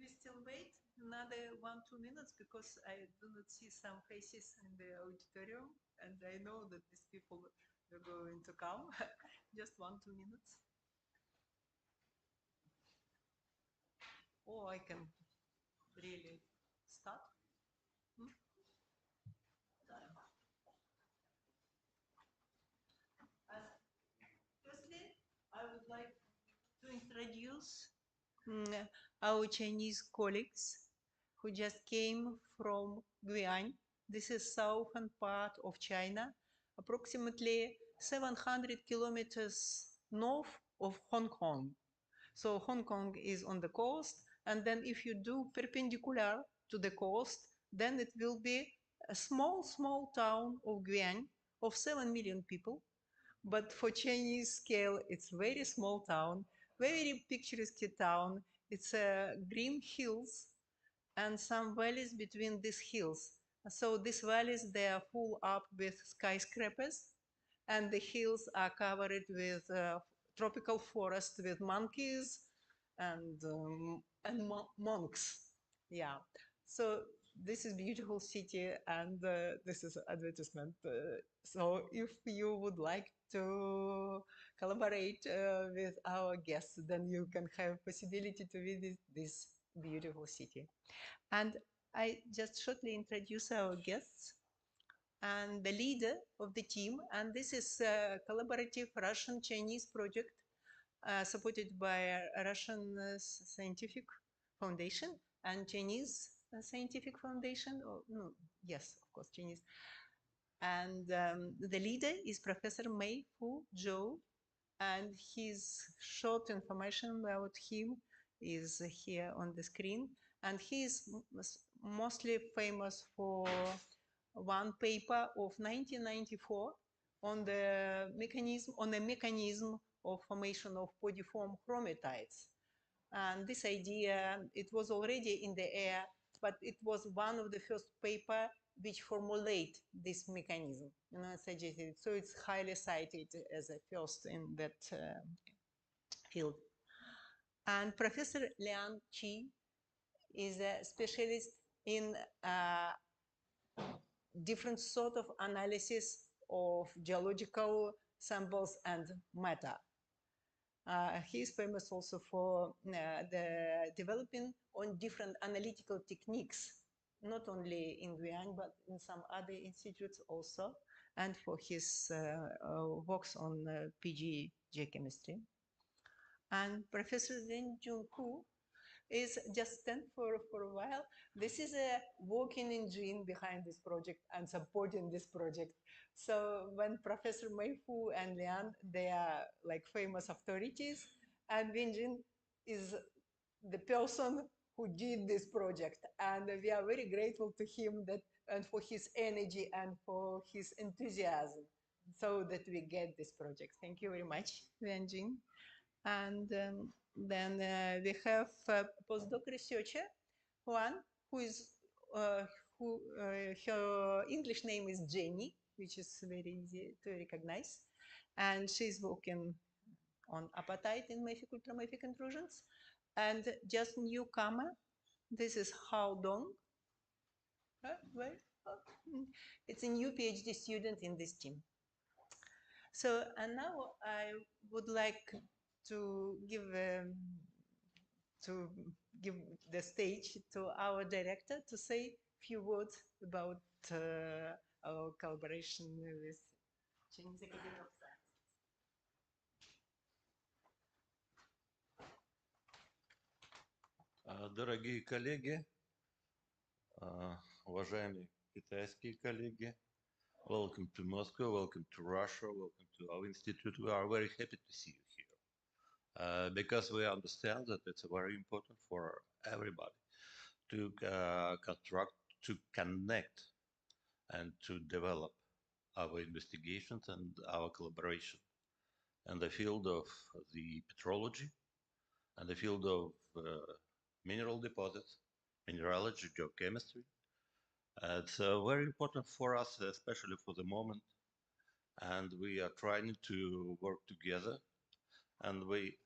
we still wait another 1-2 minutes because I do not see some faces in the auditorium, and I know that these people are going to come. Just 1-2 minutes. Or I can really start. Firstly, I would like to introduce our Chinese colleagues who just came from Guian. This is southern part of China, approximately 700 kilometers north of Hong Kong. So Hong Kong is on the coast, and then if you do perpendicular to the coast, then it will be a small town of Guian of 7 million people. But for Chinese scale, it's very small town, very picturesque town. It's green hills and some valleys between these hills. So these valleys, they are full up with skyscrapers, and the hills are covered with tropical forest with monkeys and monks. Yeah. So this is beautiful city, and this is advertisement. So if you would like to collaborate with our guests, then you can have possibility to visit this beautiful city. And I just shortly introduce our guests and the leader of the team. And this is a collaborative Russian-Chinese project supported by a Russian Scientific Foundation and Chinese Scientific Foundation. Or, no, yes, of course, Chinese. And the leader is Professor Mei Fu Zhou, and his short information about him is here on the screen. And he is mostly famous for one paper of 1994 on the mechanism of formation of podiform chromatids. And this idea, it was already in the air, but it was one of the first paper which formulate this mechanism, suggested. So it's highly cited as a first in that field. And Professor Liang Qi is a specialist in different sort of analysis of geological samples and matter. He is famous also for the developing on different analytical techniques, not only in Guian, but in some other institutes also, and for his works on PG geochemistry. And Professor Ren Jun-Hu is just stand for a while. This is a working engine behind this project and supporting this project. So when Professor Mei Fu and Lian, they are like famous authorities, and Wenjin is the person who did this project. And we are very grateful to him that and for his energy and for his enthusiasm so that we get this project. Thank you very much, Wenjin. And then we have a postdoc researcher, Juan, who is her English name is Jenny, which is very easy to recognize, and she's working on apatite in mafic ultramafic intrusions. And just newcomer, this is Hao Dong. It's a new PhD student in this team. So, and now I would like to give the stage to our director to say a few words about our collaboration with Chinese Academy of Sciences. Дорогие коллеги, уважаемые китайские коллеги, welcome to Moscow, welcome to Russia, welcome to our institute. We are very happy to see you here because we understand that it's very important for everybody to construct, to connect, and to develop our investigations and our collaboration in the field of the petrology and the field of mineral deposits, mineralogy, geochemistry. It's very important for us, especially for the moment, and we are trying to work together, and we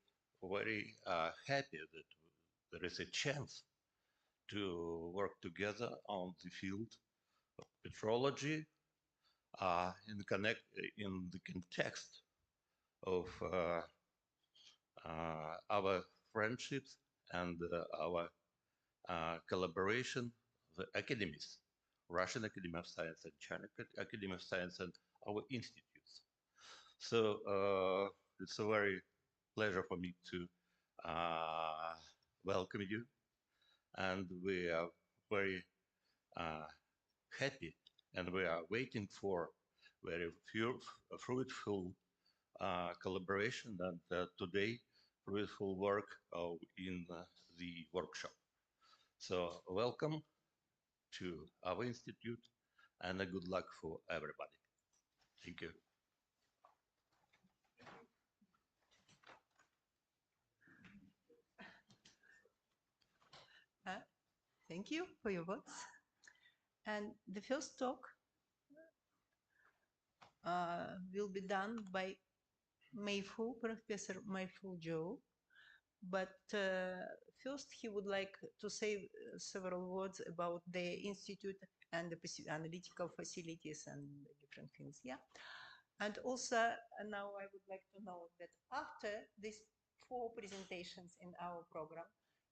are very happy that there is a chance to work together on the field of petrology in the context of our friendships and our collaboration, the academies, Russian Academy of Science and China Academy of Science and our institutes. So it's a very pleasure for me to welcome you, and we are very happy, and we are waiting for very fruitful collaboration and today fruitful work in the workshop. So welcome to our institute and a good luck for everybody. Thank you. Thank you for your words. And the first talk will be done by Mayfu, Professor Mayfu Zhou. But first, he would like to say several words about the institute and the analytical facilities and different things. Yeah. And also, now I would like to know that after these 4 presentations in our program,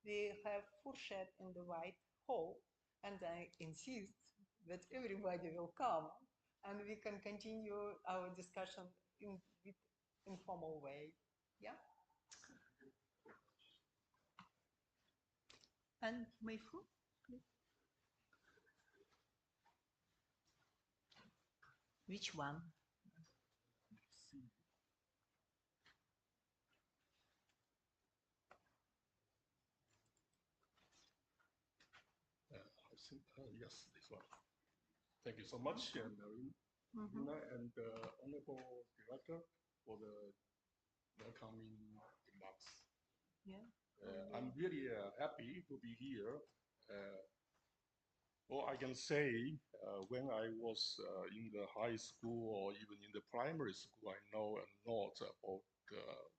we have fourchette in the white hall, and I insist that everybody will come and we can continue our discussion in informal way. Yeah. And Mayfu, please. Which one? Yes, this one. Thank you so much, Marina, and Honorable Director for the welcoming remarks. Yeah. I'm really happy to be here. All I can say, when I was in the high school or even in the primary school, I know a lot about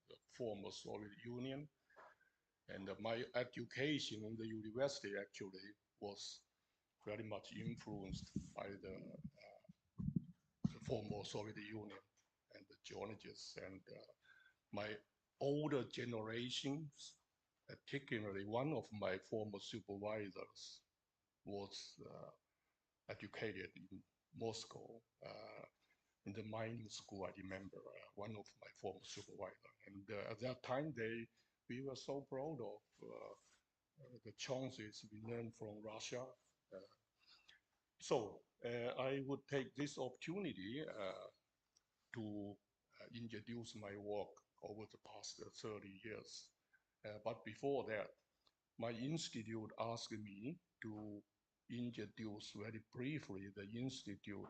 the former Soviet Union. And my education in the university actually was very much influenced by the former Soviet Union and the geologists. And my older generations, particularly one of my former supervisors, was educated in Moscow in the mining school. I remember one of my former supervisors. And at that time, we were so proud of the chances we learned from Russia. So I would take this opportunity to introduce my work over the past 30 years. But before that, my institute asked me to introduce very briefly the institute,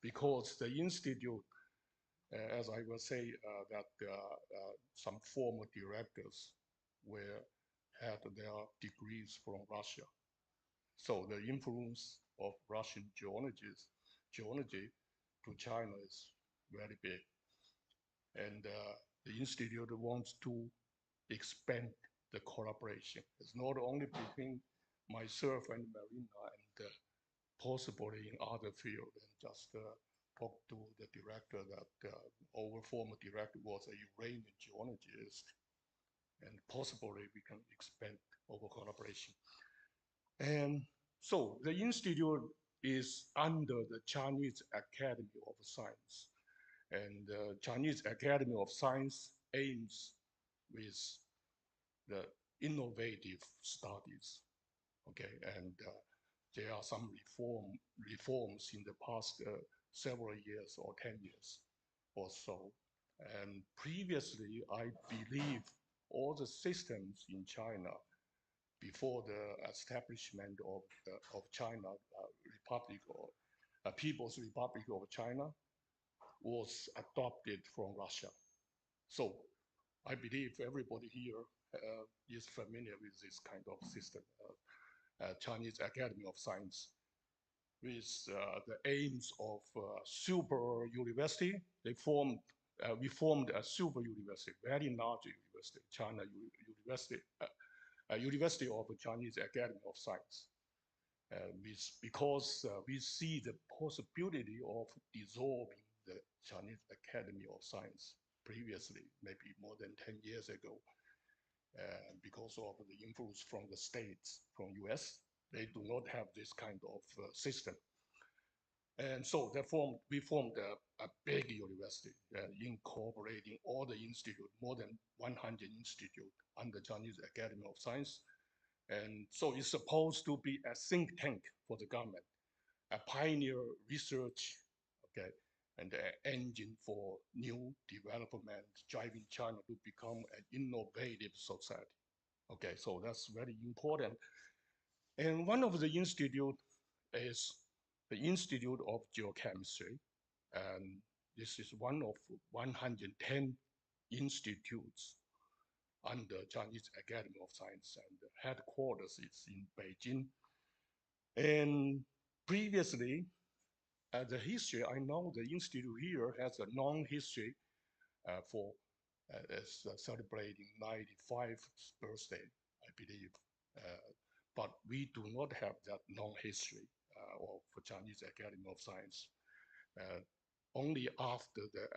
because the institute, as I will say, that some former directors had their degrees from Russia. So the influence of Russian geology to China is very big. And the institute wants to expand the collaboration. It's not only between myself and Marina and possibly in other fields, and just talk to the director that our former director was a uranium geologist, and possibly we can expand our collaboration. And so the institute is under the Chinese Academy of Science, and the Chinese Academy of Science aims with the innovative studies. Okay, and there are some reforms in the past several years or 10 years or so. And previously, I believe all the systems in China before the establishment of China Republic or People's Republic of China was adopted from Russia. So I believe everybody here is familiar with this kind of system, Chinese Academy of Science, with the aims of super university. We formed a super university, very large university, China University, University of Chinese Academy of Science. Because we see the possibility of dissolving the Chinese Academy of Science previously, maybe more than 10 years ago, because of the influence from the states, from US. They do not have this kind of system. And so we formed a big university incorporating all the institutes, more than 100 institutes under Chinese Academy of Science. And so it's supposed to be a think tank for the government, a pioneer research, okay, and an engine for new development, driving China to become an innovative society. Okay, so that's very important. And one of the institute is the Institute of Geochemistry. And this is one of 110 institutes under Chinese Academy of Science, and the headquarters is in Beijing. And previously, the history, I know the institute here has a long history for celebrating 95th birthday, I believe. But we do not have that long history of Chinese Academy of Science. Only after the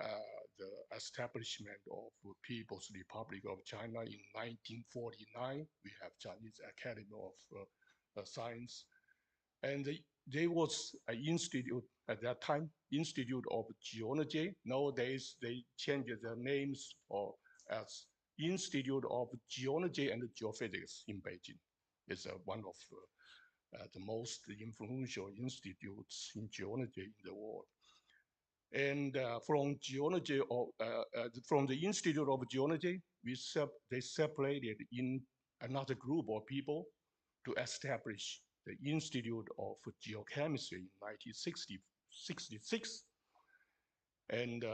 establishment of People's Republic of China in 1949, we have Chinese Academy of Science. And there was an institute at that time, Institute of Geology. Nowadays, they changed their names as Institute of Geology and Geophysics in Beijing. It's one of the most influential institutes in geology in the world. And from geology, from the Institute of Geology, they separated in another group of people to establish the Institute of Geochemistry in 1966. And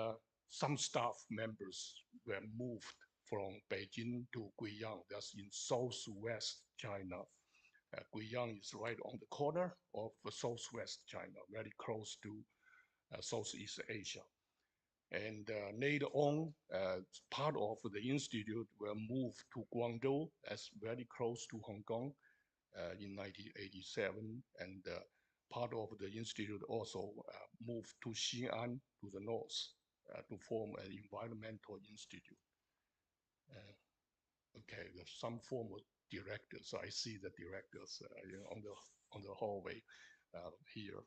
some staff members were moved from Beijing to Guiyang, that's in southwest China. Guiyang is right on the corner of southwest China, very close to Southeast Asia. And later on, part of the institute were moved to Guangzhou, that's very close to Hong Kong, in 1987. And part of the institute also moved to Xi'an, to the north, to form an environmental institute. Okay, there's some former directors. I see the directors on the hallway here,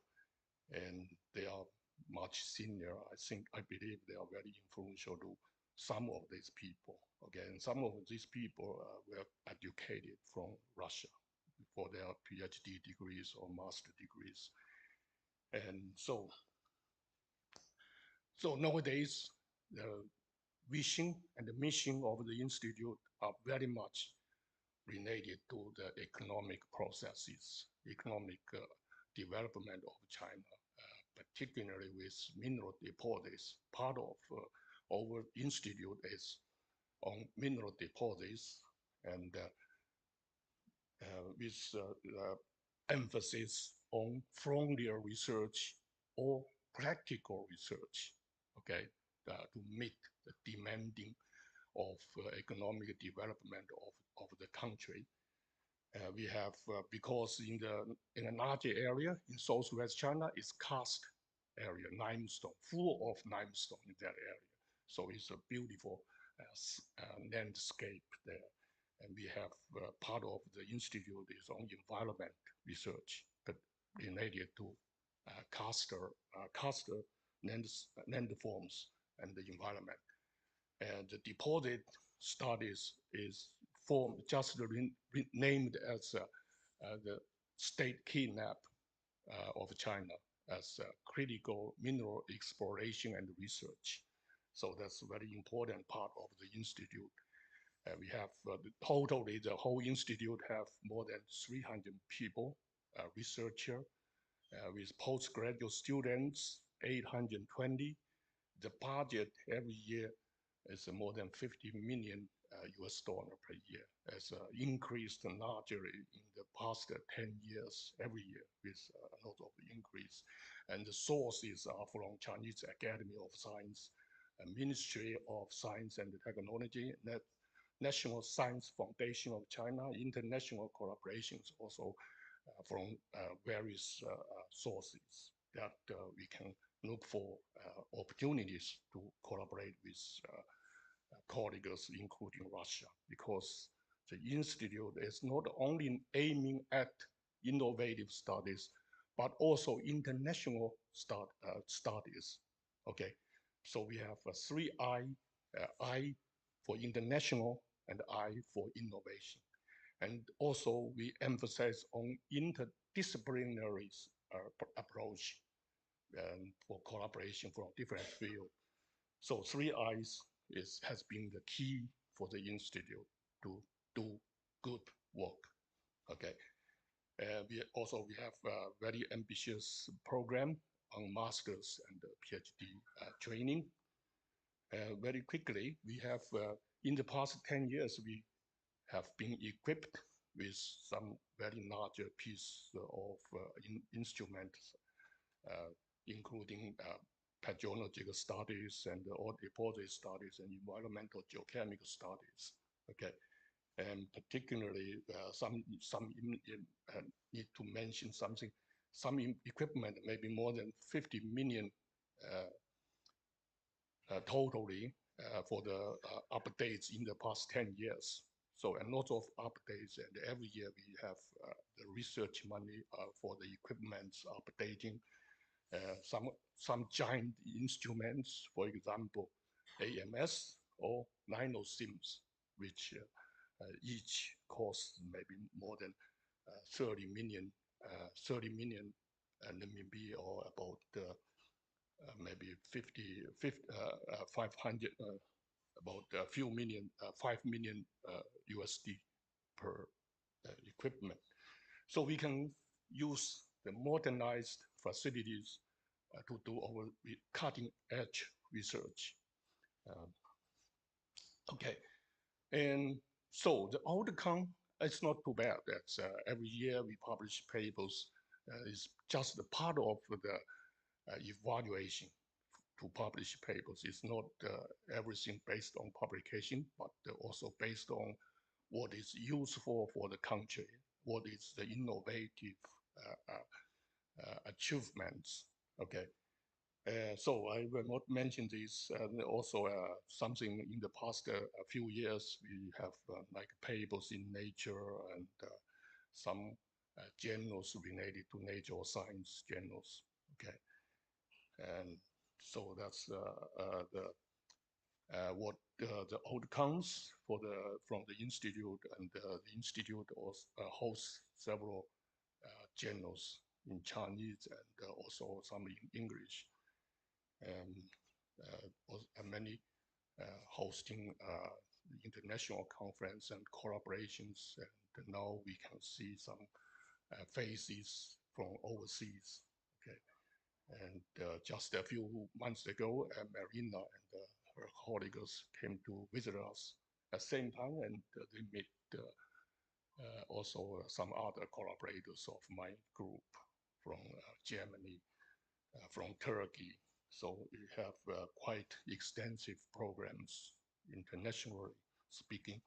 and they are much senior. I believe they are very influential to some of these people. Okay, and some of these people were educated from Russia for their PhD degrees or master degrees. And so nowadays, the vision and the mission of the institute are very much related to the economic processes, economic development of China, particularly with mineral deposits. Part of our institute is on mineral deposits, and with emphasis on frontier research or practical research, okay, to meet the demanding of economic development of the country. We have, because in a larger area in southwest China, it's karst area, limestone, full of limestone in that area. So it's a beautiful landscape there. And we have part of the institute is on environment research, but related to karst landforms and the environment. And the deposit studies is formed, just named as the state kidnap of China as critical mineral exploration and research. So that's a very important part of the institute. We have totally the whole institute have more than 300 people, researcher, with postgraduate students, 820. The budget every year is more than 50 million US dollar per year. It's increased largely in the past 10 years, every year with a lot of increase. And the sources are from Chinese Academy of Science, Ministry of Science and Technology, National Science Foundation of China, international collaborations also from various sources that we can look for opportunities to collaborate with colleagues, including Russia, because the institute is not only aiming at innovative studies, but also international studies. Okay, so we have three I for international and I for innovation. And also we emphasize on interdisciplinary approach for collaboration from different fields. So three I's has been the key for the institute to do good work. Okay. We have a very ambitious program on masters and PhD training. Very quickly, we have in the past 10 years, we have been equipped with some very larger piece of instruments, including pathological studies and all deposit studies and environmental geochemical studies. Okay, and particularly some need to mention something. Some equipment, maybe more than 50 million totally for the updates in the past 10 years. So a lot of updates, and every year we have the research money for the equipment updating. Some giant instruments, for example, AMS or NanoSIMS, which each costs maybe more than 30 million RMB, or about maybe 500, about a few million, 5 million USD per equipment. So we can use the modernized facilities to do our cutting edge research. Okay, and so the outcome is not too bad. That's every year we publish papers. It's just a part of the evaluation to publish papers. It's not everything based on publication, but also based on what is useful for the country, what is the innovative achievements. Okay, so I will not mention this. Also, something in the past a few years, we have like papers in Nature and some journals related to nature or science journals. Okay, and so that's what the outcomes for from the institute, and the institute also hosts several journals in Chinese and also some in English, and many hosting international conference and collaborations. And now we can see some faces from overseas. Okay, and just a few months ago, Marina and her colleagues came to visit us at the same time, and they met also some other collaborators of my group from Germany, from Turkey. So we have quite extensive programs, internationally speaking.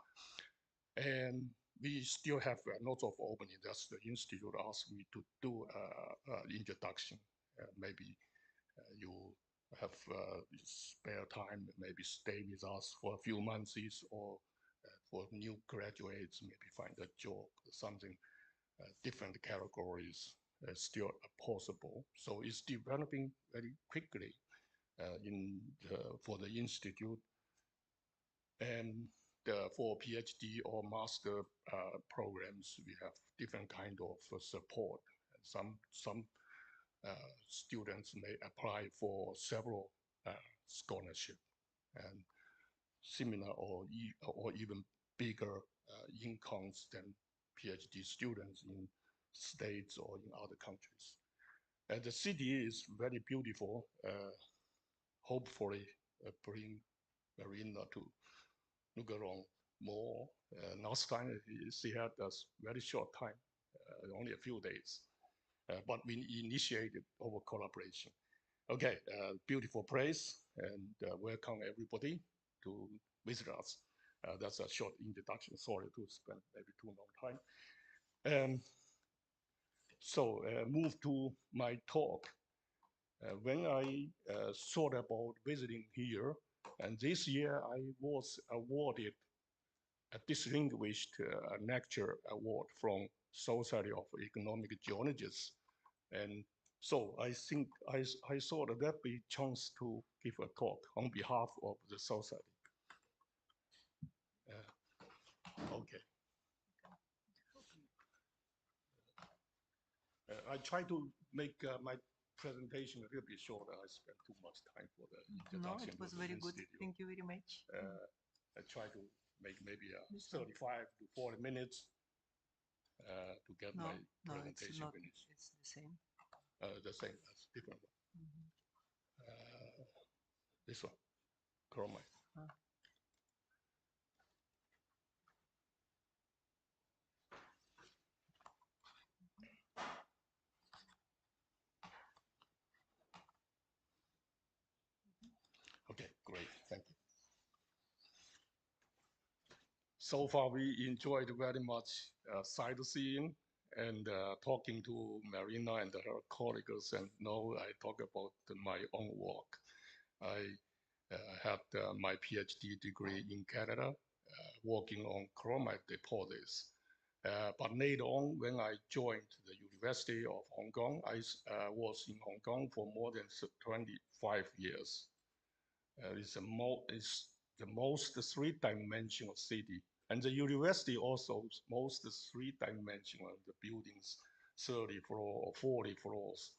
And we still have a lot of opening. That's the institute asked me to do introduction. Maybe you have spare time, maybe stay with us for a few months, or for new graduates, maybe find a job, something different categories still possible. So it's developing very quickly for the institute. And for PhD or master programs, we have different kind of support. Some students may apply for several scholarship, and similar or even bigger incomes than PhD students in states or in other countries. And the city is very beautiful. Hopefully bring Marina to look around more. Last time she had a very short time, only a few days, but we initiated our collaboration. Okay, beautiful place, and welcome everybody to visit us. That's a short introduction. Sorry to spend maybe too long time. So move to my talk. When I thought about visiting here, and this year I was awarded a distinguished lecture award from Society of Economic Geologists. And so I think I thought that'd be a chance to give a talk on behalf of the society. Okay. I try to make my presentation a little bit shorter. I spent too much time for the No, introduction. it was to the very good. institute. Thank you very much. I try to make maybe This one. 35 to 40 minutes to get No, my no, it's presentation not. finished. It's the same. The same as different one. Mhm. This one, chromite. Ah. Okay, great, thank you. So far, we enjoyed very much sightseeing and talking to Marina and her colleagues, and now I talk about my own work. I had my PhD degree in Canada, working on chromite deposits. But later on, when I joined the University of Hong Kong, I was in Hong Kong for more than 25 years. It's the most three-dimensional city. And the university also most three-dimensional, the buildings, 30 floors or 40 floors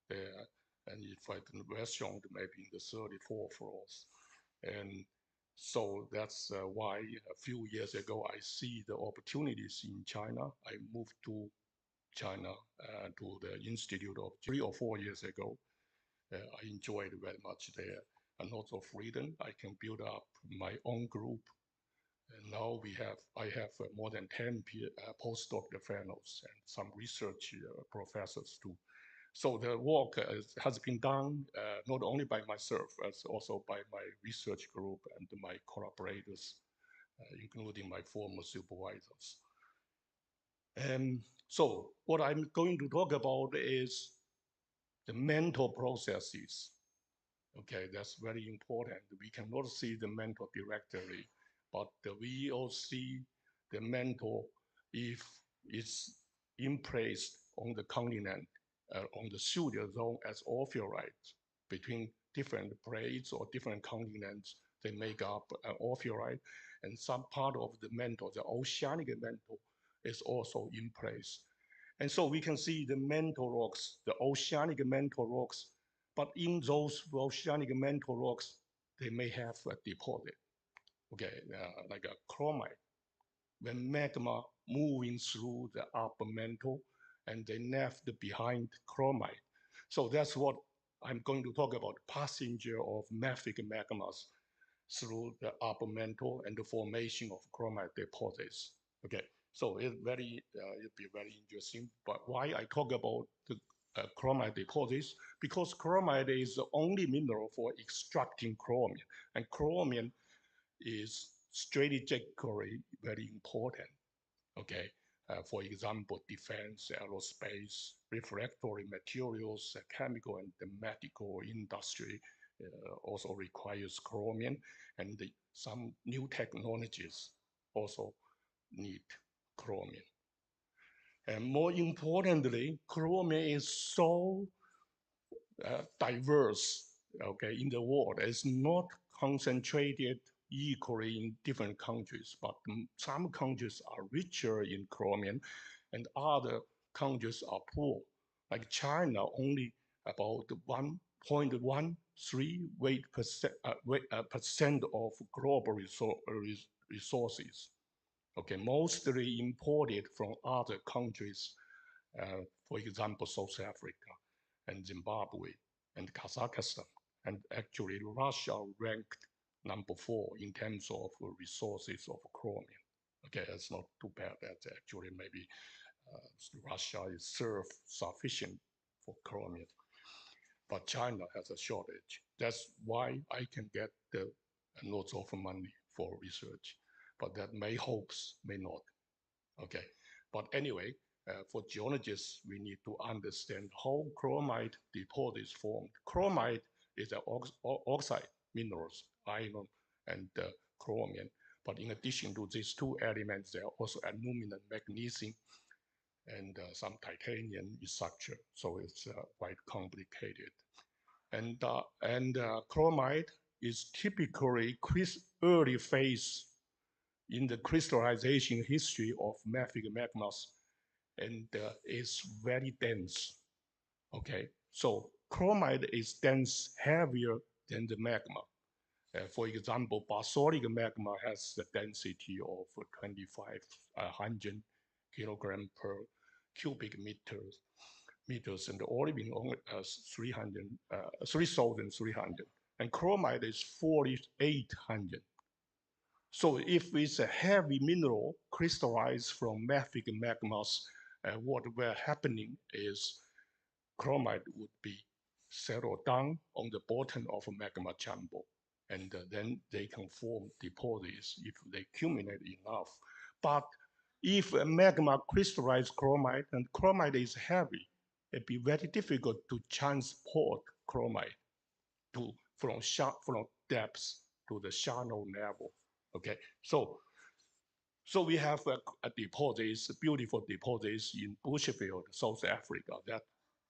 there. And if I restaurant, maybe in the 34 floors. And so that's why a few years ago, I see the opportunities in China. I moved to China to the Institute of 3 or 4 years ago. I enjoyed very much there. And also freedom. I can build up my own group. And now I have more than 10 postdoctoral fellows and some research professors too. So the work has been done not only by myself, but also by my research group and my collaborators, including my former supervisors. And so what I'm going to talk about is the mental processes. Okay, that's very important. We cannot see the mental directly, but we all see the mental if it's in place on the continent, on the pseudo zone as ophiolite between different plates or different continents. They make up an ophiolite, and some part of the mantle, the oceanic mantle, is also in place. And so we can see the mantle rocks, the oceanic mantle rocks, but in those oceanic mantle rocks, they may have a deposit, okay, like a chromite. When magma moving through the upper mantle, and they left behind chromite. So that's what I'm going to talk about, passenger of mafic magmas through the upper mantle and the formation of chromite deposits. Okay, so it'd be very interesting. But why I talk about the chromite deposits? Because chromite is the only mineral for extracting chromium, and chromium is strategically very important. Okay, for example, defense, aerospace, refractory materials, chemical and the medical industry also requires chromium, and some new technologies also need chromium. And more importantly, chromium is so diverse, okay, in the world. It's not concentrated equally in different countries, but some countries are richer in chromium and other countries are poor. Like China, only about 1.13 percent of global resources. Okay, mostly imported from other countries, for example, South Africa and Zimbabwe and Kazakhstan. And actually, Russia ranked number 4 in terms of resources of chromium. Okay, that's not too bad. That's actually maybe Russia is self-sufficient for chromium. But China has a shortage. That's why I can get the lots of money for research. but that may hopes, may not. Okay, but anyway, for geologists, we need to understand how chromite deposits formed. Chromite is an oxide minerals, iron and chromium. But in addition to these two elements, there are also aluminum, magnesium, and some titanium structure. So it's quite complicated. And chromite is typically early phase in the crystallization history of mafic magmas, and is very dense. Okay, so chromite is dense, heavier than the magma. For example, basalt magma has the density of 2,500 kilogram per cubic meters, and the olivine only 3,300, and chromite is 4,800. So if it's a heavy mineral crystallized from mafic magmas, what were happening is chromite would be settled down on the bottom of a magma chamber, and then they can form deposits if they accumulate enough. But if a magma crystallized chromite, and chromite is heavy, it'd be very difficult to transport chromite from depths to the shallow level. Okay, so we have a deposits, beautiful deposits in Bushveld, South Africa, that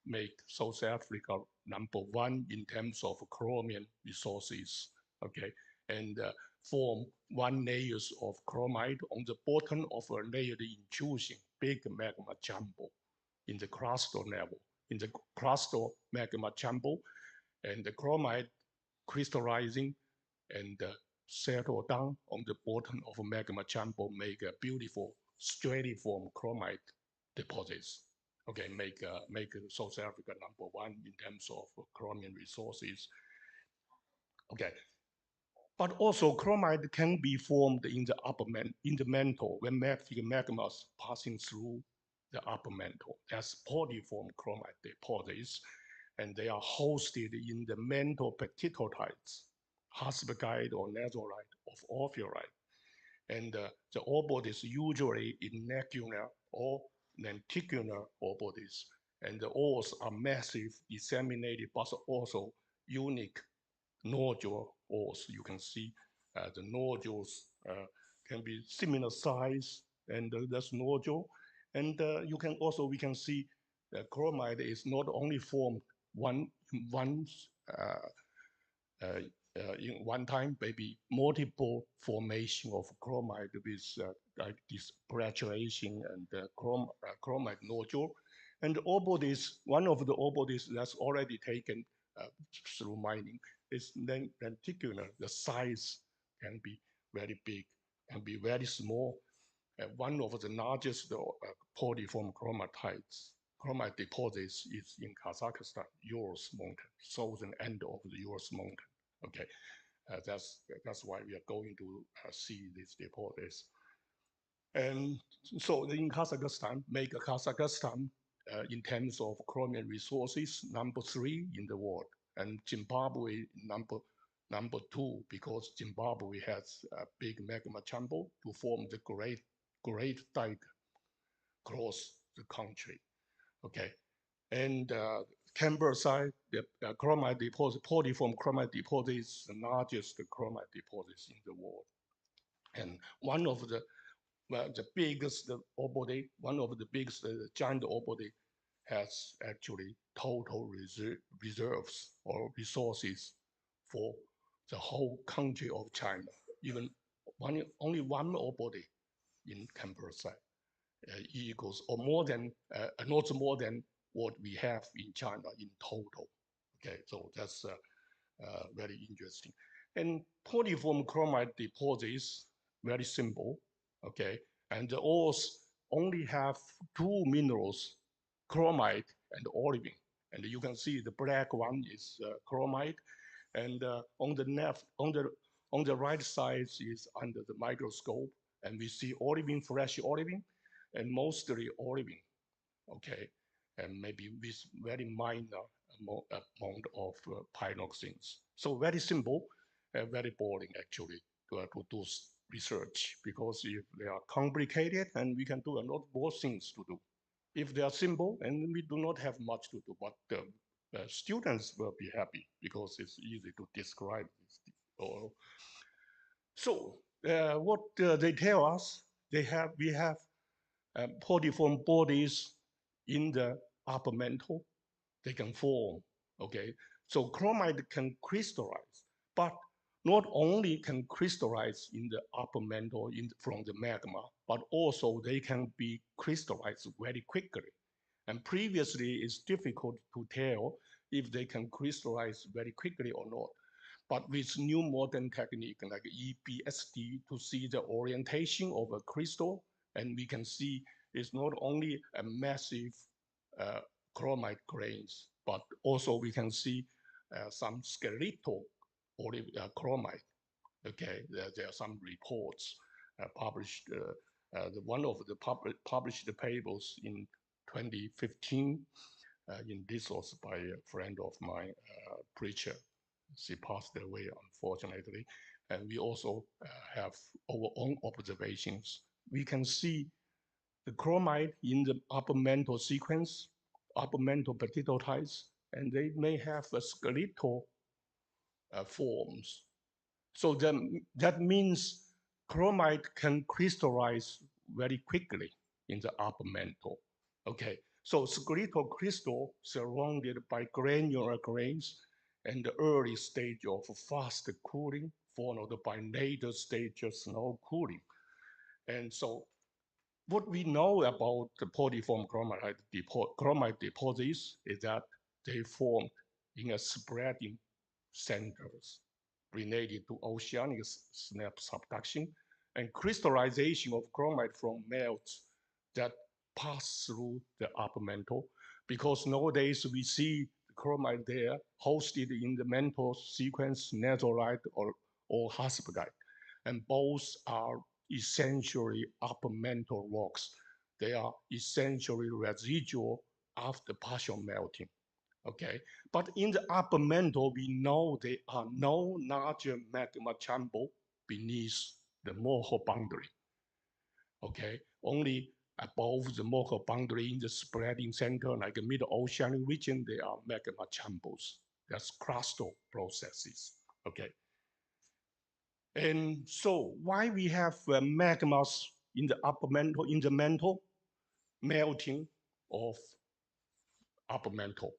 make South Africa #1 in terms of chromium resources. Okay, and form one layers of chromite on the bottom of a layered intrusion, big magma chamber in the crustal level, in the crustal magma chamber, and the chromite crystallizing and settle down on the bottom of a magma chamber, make a beautiful stratiform chromite deposits. Okay, make South Africa #1 in terms of chromium resources. Okay, but also chromite can be formed in the in the mantle when mafic magmas passing through the upper mantle. That's polyform chromite deposits, and they are hosted in the mantle pectitotites, hasbagite or lazurite of ophiolite. And the ore bodies usually irregular or lenticular ore bodies. And the ores are massive, disseminated, but also unique nodule ores. You can see the nodules can be similar size, and that's nodule. And we can see that chromite is not only formed once in one time, maybe multiple formation of chromite with like this graduation and chromite nodule. And ore bodies, one of the ore bodies that's already taken through mining is lenticular. The size can be very big, can be very small. One of the largest polyform chromite deposits is in Kazakhstan, Urals mountain, southern end of the Urals mountain. Okay, that's why we are going to see these deposits. And so in Kazakhstan, make Kazakhstan in terms of chromium resources #3 in the world, and Zimbabwe number 2, because Zimbabwe has a big magma chamber to form the great dike across the country. Okay, and Camberside, the chromite deposit, polyform chromite deposit is the largest chromite deposits in the world. And one of the biggest ore body, one of the biggest giant ore body has actually total reserves or resources for the whole country of China. Even only one ore body in Camberside equals or more than not more than what we have in China in total. Okay, so that's very interesting. And polyform chromite deposits, very simple. Okay, and the ores only have two minerals, chromite and olivine. And you can see the black one is chromite, and on the left, on the right side is under the microscope, and we see olivine, fresh olivine, and mostly olivine. Okay, and maybe with very minor amount of pyroxenes. So very simple, very boring actually to do research, because if they are complicated, and we can do a lot more things to do. If they are simple, and we do not have much to do, but the students will be happy because it's easy to describe this. So what they tell us, we have polyform bodies in the upper mantle. They can form, okay? So chromite can crystallize, but not only can crystallize in the upper mantle from the magma, but also they can be crystallized very quickly. And previously, it's difficult to tell if they can crystallize very quickly or not. But with new modern technique like EBSD to see the orientation of a crystal, and we can see it's not only a massive chromite grains, but also we can see some skeletal chromite. Okay, there are some reports published. One of the published papers in 2015, in this was by a friend of mine, preacher. She passed away, unfortunately. And we also have our own observations. We can see the chromite in the upper mantle sequence, upper mantle peptidotides, and they may have a skeletal forms. So that means chromite can crystallize very quickly in the upper mantle. Okay, so skeletal crystal surrounded by granular grains and the early stage of fast cooling, followed by later stage of slow cooling. And so what we know about the polyform chromite deposits is that they formed in a spreading centers related to oceanic snap subduction and crystallization of chromite from melts that pass through the upper mantle. Because nowadays we see the chromite there hosted in the mantle sequence, netherite or haspeite, and both are essentially upper mantle rocks. They are essentially residual after partial melting. Okay, but in the upper mantle, we know there are no larger magma chamber beneath the Moho boundary. Okay, only above the Moho boundary in the spreading center, like the mid-oceanic region, there are magma chambers. That's crustal processes. Okay, and so why we have magmas in the upper mantle, in the mantle, melting of upper mantle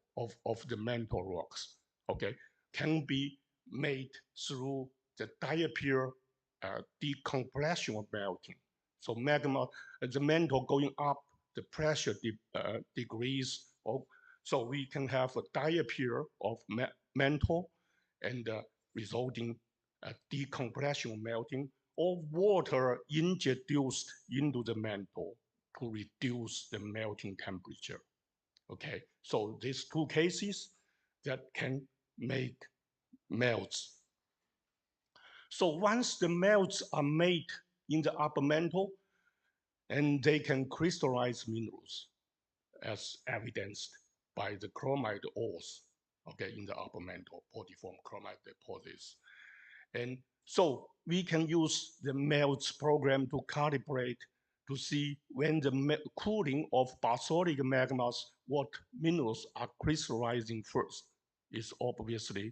of the mantle rocks, okay, can be made through the diapir decompression of melting. So magma, the mantle going up, the pressure degrees. So we can have a diapir of mantle and resulting decompression melting, or water introduced into the mantle to reduce the melting temperature. Okay, so these two cases that can make melts. So once the melts are made in the upper mantle, and they can crystallize minerals, as evidenced by the chromite ores, okay, in the upper mantle, polyform chromite deposits. And so we can use the MELTS program to calibrate to see when the cooling of basaltic magmas, what minerals are crystallizing first. Is obviously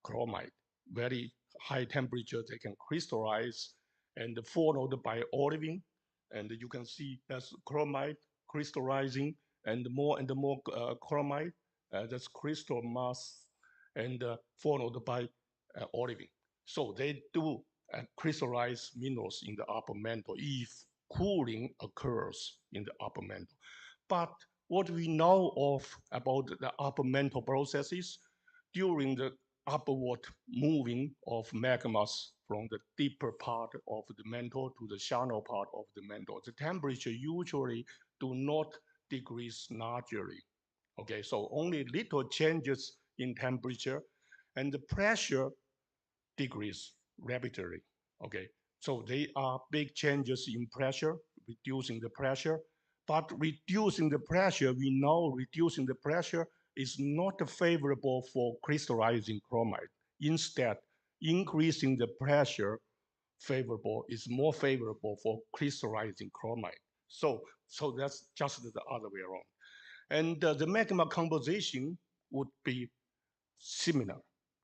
chromite. Very high temperature, they can crystallize, and followed by olivine. And you can see that's chromite crystallizing, and more chromite, that's crystal mass, and followed by olivine. So they do crystallize minerals in the upper mantle if cooling occurs in the upper mantle. But what we know of about the upper mantle processes during the upward moving of magmas from the deeper part of the mantle to the shallow part of the mantle, the temperature usually do not decrease largely. Okay, so only little changes in temperature, and the pressure decrease rapidly. Okay, so they are big changes in pressure, reducing the pressure. But reducing the pressure, we know reducing the pressure is not favorable for crystallizing chromite. Instead, increasing the pressure is more favorable for crystallizing chromite. So that's just the other way around. And the magma composition would be similar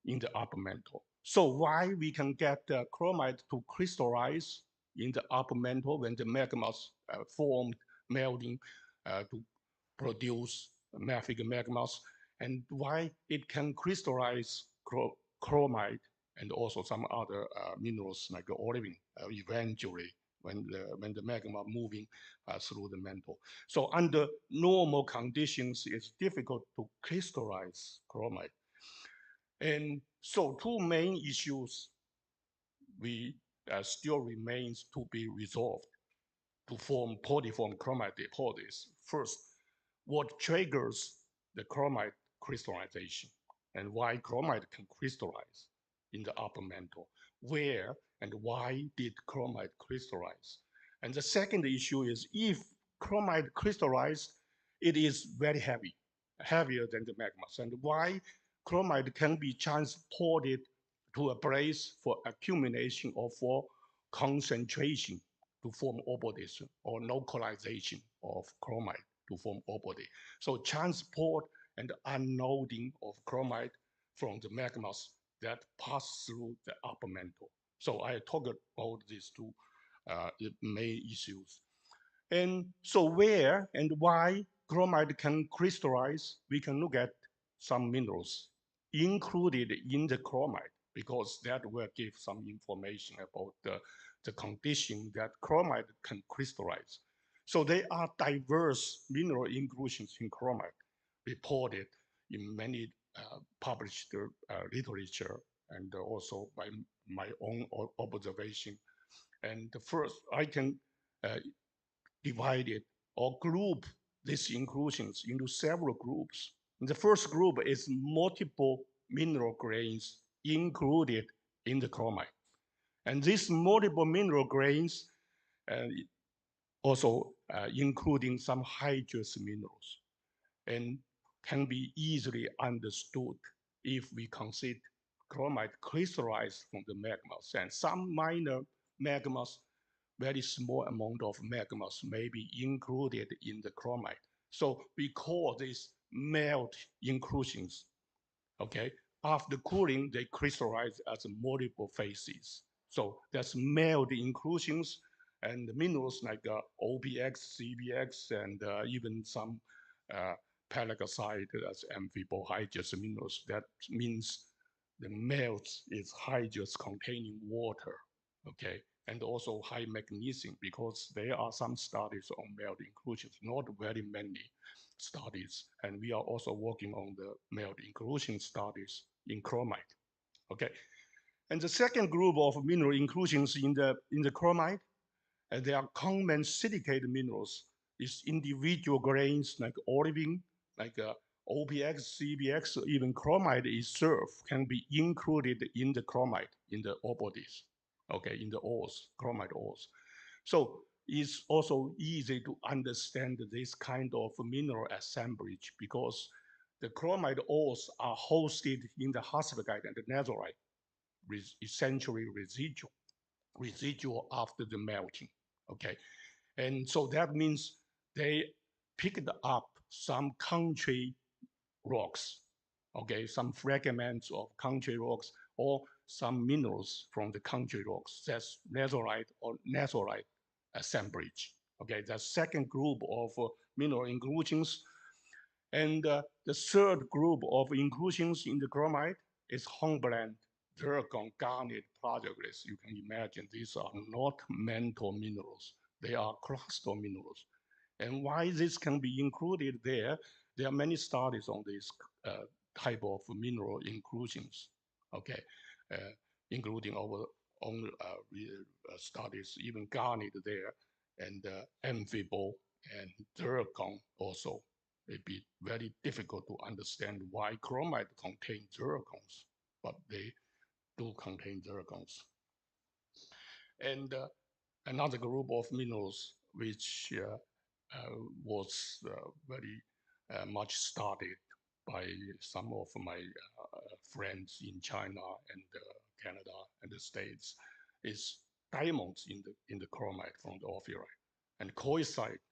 in the upper mantle. So why we can get the chromite to crystallize in the upper mantle when the magmas formed, melting to produce mafic magmas, and why it can crystallize chromite and also some other minerals like olivine eventually when the magma moving through the mantle. So under normal conditions, it's difficult to crystallize chromite. And so two main issues we still remains to be resolved to form polyform chromite deposits. First, what triggers the chromite crystallization and why chromite can crystallize in the upper mantle? Where and why did chromite crystallize? And the second issue is if chromite crystallized, it is very heavy, heavier than the magmas. And why chromite can be transported to a place for accumulation or for concentration to form ore bodies or localization of chromite to form ore body. So transport and unloading of chromite from the magmas that pass through the upper mantle. So I talked about these two main issues. And so where and why chromite can crystallize, we can look at some minerals included in the chromite because that will give some information about the condition that chromite can crystallize. So there are diverse mineral inclusions in chromite reported in many published literature and also by my own observation. And first, I can divide it or group these inclusions into several groups. The first group is multiple mineral grains included in the chromite. And these multiple mineral grains also including some hydrous minerals and can be easily understood if we consider chromite crystallized from the magmas and some minor magmas, very small amount of magmas may be included in the chromite. So we call these melt inclusions, okay? After cooling, they crystallize as multiple phases. So that's melt inclusions and minerals like OBX, CBX, and even some pelagocyte as amphibohydrous minerals. That means the melt is hydrous containing water, okay? And also high magnesium because there are some studies on melt inclusions, not very many studies. And we are also working on the melt inclusion studies in chromite, okay? And the second group of mineral inclusions in the chromite, they are common silicate minerals. It's individual grains like olivine, like OPX, CBX, even chromite itself can be included in the chromite, in the ore bodies, okay, in the ores, chromite ores. So it's also easy to understand this kind of mineral assemblage because the chromite ores are hosted in the hasselgite and the netherite, essentially residual after the melting, okay? And so that means they picked up some country rocks, okay, some fragments of country rocks or some minerals from the country rocks. That's netherite or netherite assemblage. Okay, the second group of mineral inclusions. And the third group of inclusions in the chromite is hornblende, zircon, garnet, plagiaries. You can imagine these are not mantle minerals. They are cluster minerals. And why this can be included there are many studies on this type of mineral inclusions, okay, including our own studies, even garnet there, and amphibole and zircon also. It'd be very difficult to understand why chromite contains zircons, but they do contain zircons. And another group of minerals which was very much studied by some of my friends in China and Canada and the States is diamonds in the chromite from the orphyolite, and coesite,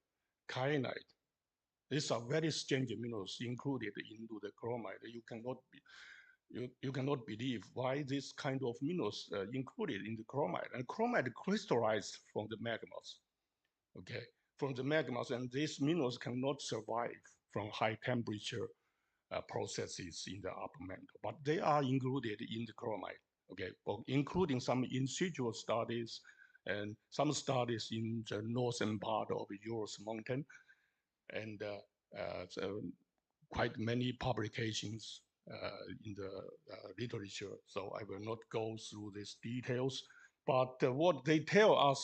kyanite. These are very strange minerals included into the chromite. You cannot believe why this kind of minerals included in the chromite. And chromite crystallized from the magmas, okay, from the magmas, and these minerals cannot survive from high temperature processes in the upper mantle, but they are included in the chromite, okay, including some in situ studies and some studies in the northern part of Urals mountain, and so quite many publications in the literature. So I will not go through these details, but what they tell us,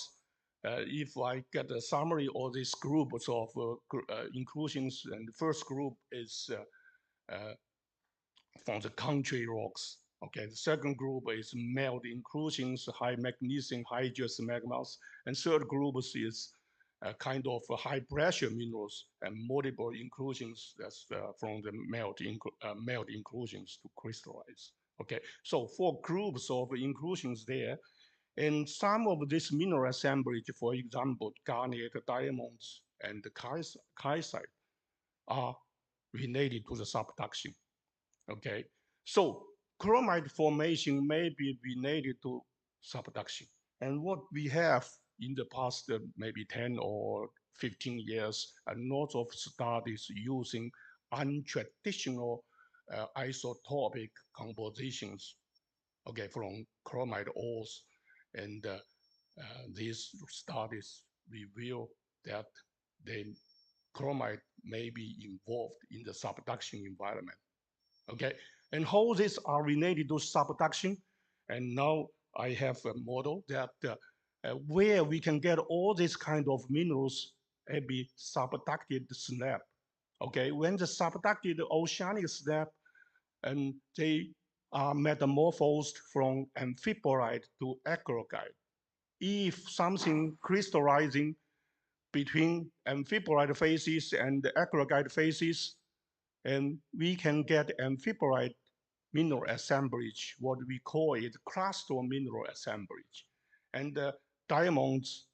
if I get a summary of these groups of inclusions, and the first group is from the country rocks. Okay, the second group is melt inclusions, high magnesium, high geomagmas, and third group is kind of high pressure minerals and multiple inclusions that's from the melt inclusions to crystallize. Okay, so 4 groups of inclusions there, and some of this mineral assemblage, for example, garnet, diamonds, and calcite, are related to the subduction. Okay, so chromite formation may be related to subduction. And what we have in the past maybe 10 or 15 years, a lot of studies using untraditional isotopic compositions, okay, from chromite ores. And these studies reveal that the chromite may be involved in the subduction environment. Okay, and how these are related to subduction. And now I have a model that where we can get all these kind of minerals be subducted slab. Okay, when the subducted oceanic slab, and they are metamorphosed from amphiborite to acrolite. If something crystallizing between amphiborite phases and the acrolite phases, and we can get amphiborite mineral assemblage, what we call it crustal mineral assemblage, and diamonds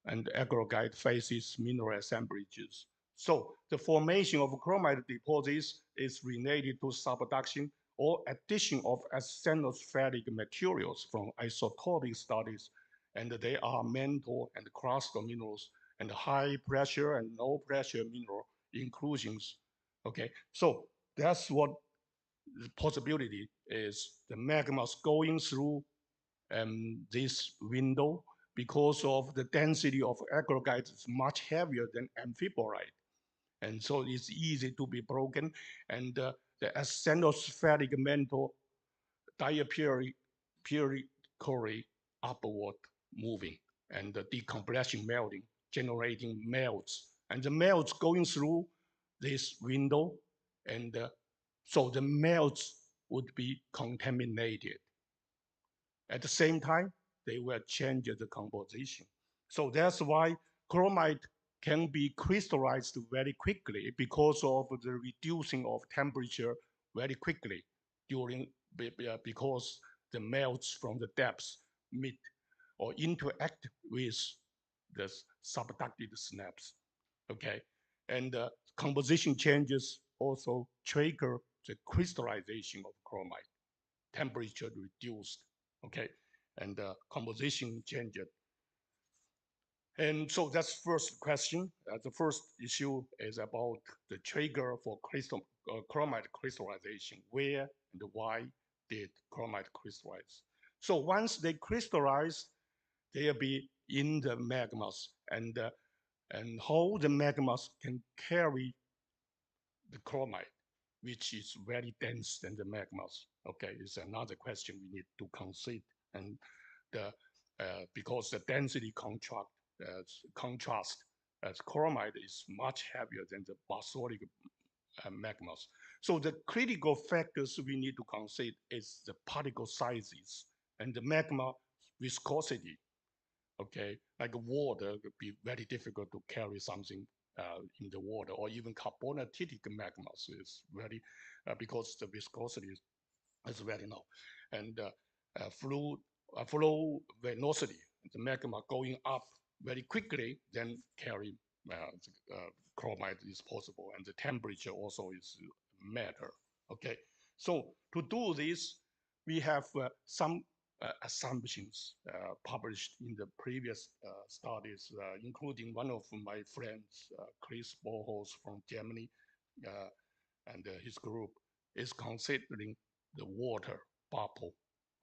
and acrolite phases mineral assemblages. So the formation of chromite deposits is related to subduction or addition of asthenospheric materials from isotopic studies, and they are mantle and crustal minerals and high pressure and low pressure mineral inclusions. Okay, so that's what the possibility is. The magmas going through this window because of the density of aggregate is much heavier than amphiborite. And so it's easy to be broken. And the asthenospheric mantle diaperitically upward moving, and the decompression melting, generating melts. And the melts going through this window, and so the melts would be contaminated. At the same time, they will change the composition. So that's why chromite can be crystallized very quickly because of the reducing of temperature very quickly because the melts from the depths meet or interact with the subducted snaps. Okay, and composition changes also trigger the crystallization of chromite, temperature reduced. Okay, and composition changed. And so that's first question. The first issue is about the trigger for chromite crystallization. Where and why did chromite crystallize? So once they crystallize, they'll be in the magmas, and how the magmas can carry the chromite, which is very dense than the magmas. Okay, is another question we need to consider. And the because the density contrast as chromite is much heavier than the basaltic magmas. So the critical factors we need to consider is the particle sizes and the magma viscosity. Okay, like water would be very difficult to carry something in the water, or even carbonatic magmas is very, because the viscosity is very low. And flow velocity the magma going up very quickly, then carry chromite is possible, and the temperature also is matter. Okay, so to do this, we have some assumptions published in the previous studies, including one of my friends, Chris Bohos from Germany, and his group is considering the water bubble.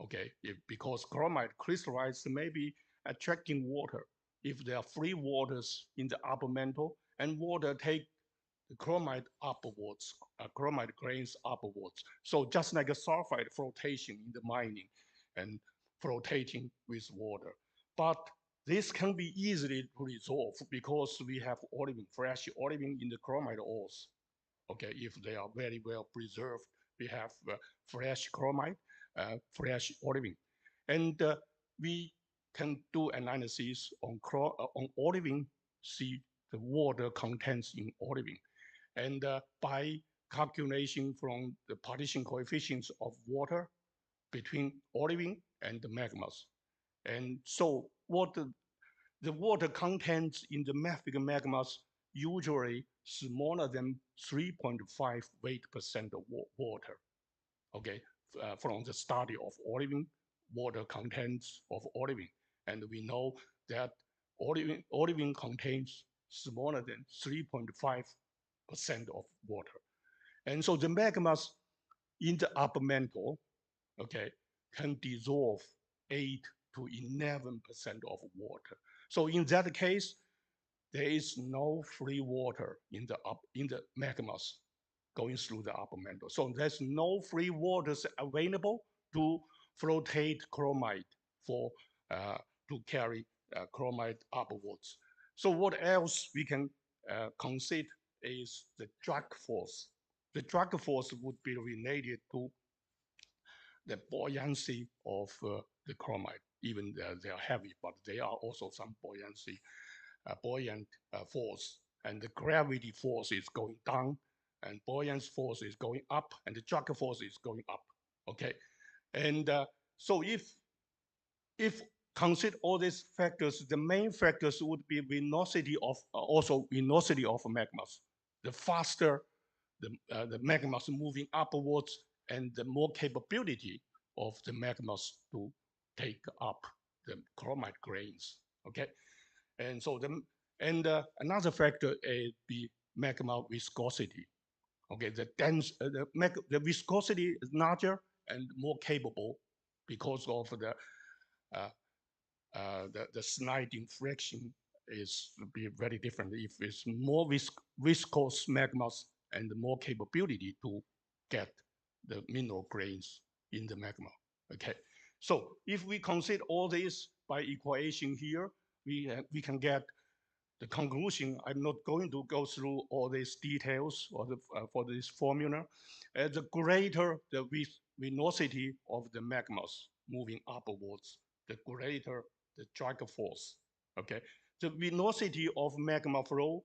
Okay, because chromite crystallized may be attracting water. If there are free waters in the upper mantle and water take the chromite upwards, chromite grains upwards. So just like a sulfide flotation in the mining and flotating with water. But this can be easily resolved because we have olivine, fresh olivine in the chromite ores. Okay, if they are very well preserved, we have fresh chromite, fresh olivine. And we can do analysis on olivine, see the water contents in olivine. And by calculation from the partition coefficients of water between olivine and the magmas. And so what the water contents in the mafic magmas usually smaller than 3.5 weight% of water. Okay, from the study of olivine, water contents of olivine. And we know that olivine contains smaller than 3.5% of water. And so the magmas in the upper mantle, okay, can dissolve 8 to 11% of water. So in that case, there is no free water in the magmas going through the upper mantle. So there's no free waters available to flotate chromite to carry chromite upwards. So what else we can consider is the drag force. The drag force would be related to the buoyancy of the chromite. Even they are heavy, but they are also some buoyant force. And the gravity force is going down, and buoyant force is going up, and the drag force is going up. Okay, and so if consider all these factors, the main factors would be velocity of magmas. The faster the magmas moving upwards, and the more capability of the magmas to take up the chromite grains. Okay, and so another factor is the magma viscosity. Okay, the viscosity is larger and more capable because of the sliding friction is be very different. If it's more viscous magmas and more capability to get the mineral grains in the magma. Okay, so if we consider all this by equation here, we can get the conclusion. I'm not going to go through all these details or for this formula. The greater the velocity of the magmas moving upwards, the greater the drag force. Okay, the velocity of magma flow,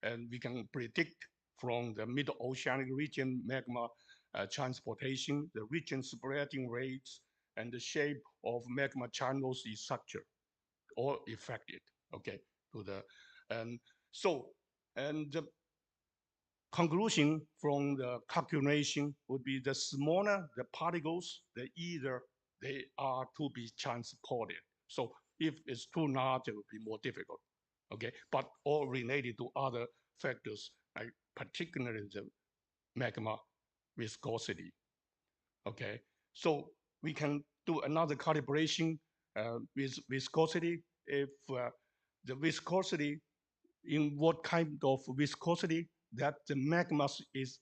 and we can predict from the middle oceanic region magma transportation, the region spreading rates, and the shape of magma channels is structure, all affected. Okay, to the and the conclusion from the calculation would be the smaller the particles, the either they are to be transported. So if it's too large, it would be more difficult. Okay, but all related to other factors, like particularly the magma viscosity. Okay, so we can do another calibration with viscosity. If the viscosity, in what kind of viscosity that the magma is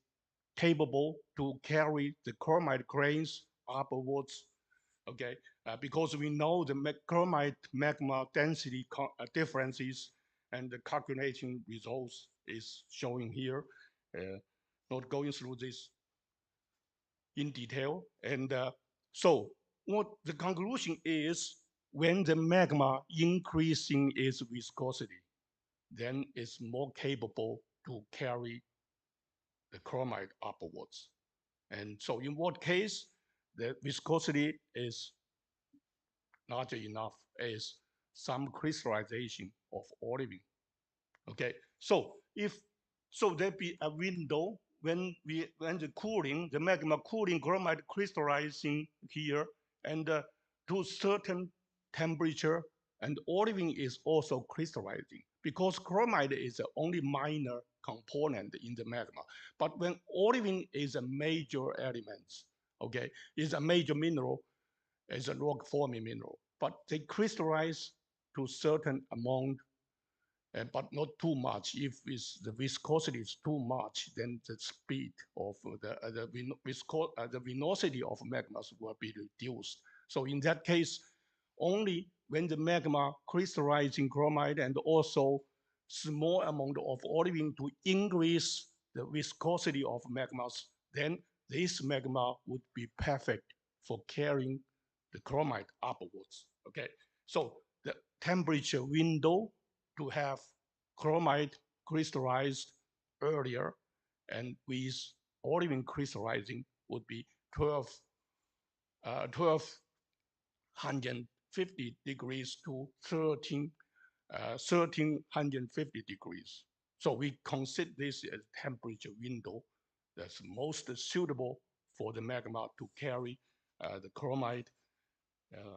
capable to carry the chromite grains upwards. Okay, because we know the chromite magma density differences, and the calculation results is showing here. Not going through this in detail. And so what the conclusion is, when the magma increasing its viscosity, then it's more capable to carry the chromite upwards. And so in what case the viscosity is large enough is some crystallization of olivine. Okay, so there be a window when the magma cooling chromite crystallizing here, and to certain temperature, and olivine is also crystallizing, because chromite is the only minor component in the magma. But when olivine is a major element, okay, is a major mineral, is a rock forming mineral, but they crystallize to certain amount, but not too much. If the viscosity is too much, then the speed of the velocity of magmas will be reduced. So in that case, only when the magma crystallizing chromite and also small amount of olivine to increase the viscosity of magmas, then this magma would be perfect for carrying the chromite upwards. Okay, so the temperature window to have chromite crystallized earlier and with olivine crystallizing would be 1250 degrees to 1350 degrees. So we consider this as temperature window that's most suitable for the magma to carry the chromite.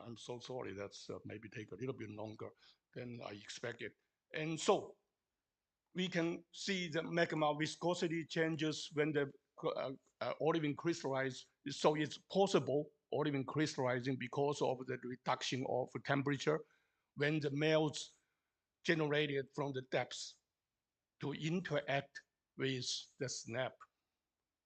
I'm so sorry, that's maybe take a little bit longer than I expected. And so we can see the magma viscosity changes when the olivine crystallize. So it's possible olivine crystallizing because of the reduction of temperature when the melts generated from the depths to interact with the snap,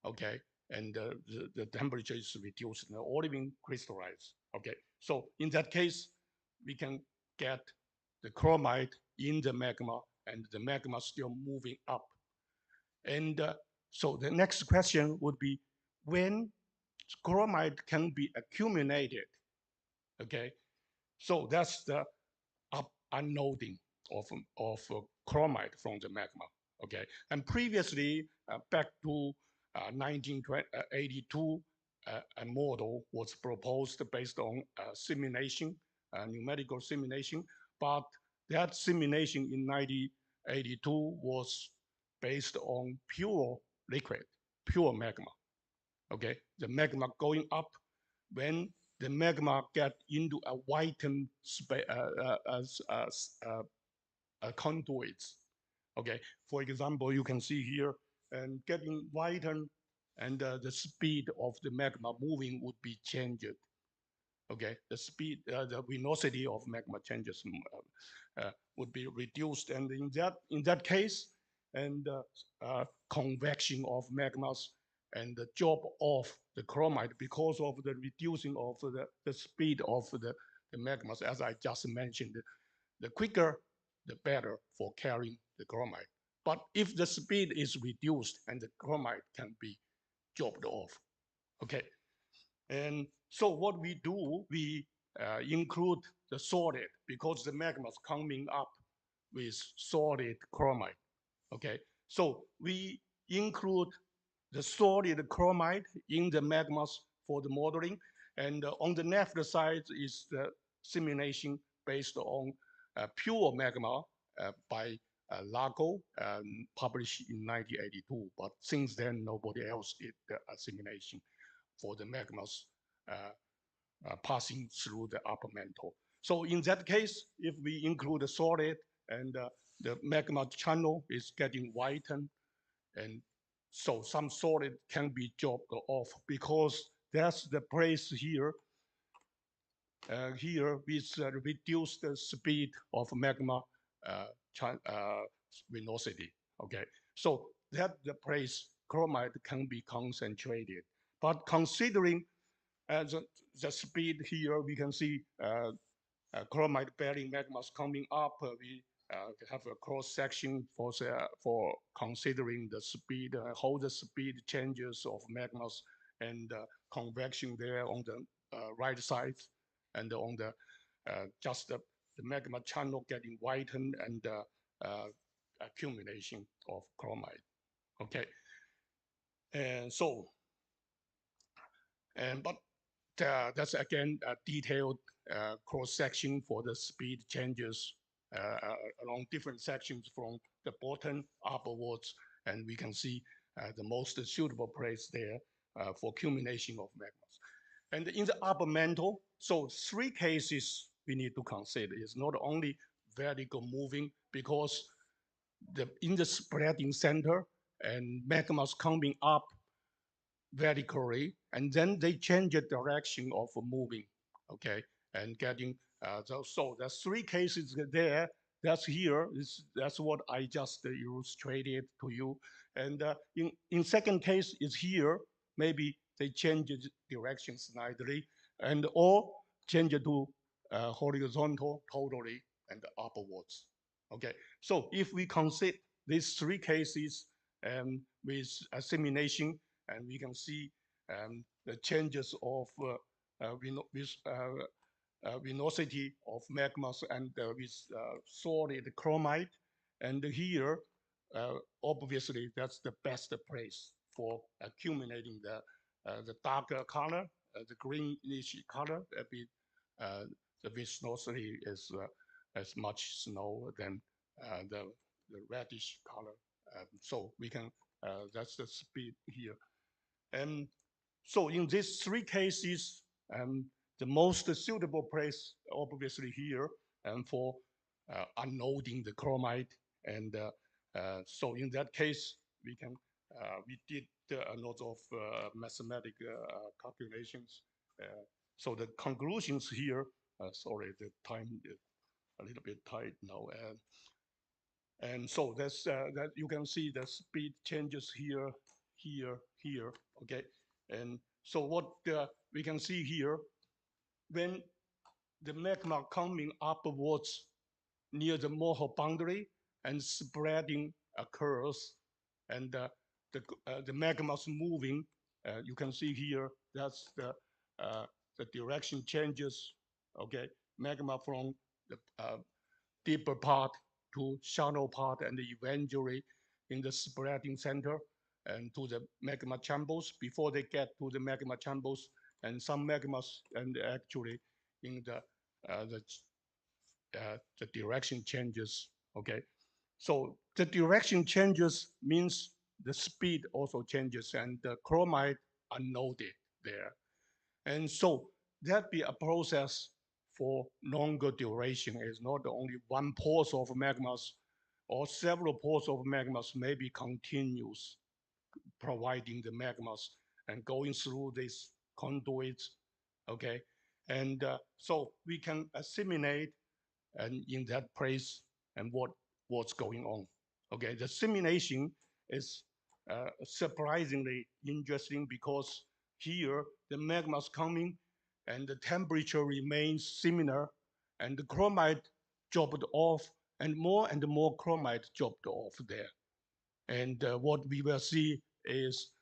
okay? And the temperature is reduced, the olivine crystallize, okay? So in that case, we can get the chromite in the magma and the magma still moving up. And so the next question would be, when chromite can be accumulated, okay? So that's the unloading of chromite from the magma, okay? And previously, back to 1982, a model was proposed based on simulation, numerical simulation, but that simulation in 1982 was based on pure liquid, pure magma, okay? The magma going up when the magma get into a whitened conduits. Okay, for example, you can see here and getting whitened, and the speed of the magma moving would be changed. Okay, the speed, the velocity of magma changes would be reduced, and in that case, and convection of magmas and the drop of the chromite because of the reducing of the speed of the magmas, as I just mentioned, the quicker, the better for carrying the chromite. But if the speed is reduced and the chromite can be dropped off, okay. And so what we do, we include the solid because the magma is coming up with solid chromite, okay. So we include the solid chromite in the magmas for the modeling. And on the left side is the simulation based on pure magma by Lago, published in 1982. But since then, nobody else did the simulation for the magmas passing through the upper mantle. So in that case, if we include the solid and the magma channel is getting whitened, and so some solid can be dropped off because that's the place here. Here with reduced speed of magma velocity. Okay, so that the place chromite can be concentrated. But considering the speed here, we can see chromite-bearing magmas coming up. We have a cross section for considering the speed, how the speed changes of magmas, and convection there on the right side, and on the just the magma channel getting whitened, and accumulation of chromite. Okay, and so, but that's again a detailed cross-section for the speed changes along different sections from the bottom upwards, and we can see the most suitable place there for accumulation of magmas. And in the upper mantle, so 3 cases we need to consider. It's not only vertical moving, because in the spreading center and magmas coming up vertically, and then they change the direction of moving, okay, and getting, so there's 3 cases there. That's here, that's what I just illustrated to you. And in second case is here, maybe they change the direction slightly, and or change it to horizontal totally and upwards, okay. So if we consider these 3 cases with assimilation, and we can see the changes of vinosity of magmas and with solid chromite. And here, obviously, that's the best place for accumulating the darker color, the greenish color. The viscosity is as much snow than the reddish color. So we can, that's the speed here. And so in these 3 cases, the most suitable place, obviously here, and for unloading the chromite. And so in that case, we did a lot of mathematical calculations. So the conclusions here, sorry, the time is a little bit tight now. And so that's that you can see the speed changes here, here, okay. And so what we can see here, when the magma coming upwards near the Moho boundary and spreading occurs, and the magma's moving, you can see here, that's the direction changes, okay. Magma from the deeper part to shallow part, and eventually in the spreading center and to the magma chambers before they get to the magma chambers, and some magmas and actually in the direction changes, okay. So the direction changes means the speed also changes, and the chromite unloaded there. And so that be a process for longer duration. Is not only one pulse of magmas or several pulses of magmas, may be continuous, providing the magmas and going through these conduits, okay? And so we can assimilate and in that place and what's going on, okay? The simulation is surprisingly interesting, because here the magma's coming and the temperature remains similar, and the chromite dropped off, and more chromite dropped off there. And what we will see is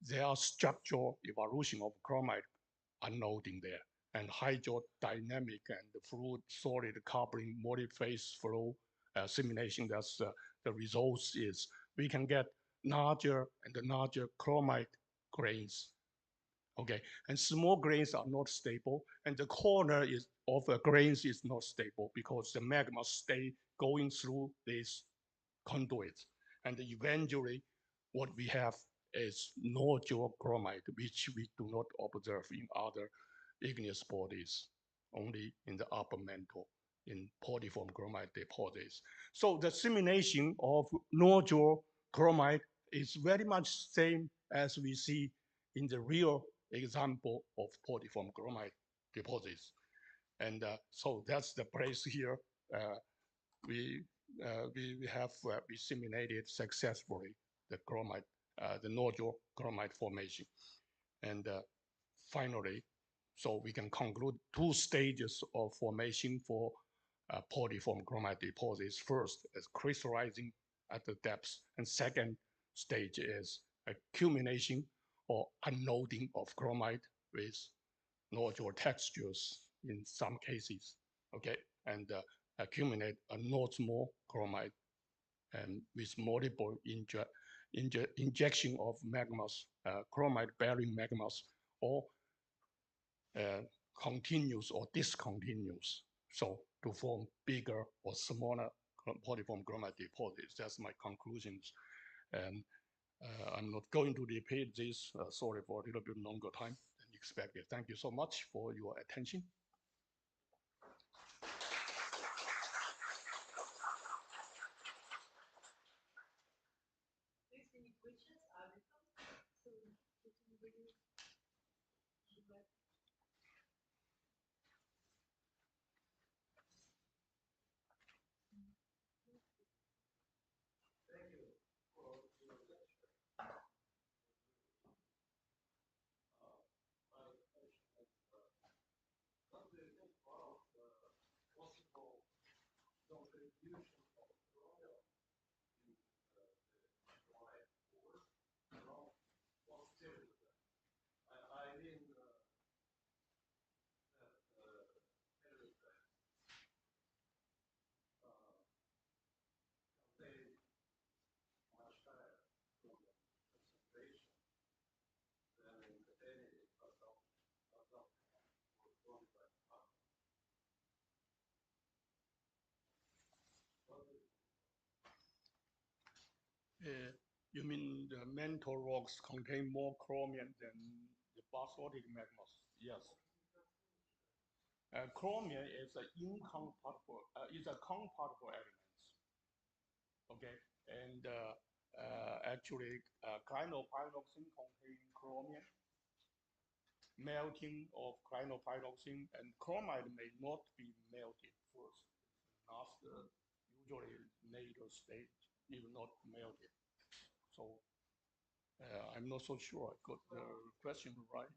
there are structural evolution of chromite unloading there, and hydrodynamic and fluid solid coupling multi-phase flow simulation. That's the results is we can get larger and larger chromite grains. Okay, and small grains are not stable, and the corner of grains is not stable because the magma stay going through these conduits, and eventually what we have is nodule chromite, which we do not observe in other igneous bodies, only in the upper mantle in polyform chromite deposits. So the simulation of nodule chromite is very much same as we see in the real example of polyform chromite deposits. And so that's the place here. We simulated successfully the chromite, the nodule chromite formation. And finally, so we can conclude 2 stages of formation for polyform chromite deposits. First is crystallizing at the depths, and second stage is accumulation or unloading of chromite with nodule textures in some cases, okay, and accumulate a normal chromite and with multiple injection of magmas, chromite bearing magmas, or continuous or discontinuous. So to form bigger or smaller polyform chromite deposits. That's my conclusions. And I'm not going to repeat this. Sorry for a little bit longer time than expected. Thank you so much for your attention. Any questions? So, anybody would like? You mean the mantle rocks contain more chromium than the basaltic magmas? Yes. Chromium is a incompatible, is a compatible element. Okay, and actually, clinopyroxene contain chromium. Melting of clinopyroxene and chromite may not be melted first. Last, usually later stage, if not melted. So I'm not so sure I got the question right.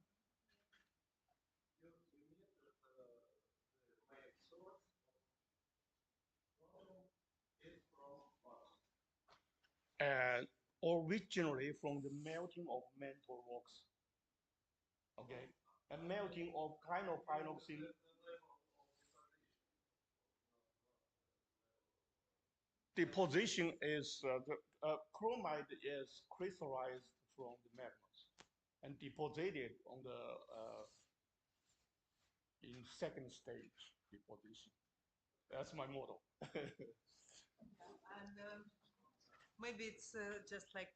And originally from the melting of mantle rocks. Okay, and melting of clinopyroxene. Deposition is the chromite is crystallized from the magmas and deposited on the in second stage deposition. That's my model. And maybe it's just like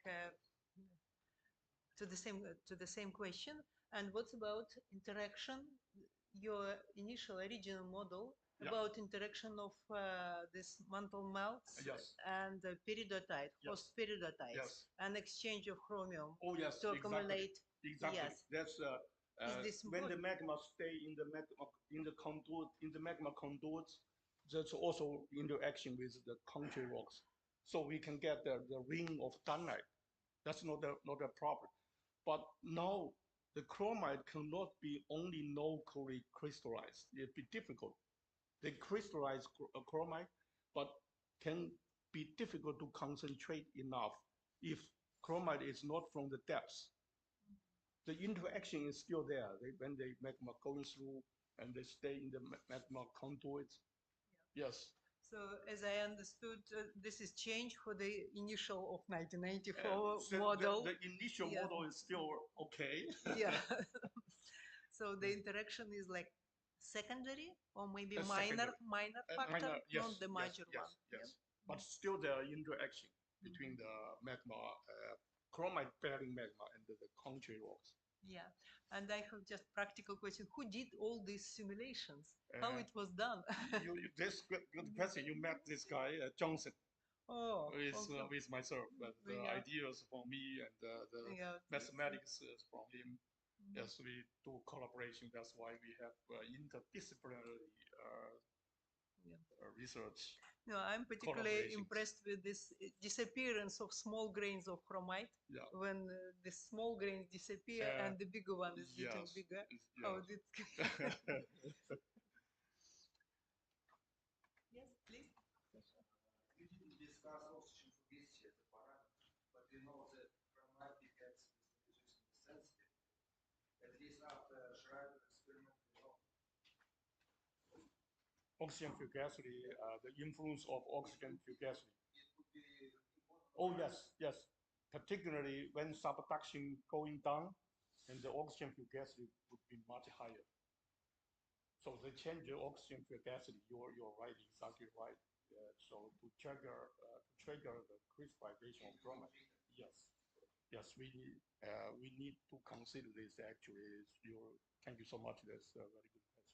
to the same question. And what about interaction? Your initial original model about interaction of this mantle melts and peridotite, host peridotite, and exchange of chromium to accumulate. Exactly. Yes. That's when the magma stay in the conduit in the magma conduits. There's also interaction with the country rocks, so we can get the ring of dunite. That's not a problem. But now the chromite cannot be only locally crystallized. It'd be difficult. They crystallize chromite, but can be difficult to concentrate enough if chromite is not from the depths. The interaction is still there. When the magma going through and they stay in the magma conduits. Yeah. Yes. So as I understood, this is change for the initial of 1994 model. The initial model is still okay. Yeah. So the interaction is like secondary or maybe minor factor, yes, not the major one. Yes. But still there are interaction between the magma, chromite bearing magma and the country rocks. Yeah, and I have just practical question. Who did all these simulations? How it was done? This good question. You met this guy, Johnson. Oh, with myself, but the ideas from me and the mathematics is from him. Yes, we do collaboration. That's why we have interdisciplinary research. No, I'm particularly impressed with this disappearance of small grains of chromite. Yeah. When the small grains disappear and the bigger one is getting bigger. How did? Yes, please. You didn't discuss oxygen fugacity as a parameter, but we know that chromite behaves sensitive, at least after Schreiber experiment. Oxygen fugacity, the influence of oxygen fugacity. It would be important. Oh yes. Particularly when subduction going down, and the oxygen fugacity would be much higher. So they change the oxygen to acid. You're right, exactly right. So to trigger the crystallization of bromine. Yes, yes, we need to consider this actually. Thank you so much. That's a very good question.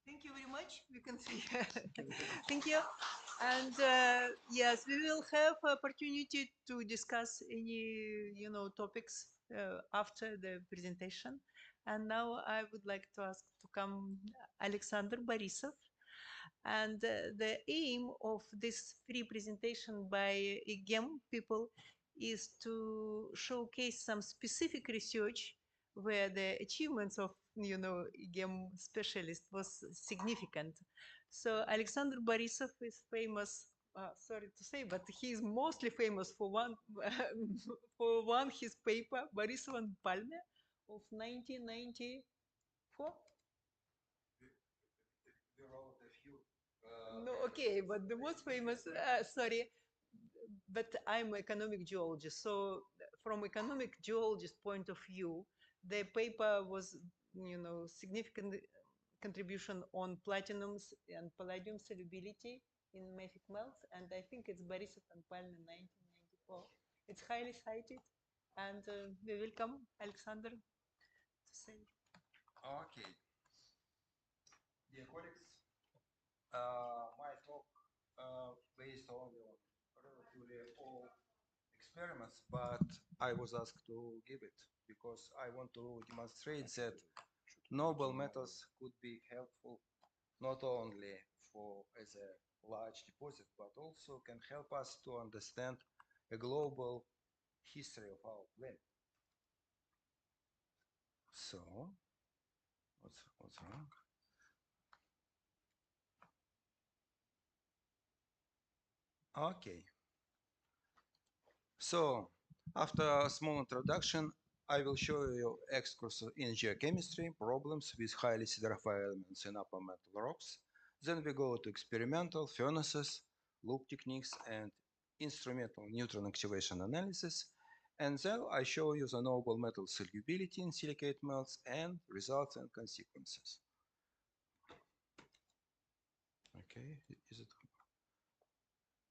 Thank you very much. We can see. Thank you. And yes, we will have opportunity to discuss any topics after the presentation. And now I would like to ask to come Alexander Borisov. And the aim of this free presentation by EGEM people is to showcase some specific research where the achievements of EGEM specialist was significant. So Alexander Borisov is famous. Sorry to say, but he is mostly famous for one his paper Borisov and Palme of 1994. We wrote a few. No, okay, but the most famous, sorry, but I'm economic geologist. So from economic geologist point of view, the paper was, significant contribution on platinums and palladium solubility in mafic melts. And I think it's Borisov and Palme 1994. It's highly cited. And we welcome Alexander to say. Okay. Dear colleagues, my talk based only on relatively old experiments, but I was asked to give it because I want to demonstrate that noble metals could be helpful not only as a large deposit, but also can help us to understand a global history of our planet. So, what's wrong? Okay. So, after a small introduction, I will show you excursus in geochemistry, problems with highly siderophyte elements in upper metal rocks. Then we go to experimental furnaces, loop techniques, and instrumental neutron activation analysis. And then I show you the noble metal solubility in silicate melts and results and consequences. Okay, is it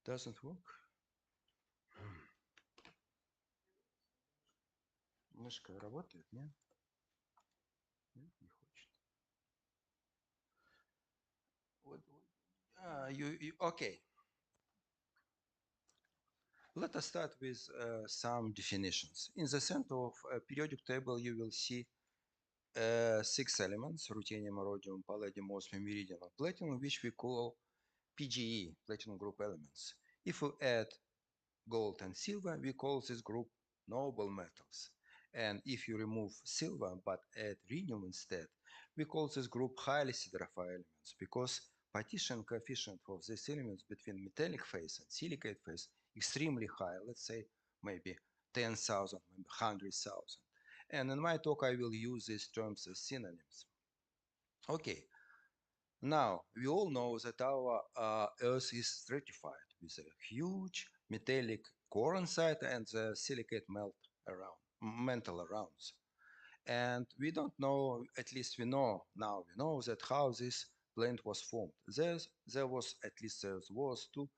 doesn't work? Мышка работает, нет? Нет, не хочет. Okay. Let us start with some definitions. In the center of a periodic table, you will see 6 elements: ruthenium, rhodium, palladium, osmium, iridium, and platinum, which we call PGE, platinum group elements. If we add gold and silver, we call this group noble metals. And if you remove silver but add rhenium instead, we call this group highly siderophyte elements, because partition coefficient of these elements between metallic phase and silicate phase extremely high, let's say maybe 10,000, maybe 100,000. And in my talk, I will use these terms as synonyms. Okay, now we all know that our Earth is stratified with a huge metallic core inside and the silicate mantle around. And we don't know, at least we know that how this planet was formed. There was two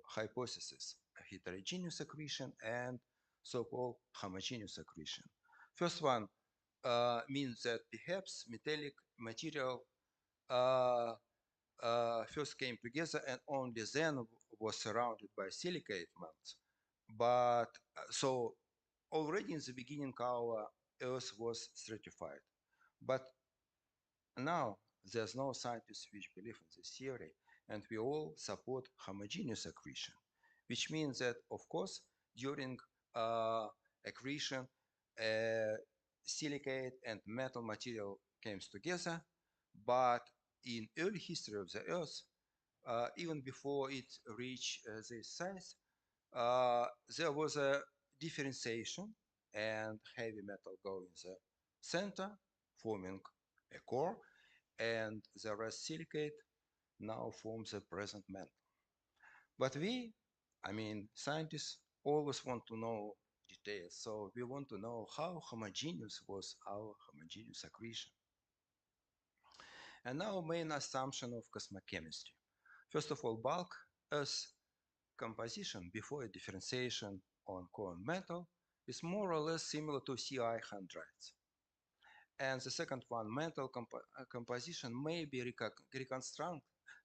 hypotheses: heterogeneous accretion and so-called homogeneous accretion. First one means that perhaps metallic material first came together and only then was surrounded by silicate melts. But so already in the beginning, our Earth was stratified. But now there's no scientists which believe in this theory, and we all support homogeneous accretion, which means that, of course, during accretion, silicate and metal material came together, but in early history of the Earth, even before it reached this size, there was a differentiation and heavy metal go in the center, forming a core, and the rest silicate now forms the present mantle. But scientists always want to know details. So we want to know how homogeneous was our homogeneous accretion. And now main assumption of cosmochemistry. First of all, bulk as composition before a differentiation on core metal is more or less similar to CI hydrides. And the second one, metal composition may be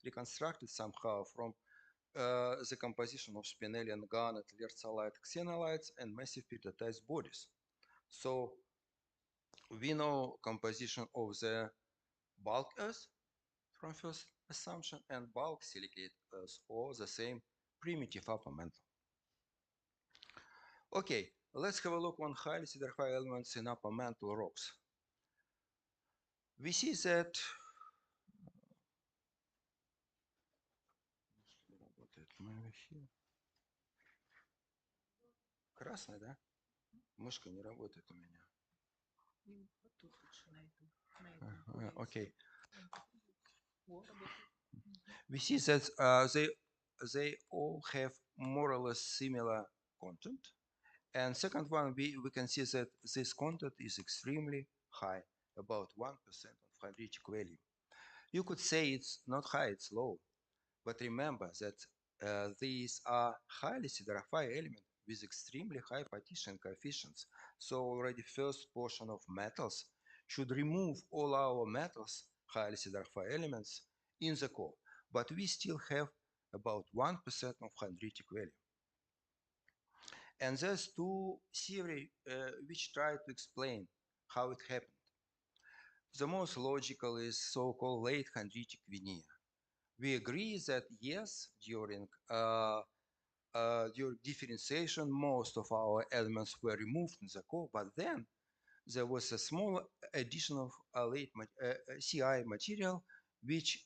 reconstructed somehow from the composition of spinellian garnet, lertsolite, xenolites, and massive peptidized bodies. So we know composition of the bulk earth from first assumption and bulk silicate earth, or the same primitive upper mantle. Okay, let's have a look on highly siderify elements in upper mantle rocks. We see that красный, да? Мышка не работает у меня. Okay. We see that they all have more or less similar content. And second one, we can see that this content is extremely high, about 1% of hydritic value. You could say it's not high, it's low. But remember that these are highly siderify elements with extremely high partition coefficients. So already first portion of metals should remove all our metals, highly siderify elements, in the core. But we still have about 1% of hydritic value. And there's two theories which try to explain how it happened. The most logical is so-called late hydritic veneer. We agree that yes, during differentiation, most of our elements were removed in the core, but then there was a small addition of late CI material, which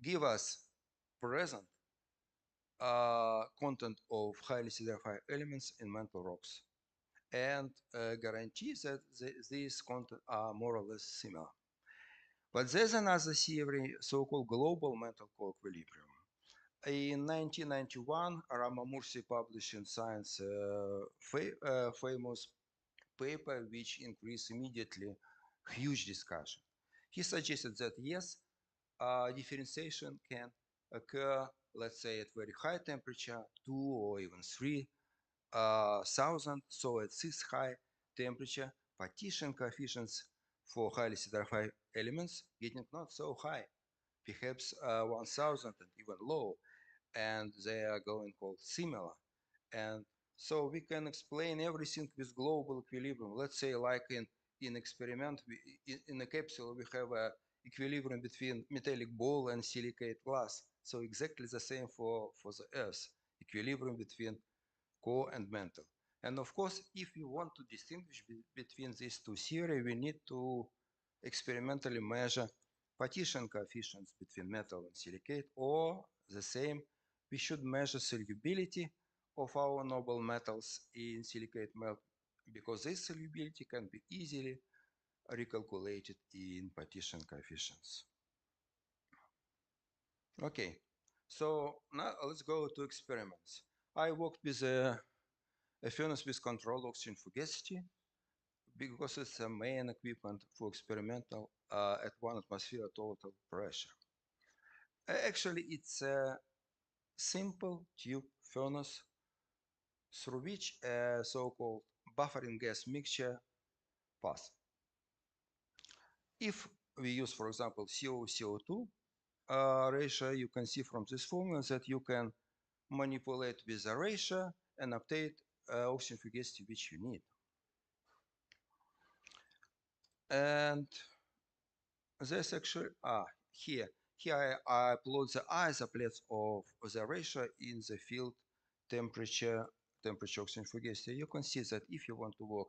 give us present content of highly siderify elements in mantle rocks, and guarantees that these content are more or less similar. But there's another theory, so-called global mantle core equilibrium. In 1991, Ramamursi published in Science famous paper which increased immediately huge discussion. He suggested that yes, differentiation can occur, let's say, at very high temperature, 2 or even 3,000. So at this high temperature, partition coefficients for highly siderify elements getting not so high, perhaps 1,000 and even low, and they are going called similar. And so we can explain everything with global equilibrium. Let's say like in experiment, in a capsule, we have a equilibrium between metallic ball and silicate glass. So exactly the same for the Earth, equilibrium between core and mantle. And of course, if we want to distinguish between these two theories, we need to experimentally measure partition coefficients between metal and silicate, or the same, we should measure solubility of our noble metals in silicate melt, because this solubility can be easily recalculated in partition coefficients. Okay, so now let's go to experiments. I worked with a furnace with controlled oxygen fugacity, because it's the main equipment for experimental at 1 atmosphere total pressure. Actually, it's a simple tube furnace through which a so-called buffering gas mixture passes. If we use, for example, CO-CO2 ratio, you can see from this formula that you can manipulate with the ratio and obtain oxygen fugacity which you need. And there's actually, here I plot the isoplex of the ratio in the field temperature oxygen fugacity. You can see that if you want to work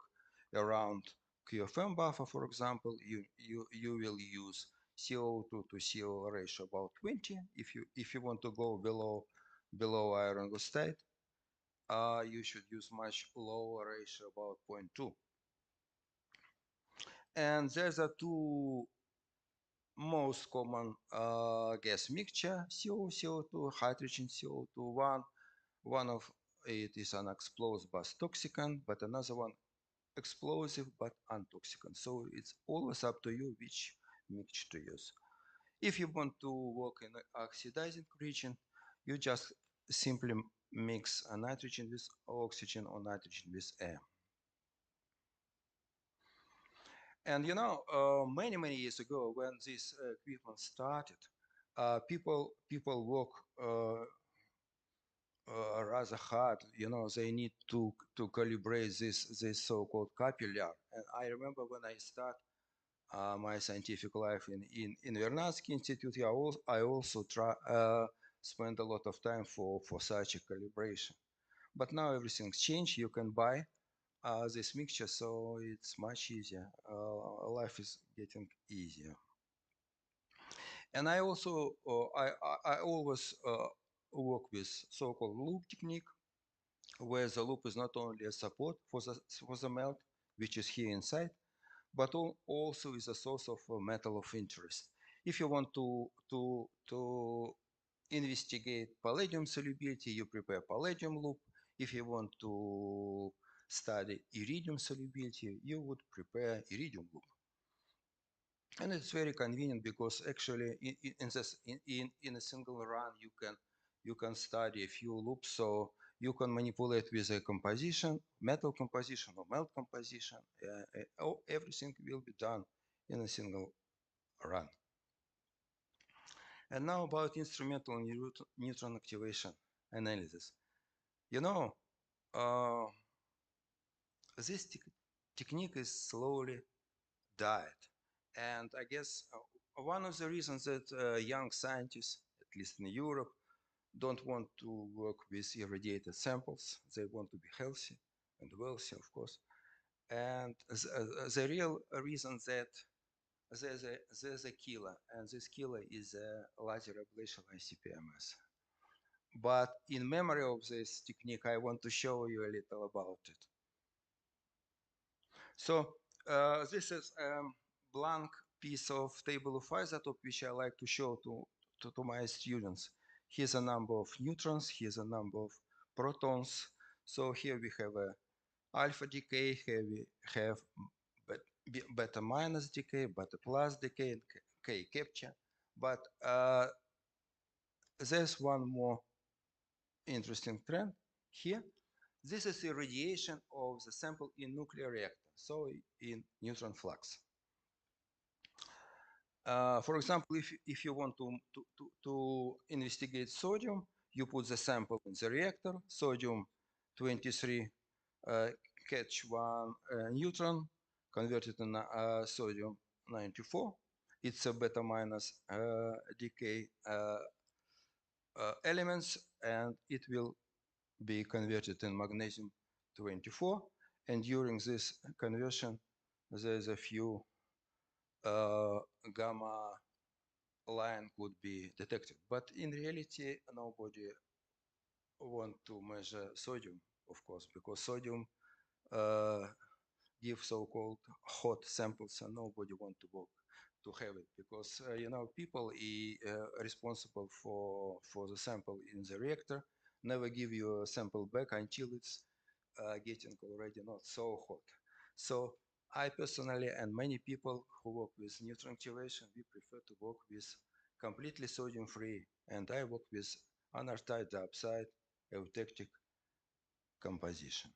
around QFM buffer, for example, you will use CO2 to CO ratio about 20. If you want to go below iron state, you should use much lower ratio, about 0.2. And there's a two most common gas mixture, CO2, hydrogen CO2. One One of it is an explosive but toxicant, but another one explosive but untoxicant. So it's always up to you which mixture to use. If you want to work in an oxidizing region, you just simply mix a nitrogen with oxygen or nitrogen with air. And you know, many years ago, when this equipment started, people work rather hard. You know, they need to calibrate this so-called capillary. And I remember when I start my scientific life in Vernadsky Institute, I also spend a lot of time for such a calibration. But now everything's changed. You can buy this mixture, so it's much easier. Life is getting easier. And I also I always work with so-called loop technique, where the loop is not only a support for the melt, which is here inside, but also is a source of metal of interest. If you want to investigate palladium solubility, you prepare palladium loop. If you want to study iridium solubility, you would prepare iridium loop. And it's very convenient because actually in a single run you can study a few loops, so you can manipulate with a composition, metal composition or melt composition. Everything will be done in a single run. And now about instrumental neutron activation analysis. You know, this technique is slowly died. And I guess one of the reasons that young scientists, at least in Europe, don't want to work with irradiated samples. They want to be healthy and wealthy, of course. And the real reason that there's a killer, and this killer is a laser ablation ICP-MS. But in memory of this technique, I want to show you a little about it. So this is a blank piece of table of isotope, which I like to show to my students. Here's a number of neutrons, here's a number of protons. So here we have a alpha decay, here we have beta minus decay, beta plus decay, and K capture. But there's one more interesting trend here. This is irradiation of the sample in nuclear reactor, so in neutron flux. For example, if you want to investigate sodium, you put the sample in the reactor, sodium 23 catch one neutron, converted in sodium 94. It's a beta minus decay elements, and it will be converted in magnesium 24. And during this conversion, there's a few gamma line could be detected. But in reality, nobody want to measure sodium, of course, because sodium gives so-called hot samples, and nobody want to work to have it because you know, people responsible for the sample in the reactor never give you a sample back until it's getting already not so hot. So I personally and many people who work with neutron activation, we prefer to work with completely sodium free, and I work with unearthed dioxide eutectic composition.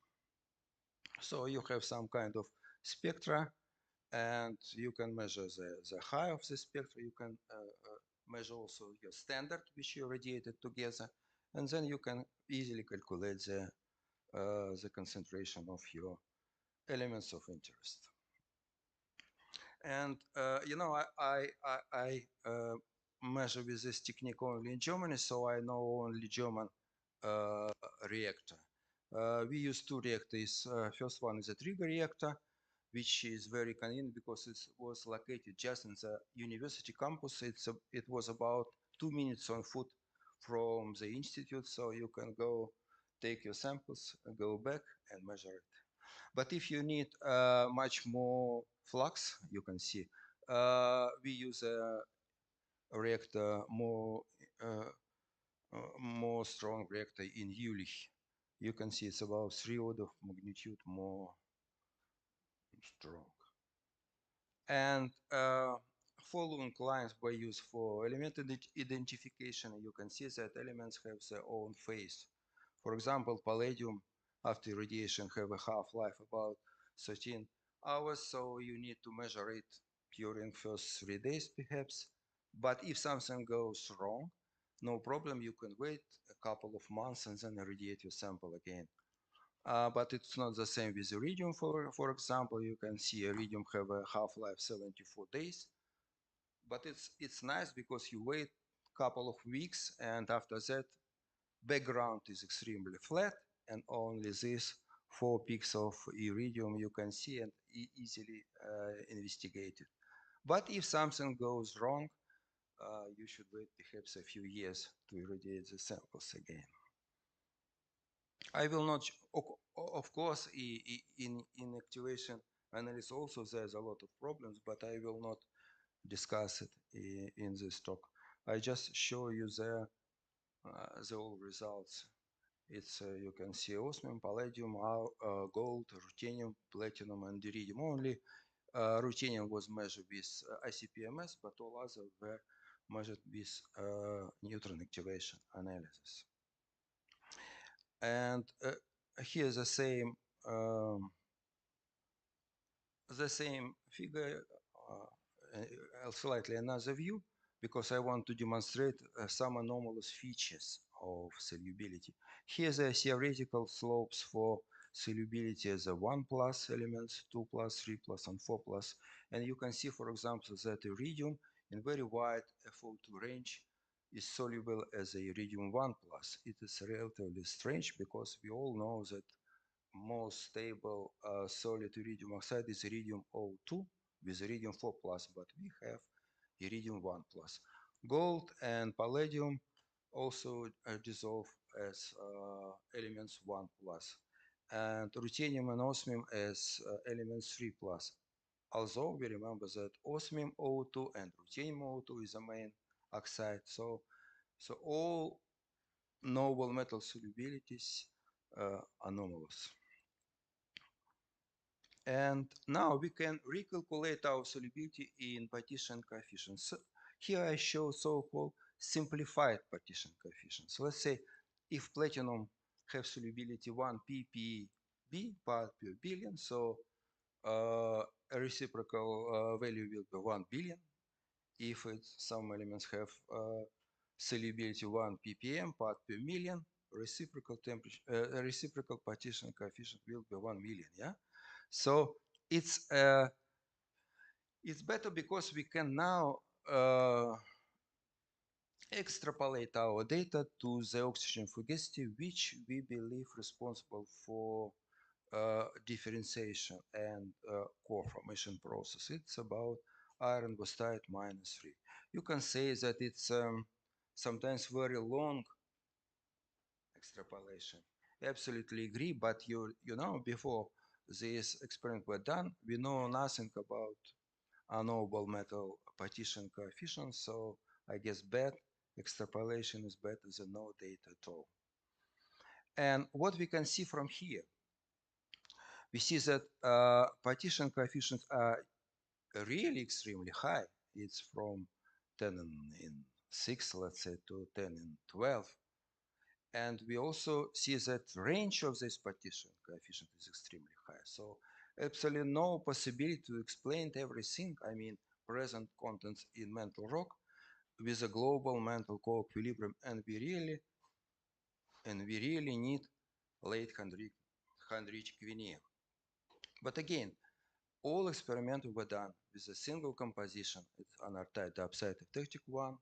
So you have some kind of spectra, and you can measure the high of the spectra. You can measure also your standard, which you radiated together, and then you can easily calculate the concentration of your elements of interest. And you know, I measure with this technique only in Germany, so I know only German reactor. We use two reactors. First one is a trigger reactor, which is very convenient because it was located just in the university campus. It was about 2 minutes on foot from the institute, so you can go take your samples, go back and measure it. But if you need much more flux, you can see, we use a reactor more more strong reactor in Jülich. You can see it's about 3 order of magnitude more strong. And following lines were used for element identification. You can see that elements have their own phase. For example, palladium after irradiation have a half-life about 13 hours, so you need to measure it during first 3 days perhaps. But if something goes wrong, no problem, you can wait a couple of months and then irradiate your sample again. But it's not the same with iridium. For example, you can see iridium have a half-life 74 days. But it's nice because you wait a couple of weeks, and after that, background is extremely flat, and only these 4 peaks of iridium you can see and easily investigate it. But if something goes wrong, you should wait perhaps a few years to irradiate the samples again. I will not, of course, in activation analysis also there's a lot of problems, but I will not discuss it in this talk. I just show you the all results. It's you can see osmium, palladium, gold, ruthenium, platinum, and iridium. Only ruthenium was measured with ICP-MS, but all others were measured with neutron activation analysis. And here's the same figure, slightly another view, because I want to demonstrate some anomalous features of solubility. Here's the theoretical slopes for solubility as a 1+ elements, 2+, 3+, and 4+. And you can see, for example, that iridium in very wide FO2 range is soluble as a iridium 1+. It is relatively strange because we all know that most stable solid iridium oxide is iridium 02 with iridium 4+, but we have iridium 1+. Gold and palladium also dissolve as elements 1+, and ruthenium and osmium as elements 3+. Although we remember that osmium O2 and ruthenium O2 is the main oxide, so all noble metal solubilities are anomalous. And now we can recalculate our solubility in partition coefficients. So here I show so-called simplified partition coefficients. So let's say if platinum have solubility 1 ppb part per billion, so a reciprocal value will be 1 billion. If some elements have solubility 1 ppm part per million, reciprocal partition coefficient will be 1 million. Yeah. So it's better because we can now extrapolate our data to the oxygen fugacity, which we believe responsible for differentiation and core formation process. It's about iron wostite -3. You can say that it's sometimes very long extrapolation. Absolutely agree, but you know, before this experiment were done, we know nothing about unknowable metal partition coefficients, so I guess bad extrapolation is better than no data at all. And what we can see from here, we see that partition coefficients are really extremely high. It's from 10 in 6, let's say, to 10 in 12. And we also see that range of this partition coefficient is extremely high. So absolutely no possibility to explain everything, I mean, present contents in mantle rock with a global mantle core equilibrium. And we really need late Heinrich Quinier. But again, all experiments were done with a single composition. It's anortite diopside eutectic one.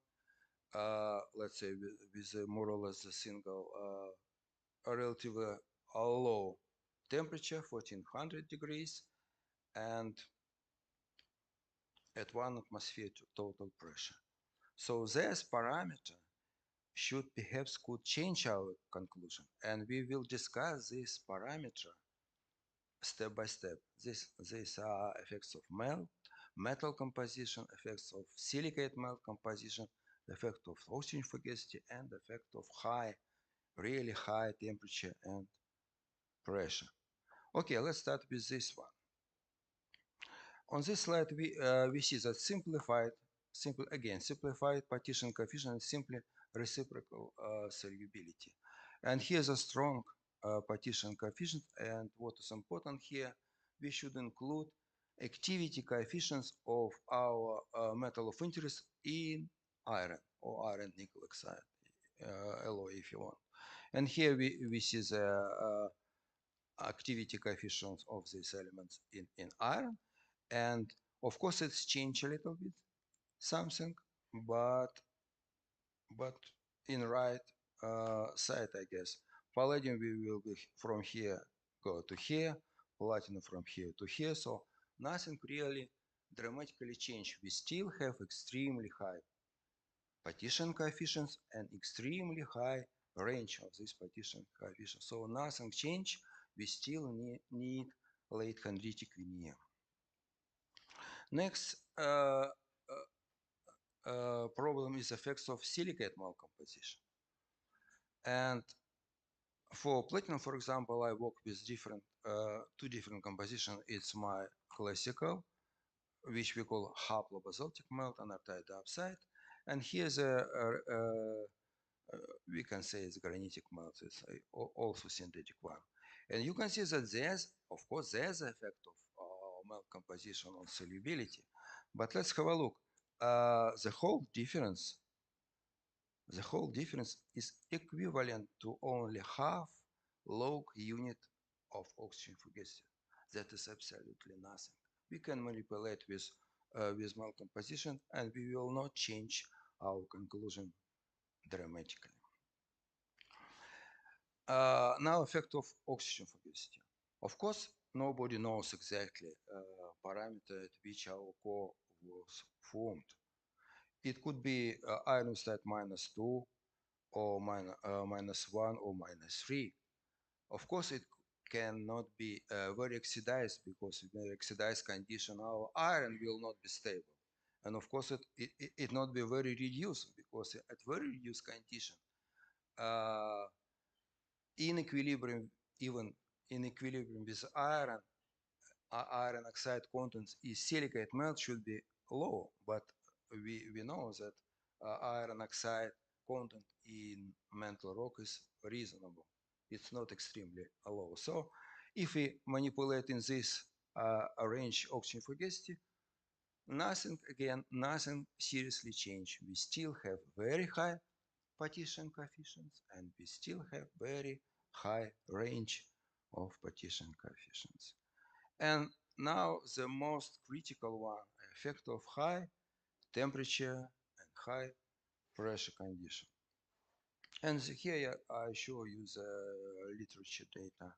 Let's say with more or less a single relatively low temperature, 1400 degrees, and at 1 atmosphere total pressure. So this parameter should perhaps could change our conclusion, and we will discuss this parameter step by step. These are effects of metal composition, effects of silicate melt composition, the effect of oxygen fugacity, and the effect of high, really high temperature and pressure. Okay, let's start with this one. On this slide, we see that simplified partition coefficient is simply reciprocal solubility. And here's a strong partition coefficient. And what is important here, we should include activity coefficients of our metal of interest in iron or iron nickel oxide alloy if you want. And here we see the activity coefficients of these elements in iron. And of course, it's changed a little bit something, but in right side, I guess. Palladium we will be from here go to here, platinum from here to here. So nothing really dramatically changed. We still have extremely high partition coefficients and extremely high range of this partition coefficient. So nothing changed. We still need late chondritic veneer. Next problem is effects of silicate malcomposition. And for platinum, for example, I work with two different compositions. It's my classical, which we call haplobasaltic melt and rtite diopside. And here's we can say it's granitic melt. It's also synthetic one. And you can see that there's, of course, there's the effect of melt composition on solubility. But let's have a look. The whole difference is equivalent to only half log unit of oxygen fugacity. That is absolutely nothing. We can manipulate with melt composition, and we will not change our conclusion dramatically. Now, effect of oxygen fugacity. Of course, nobody knows exactly parameter at which our core was formed. It could be iron state -2 or -1 or -3. Of course, it cannot be very oxidized, because in the oxidized condition, our iron will not be stable. And of course, it not be very reduced, because at very reduced condition, in equilibrium, even in equilibrium with iron, iron oxide contents is silicate melt should be low, but we know that iron oxide content in mantle rock is reasonable. It's not extremely low. So if we manipulate in this range oxygen fugacity, nothing seriously changed. We still have very high partition coefficients, and we still have very high range of partition coefficients. And now the most critical one, effect of high temperature and high pressure condition. And here I show you the literature data.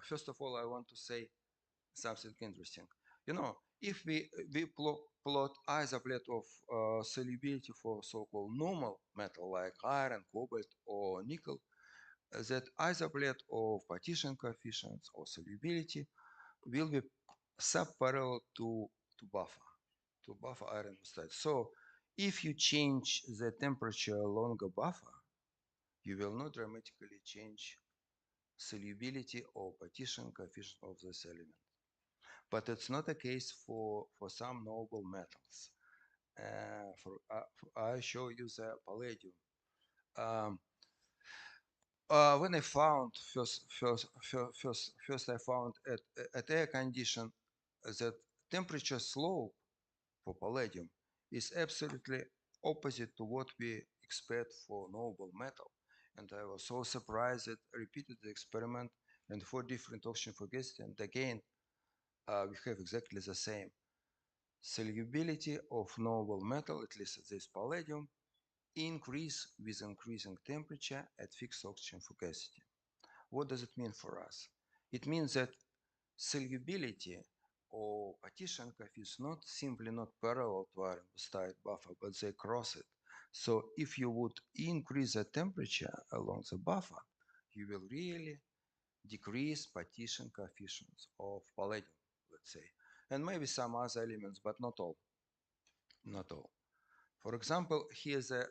First of all, I want to say something interesting. You know, if we plot isoplate of solubility for so-called normal metal like iron, cobalt, or nickel, that isoplate of partition coefficients or solubility will be subparallel to buffer iron state. So if you change the temperature along a buffer, you will not dramatically change solubility or partition coefficient of this element. But it's not the case for some noble metals. I show you the palladium. When I found first I found at air condition that temperature slope for palladium is absolutely opposite to what we expect for noble metal. And I was so surprised that I repeated the experiment and 4 different oxygen fugacity, and again we have exactly the same solubility of noble metal, at least this palladium, increase with increasing temperature at fixed oxygen fugacity. What does it mean for us? It means that solubility or partition coefficient not simply not parallel to iron state buffer, but they cross it. So if you would increase the temperature along the buffer, you will really decrease partition coefficients of palladium, let's say, and maybe some other elements, but not all. Not all. For example, here's a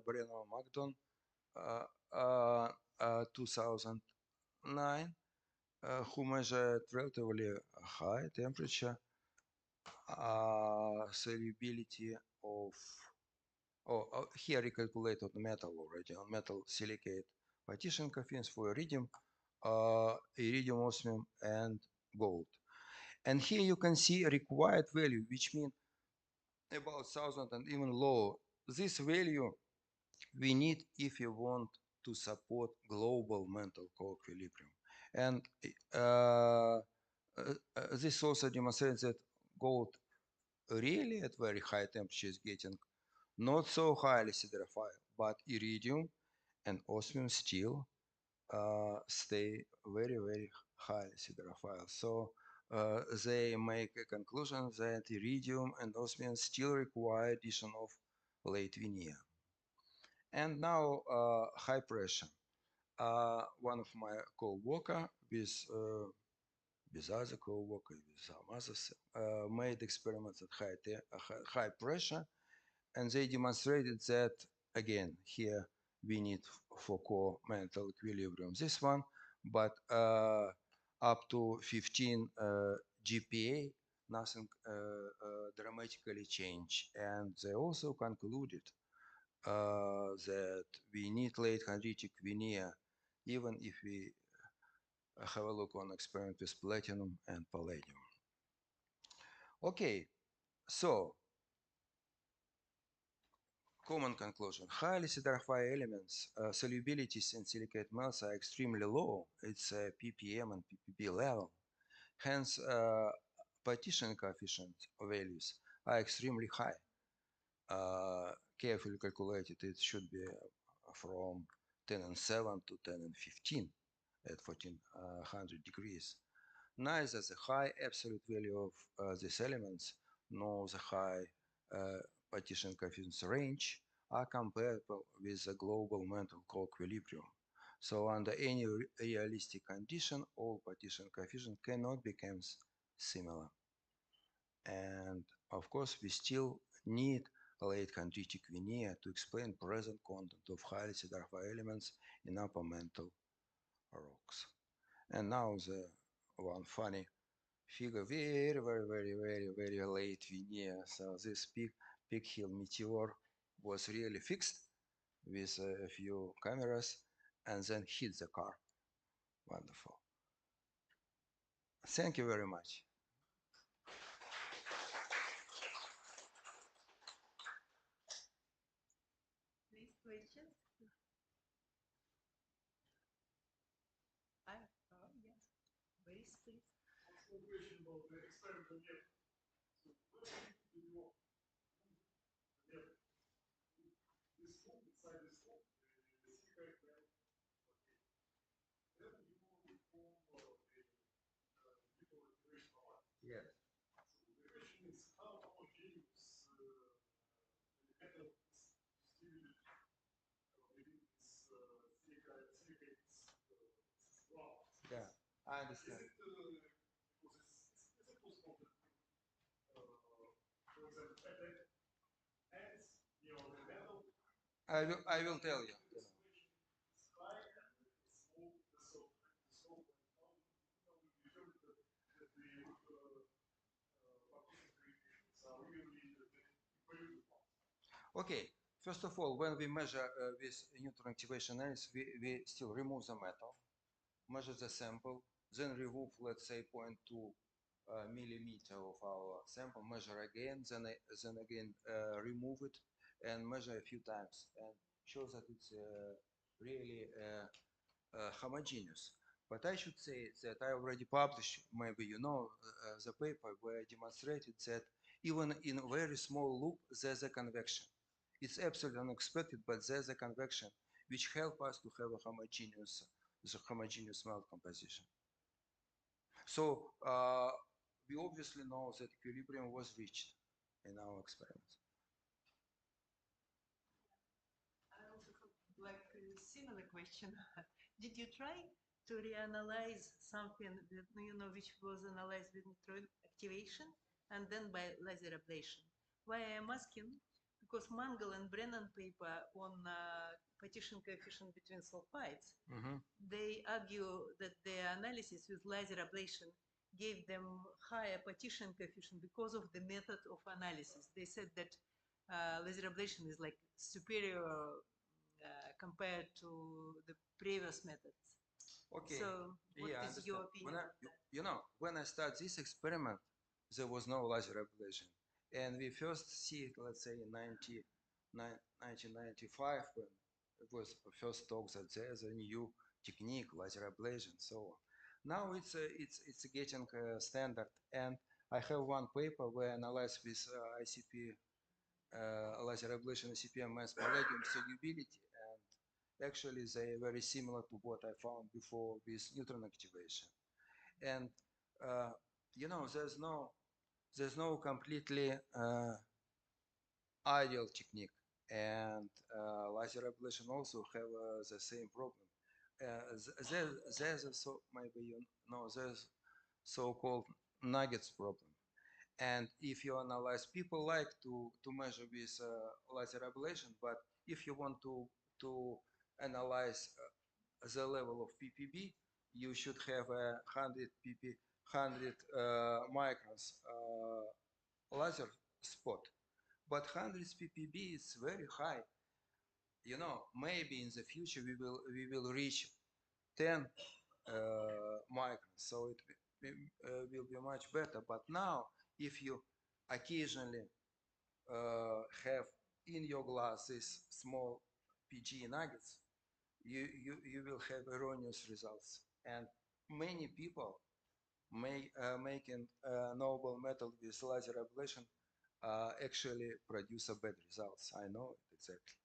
Breno Magdon 2009, who measured relatively high temperature solubility of, here recalculated metal already, on metal silicate partition coefficients for iridium, osmium, and gold. And here you can see a required value, which means about 1,000 and even lower. This value we need if you want to support global mental co-equilibrium. And this also demonstrates that gold really at very high temperature is getting not so highly siderophile, but iridium and osmium still stay very, very highly siderophile. So they make a conclusion that iridium and osmium still require addition of late veneer. And now high pressure. One of my co-worker with other co-worker, with some others, made experiments at high pressure, and they demonstrated that, again, here we need for core mental equilibrium this one, but up to 15 GPa, nothing dramatically changed. And they also concluded that we need late chondritic veneer, even if we have a look on experiment with platinum and palladium. Okay, so common conclusion: highly siderophile elements solubilities in silicate metals are extremely low. It's ppm and ppb level. Hence, partition coefficient values are extremely high. Carefully calculated, it should be from 10 and 7 to 10 and 15 at 1400 degrees. Neither the high absolute value of these elements nor the high partition coefficients range are comparable with the global mental co-equilibrium. So under any realistic condition, all partition coefficients cannot become similar. And of course, we still need late chondritic veneer to explain present content of highly siderophile elements in upper mantle rocks. And now the one funny figure, very late veneer. So this Peak Hill meteor was really fixed with a few cameras and then hit the car. Wonderful. Thank you very much. Please, questions? Yeah. Boris, please. One question about the experimental method. So where do you want this loop, inside this loop, the secret well, then you perform the little iteration of it. Yes. So the question is how homogeneous the metal is distributed within this silicate ground. Yeah, I understand. Is it possible that, for example, ants, the metal? I will tell you. Okay, first of all, when we measure with neutron activation analysis, we still remove the metal, measure the sample, then remove, let's say, 0.2 millimeter of our sample, measure again, then again remove it and measure a few times and show that it's really homogeneous. But I should say that I already published, maybe you know, the paper where I demonstrated that even in a very small loop, there's a convection. It's absolutely unexpected, but there's a convection which help us to have a homogeneous melt composition. So we obviously know that equilibrium was reached in our experiments. I also have like a similar question. Did you try to reanalyze something that, which was analyzed with neutron activation and then by laser ablation? Why I am asking? because Mangal and Brennan paper on partition coefficient between sulfides, they argue that their analysis with laser ablation gave them higher partition coefficient because of the method of analysis. They said that laser ablation is like superior compared to the previous methods. Okay. So what Yeah, I is your understand. opinion? When I start this experiment, there was no laser ablation. And we first see it, let's say, in 1995, when it was first talk that there's a new technique, laser ablation, so on. Now it's getting standard. And I have one paper where I analyze with ICP, laser ablation, ICP-MS palladium solubility. And actually, they are very similar to what I found before with neutron activation. And there's no completely ideal technique, and laser ablation also have the same problem. There's there's so-called nuggets problem. And if you analyze, people like to measure with laser ablation, but if you want to analyze the level of ppb, you should have a 100 microns laser spot. But 100 ppb is very high. Maybe in the future we will reach 10 microns, so it will be much better. But now, if you occasionally have in your glass these small PG nuggets, you will have erroneous results. And many people making noble metal with laser ablation actually produce a bad results. I know it exactly.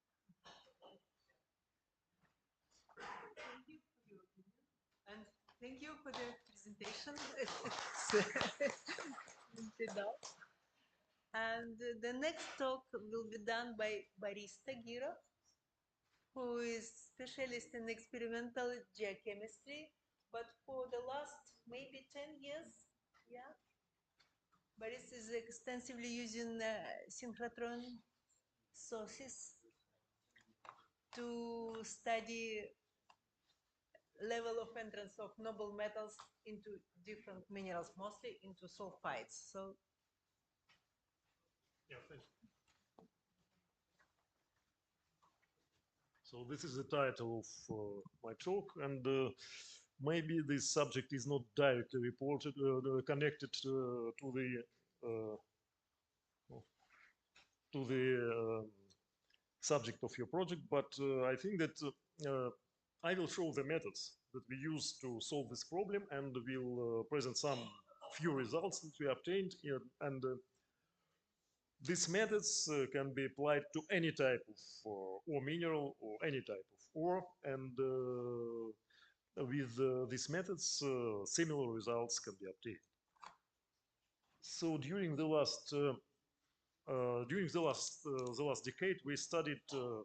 Thank you for your opinion, and thank you for the presentation. And the next talk will be done by Boris Tagirov, who is specialist in experimental geochemistry, but for the last maybe 10 years, yeah, Boris is extensively using synchrotron sources to study level of entrance of noble metals into different minerals, mostly into sulfides. So, yeah, thank you. So this is the title of my talk, and maybe this subject is not directly reported, connected to the subject of your project, but I think that I will show the methods that we use to solve this problem, and will present some few results that we obtained. And these methods can be applied to any type of ore mineral or any type of ore, and with these methods, similar results can be obtained. So during the last decade, we studied the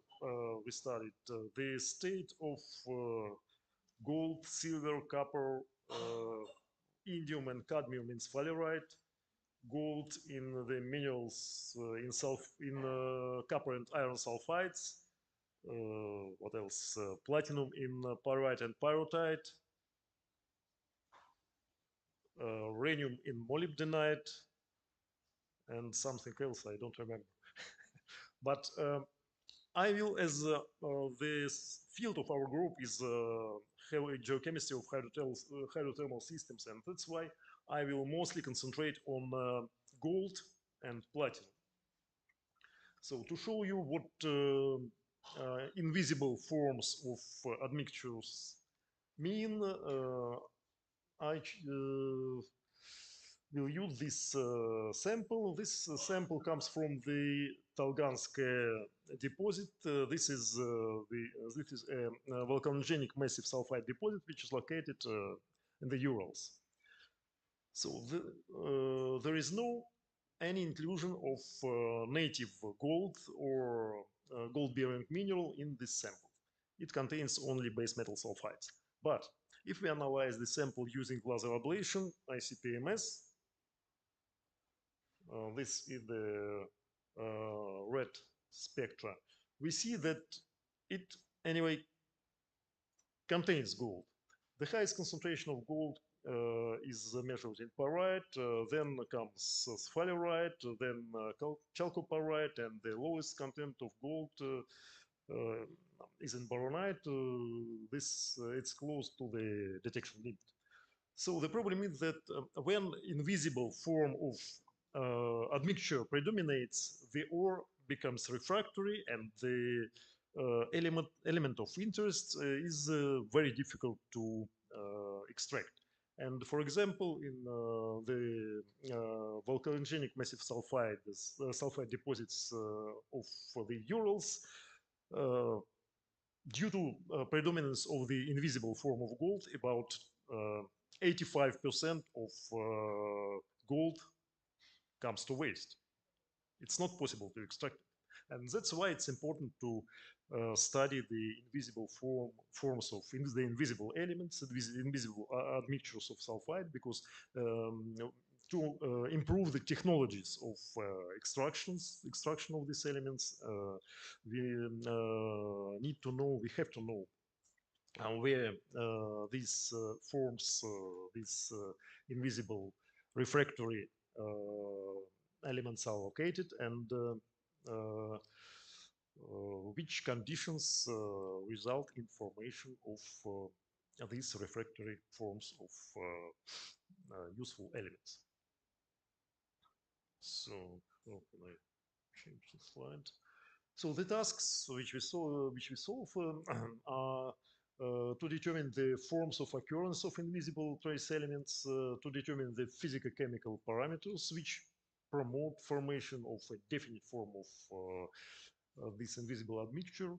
state of gold, silver, copper, indium, and cadmium in sphalerite, gold in the minerals in copper and iron sulfides. What else? Platinum in pyrite and pyrrhotite. Rhenium in molybdenite, and something else I don't remember. But I will, as this field of our group is geochemistry of hydrothermal systems, and that's why I will mostly concentrate on gold and platinum. So to show you what invisible forms of admixtures mean, I will use this sample. This sample comes from the Talganskaya deposit. This is a volcanogenic massive sulfide deposit which is located in the Urals. So there is no any inclusion of native gold or gold-bearing mineral in this sample. It contains only base metal sulfides. But if we analyze the sample using laser ablation, ICP-MS, this is the red spectra, we see that it anyway contains gold. The highest concentration of gold is measured in pyrite, then comes sphalerite, then chalcopyrite, and the lowest content of gold is in boronite. It's close to the detection limit. So the problem is that when invisible form of admixture predominates, the ore becomes refractory, and the element of interest is very difficult to extract. And for example, in the volcanogenic massive sulfide deposits of the Urals, due to predominance of the invisible form of gold, about 85% of gold comes to waste. It's not possible to extract it. And that's why it's important to study the invisible forms of the invisible elements, the invisible admixtures of sulfide, because to improve the technologies of extraction of these elements, we have to know where these forms, these invisible refractory elements are located, and which conditions result in formation of these refractory forms of useful elements. So how can I change the slide? So the tasks which we solve are to determine the forms of occurrence of invisible trace elements, to determine the physicochemical parameters which promote formation of a definite form of this invisible admixture,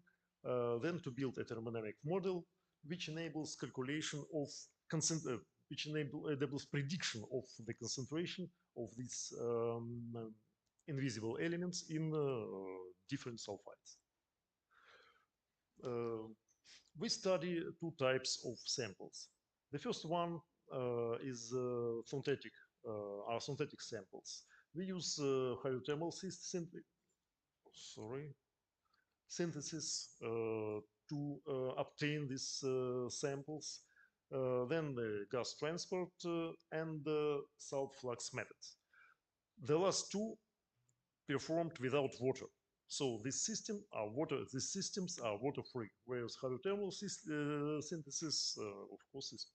then to build a thermodynamic model which enables calculation of which enables prediction of the concentration of these invisible elements in different sulfides. We study two types of samples. The first one is synthetic samples. We use hydrothermal synthesis to obtain these samples, then the gas transport and the salt flux methods. The last two performed without water. So these systems are water-free, whereas hydrothermal synthesis, of course, is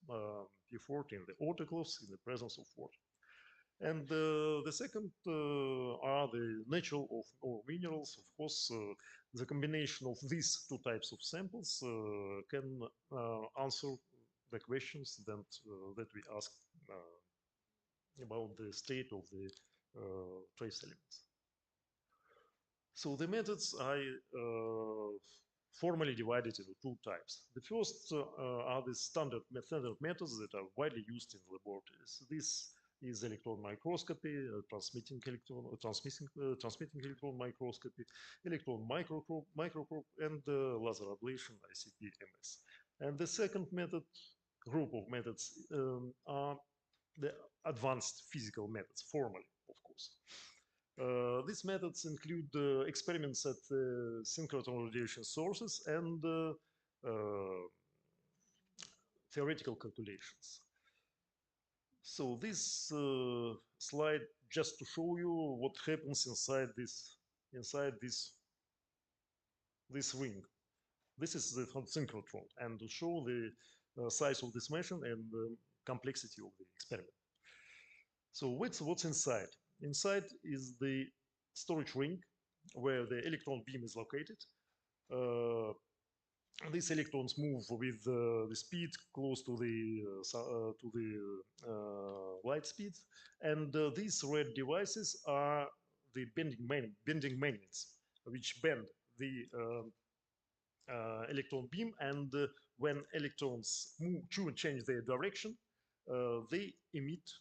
performed in the autoclaves in the presence of water. And the second are the natural or minerals. Of course, the combination of these two types of samples can answer the questions that we ask about the state of the trace elements. So the methods I formally divided into two types. The first are the standard methods that are widely used in laboratories. This is electron microscopy, transmitting electron microscopy, electron microprobe, and laser ablation, ICP-MS. And the second group of methods are the advanced physical methods, formally, of course. These methods include experiments at synchrotron radiation sources and theoretical calculations. So this slide just to show you what happens inside this ring. This is the synchrotron, and to show the size of this machine and the complexity of the experiment. So what's inside? Inside is the storage ring where the electron beam is located. These electrons move with the speed close to the light speed, and these red devices are the bending magnets, which bend the electron beam, and when electrons change their direction, they emit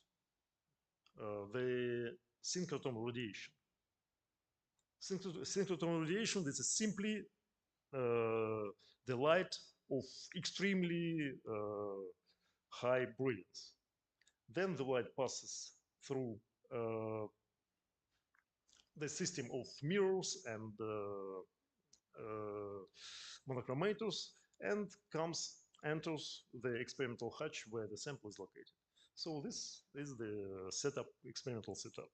the synchrotron radiation. Synchrotron radiation, this is simply the light of extremely high brilliance. Then the light passes through the system of mirrors and monochromators, and enters the experimental hatch where the sample is located. So this is the setup, experimental setup.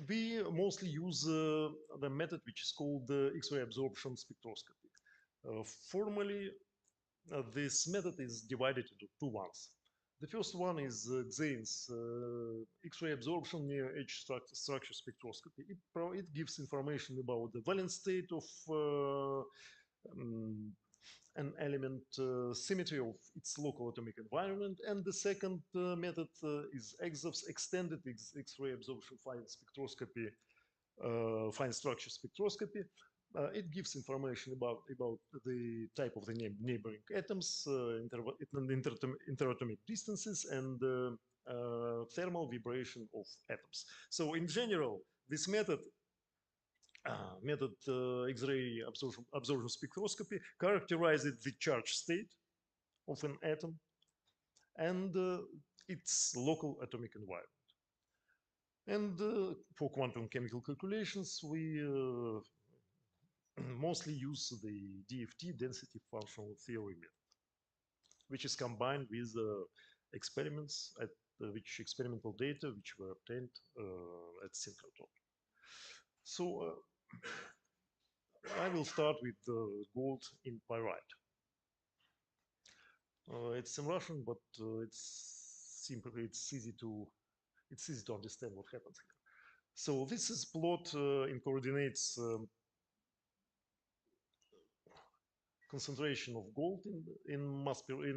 We mostly use the method which is called X-ray absorption spectroscopy. Formally, this method is divided into two ones. The first one is Xane's X-ray absorption near edge structure spectroscopy. It gives information about the valence state of an element, symmetry of its local atomic environment, and the second method is EXAFS, extended X-ray absorption fine spectroscopy, fine structure spectroscopy. It gives information about the type of the neighboring atoms, interatomic distances, and thermal vibration of atoms. So in general, this method X-ray absorption spectroscopy characterizes the charge state of an atom and its local atomic environment. And for quantum chemical calculations, we mostly use the DFT, density functional theory method, which is combined with experiments at which experimental data which were obtained at synchrotron. So I will start with gold in pyrite. It's in Russian, but it's simple. It's easy to understand what happens here. So this is plot in coordinates concentration of gold in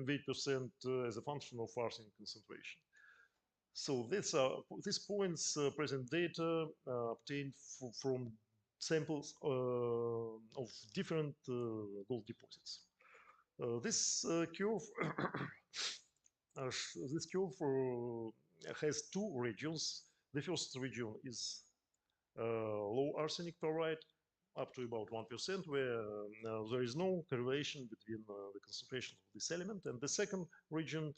weight percent as a function of arsenic concentration. So these points present data obtained from samples of different gold deposits. This curve has two regions. The first region is low arsenic pyrite, up to about 1%, where there is no correlation between the concentration of this element, and the second region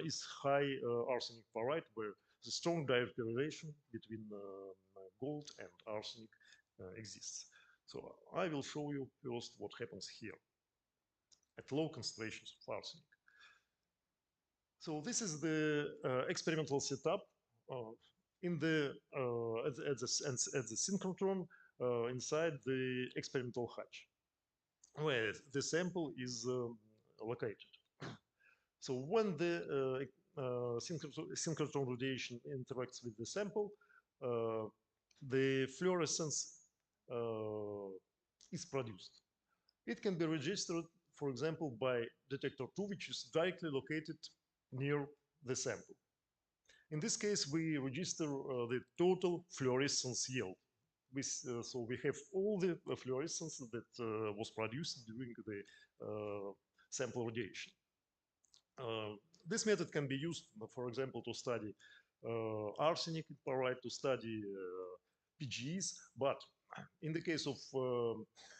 is high arsenic pyrite, where the strong direct correlation between gold and arsenic exists. So I will show you first what happens here at low concentrations of arsenic. So this is the experimental setup in the at the synchrotron inside the experimental hatch, where the sample is located. So when the synchrotron radiation interacts with the sample, the fluorescence is produced. It can be registered, for example, by detector 2, which is directly located near the sample. In this case, we register the total fluorescence yield. So we have all the fluorescence that was produced during the sample radiation. This method can be used, for example, to study arsenic in pyrite, to study PGEs, but in the case of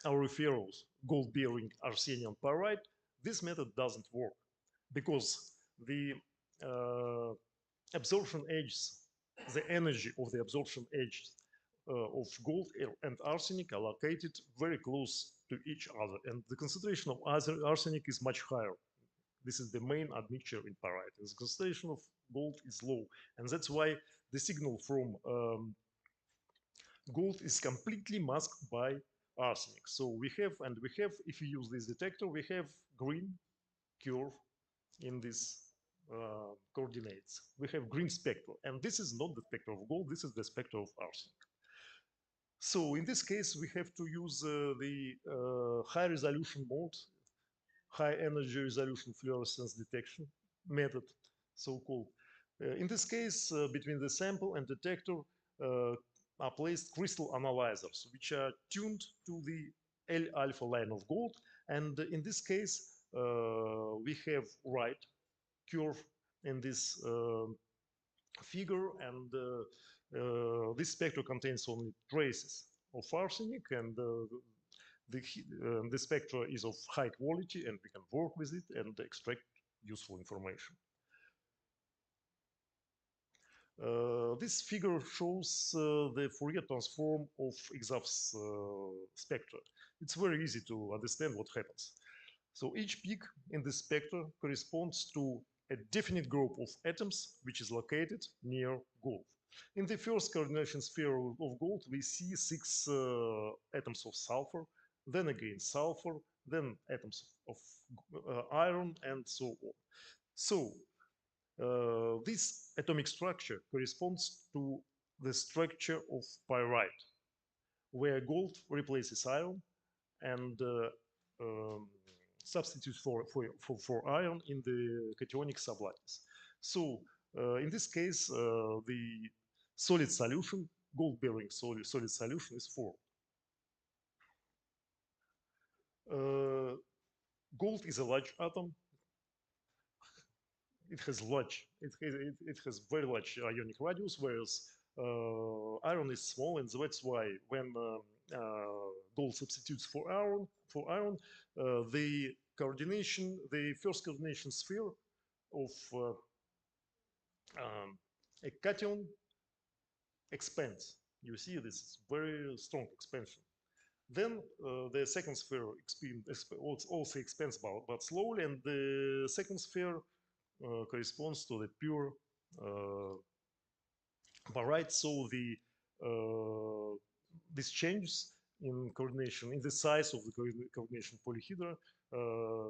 auriferous gold-bearing arsenium pyrite, this method doesn't work because the absorption edges, the energy of the absorption edges of gold and arsenic are located very close to each other, and the concentration of arsenic is much higher. This is the main admixture in pyrite, and the concentration of gold is low, and that's why the signal from gold is completely masked by arsenic. So we have, if you use this detector, we have green curve in this coordinates. We have green spectrum, and this is not the spectrum of gold, this is the spectrum of arsenic. So in this case, we have to use the high resolution mode, high energy resolution fluorescence detection method, so-called. In this case, between the sample and detector are placed crystal analyzers, which are tuned to the L-alpha line of gold. And in this case, we have right curve in this figure, and this spectrum contains only traces of arsenic, and the spectra is of high quality, and we can work with it and extract useful information. This figure shows the Fourier transform of X-Zap's spectra. It's very easy to understand what happens. So each peak in the spectra corresponds to a definite group of atoms which is located near gold. In the first coordination sphere of gold, we see 6 atoms of sulfur, then again sulfur, then atoms of iron, and so on. So this atomic structure corresponds to the structure of pyrite, where gold replaces iron and substitutes for iron in the cationic sublattice. So in this case, the solid solution, gold-bearing solid solution is formed. Gold is a large atom. It has very large ionic radius, whereas iron is small, and that's why when gold substitutes for iron, the first coordination sphere of a cation expands. You see, this is very strong expansion. Then the second sphere also expands, but slowly, and the second sphere corresponds to the pure pyrite. So these changes in coordination, in the size of the coordination polyhedra,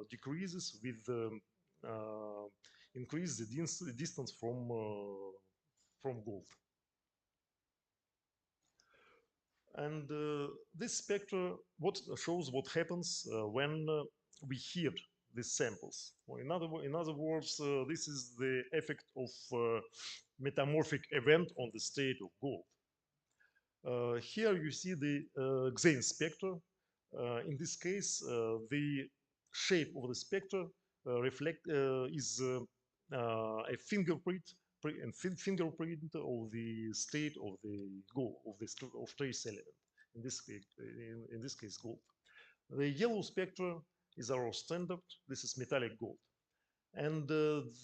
decreases with increase the distance from gold. And this spectra shows what happens when we heat these samples. Or in other words, this is the effect of metamorphic event on the state of gold. Here you see the Xane spectra. In this case, the shape of the spectra is a fingerprint of the state of the gold of trace element. In this case, gold. The yellow spectra is our standard. This is metallic gold. And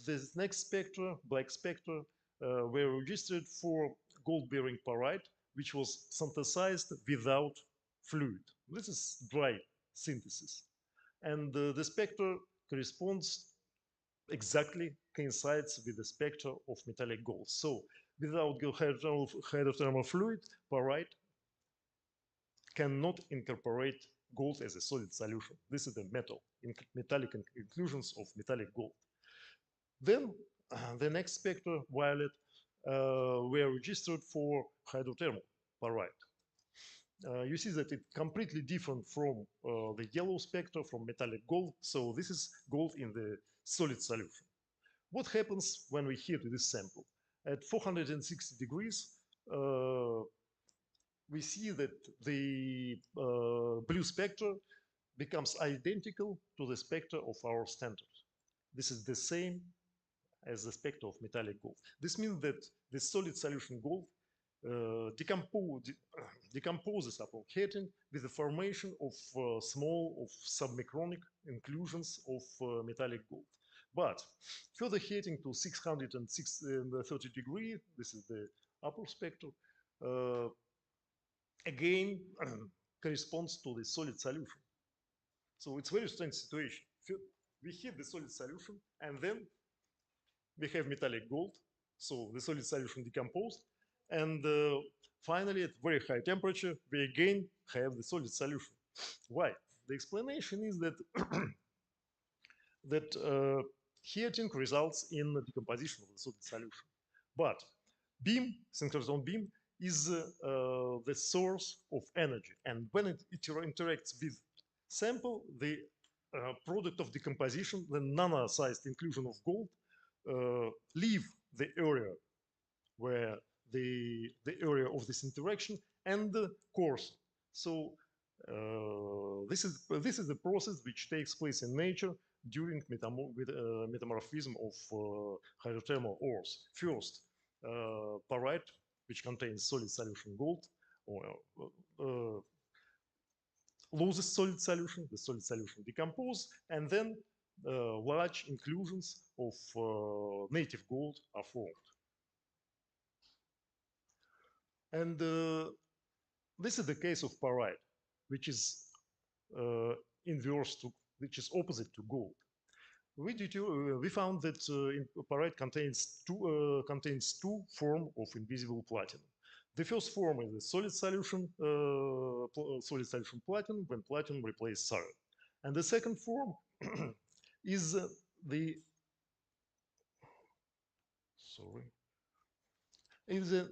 this next spectra, black spectra, were registered for gold-bearing pyrite, which was synthesized without fluid. This is dry synthesis. And the spectra corresponds exactly, coincides with the spectra of metallic gold. So without hydrothermal fluid, pyrite cannot incorporate gold as a solid solution. This is the metallic inclusions of metallic gold. Then the next spectra, violet, were registered for hydrothermal pyrite. You see that it's completely different from the yellow spectra, from metallic gold. So this is gold in the solid solution. What happens when we heat this sample? At 460 degrees, we see that the blue spectra becomes identical to the spectra of our standard. This is the same as the spectra of metallic gold. This means that the solid solution gold decomposes upon heating with the formation of small submicronic inclusions of metallic gold. But further heating to 630 degrees, this is the upper spectrum, again corresponds to the solid solution. So it's a very strange situation. We heat the solid solution, and then we have metallic gold, so the solid solution decomposed, and finally, at very high temperature, we again have the solid solution. Why? The explanation is that heating results in the decomposition of the solid solution. But synchronized beam, is the source of energy, and when it interacts with sample, the product of decomposition, the nano-sized inclusion of gold, leave the area where the area of this interaction and coarse. So this is the process which takes place in nature during metamorphism of hydrothermal ores. First, pyrite, which contains solid solution gold, or loses solid solution, the solid solution decomposes, and then large inclusions of native gold are formed. And this is the case of pyrite, which is inverse to, which is opposite to gold. We found that pyrite contains two forms of invisible platinum. The first form is the solid solution platinum when platinum replaces iron, and the second form is the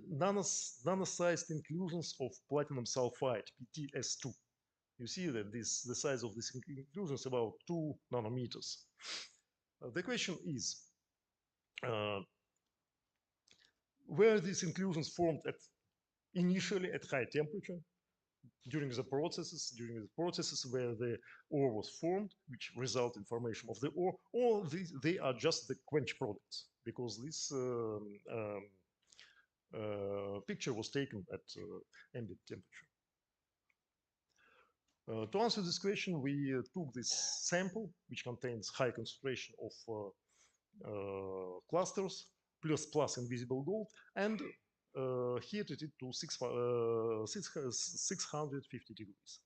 nano-sized inclusions of platinum sulfide (PTS2). You see that the size of this inclusion is about 2 nanometers. The question is, were these inclusions formed initially at high temperature during the processes where the ore was formed, which result in formation of the ore, or they are just the quench products, because this picture was taken at ambient temperature. To answer this question, we took this sample, which contains high concentration of clusters plus invisible gold, and heated it to 650 degrees.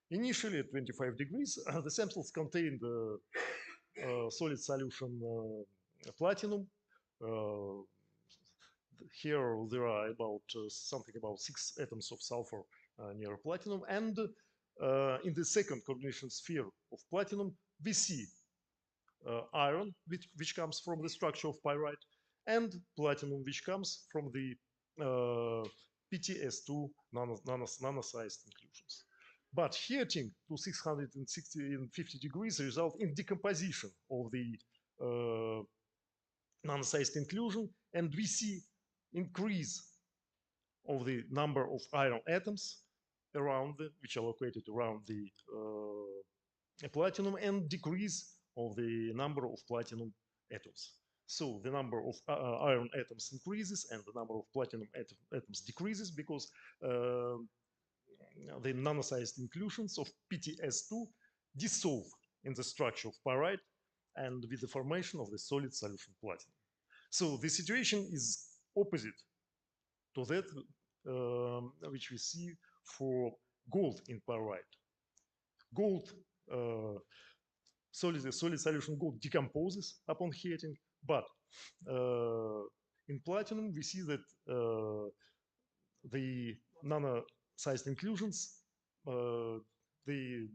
Initially at 25 degrees, the samples contained solid solution platinum. Here there are about something about 6 atoms of sulfur near platinum, and in the second coordination sphere of platinum, we see iron, which comes from the structure of pyrite, and platinum, which comes from the PTS2 nano-sized inclusions. But heating to 650 degrees result in decomposition of the nano-sized inclusion, and we see increase of the number of iron atoms around which are located around the platinum, and decrease of the number of platinum atoms. So the number of iron atoms increases and the number of platinum atoms decreases, because the nano-sized inclusions of PTS2 dissolve in the structure of pyrite and with the formation of the solid solution platinum. So the situation is opposite to that which we see for gold in pyrite. Gold, solid solution gold decomposes upon heating, but in platinum we see that the nano-sized inclusions, we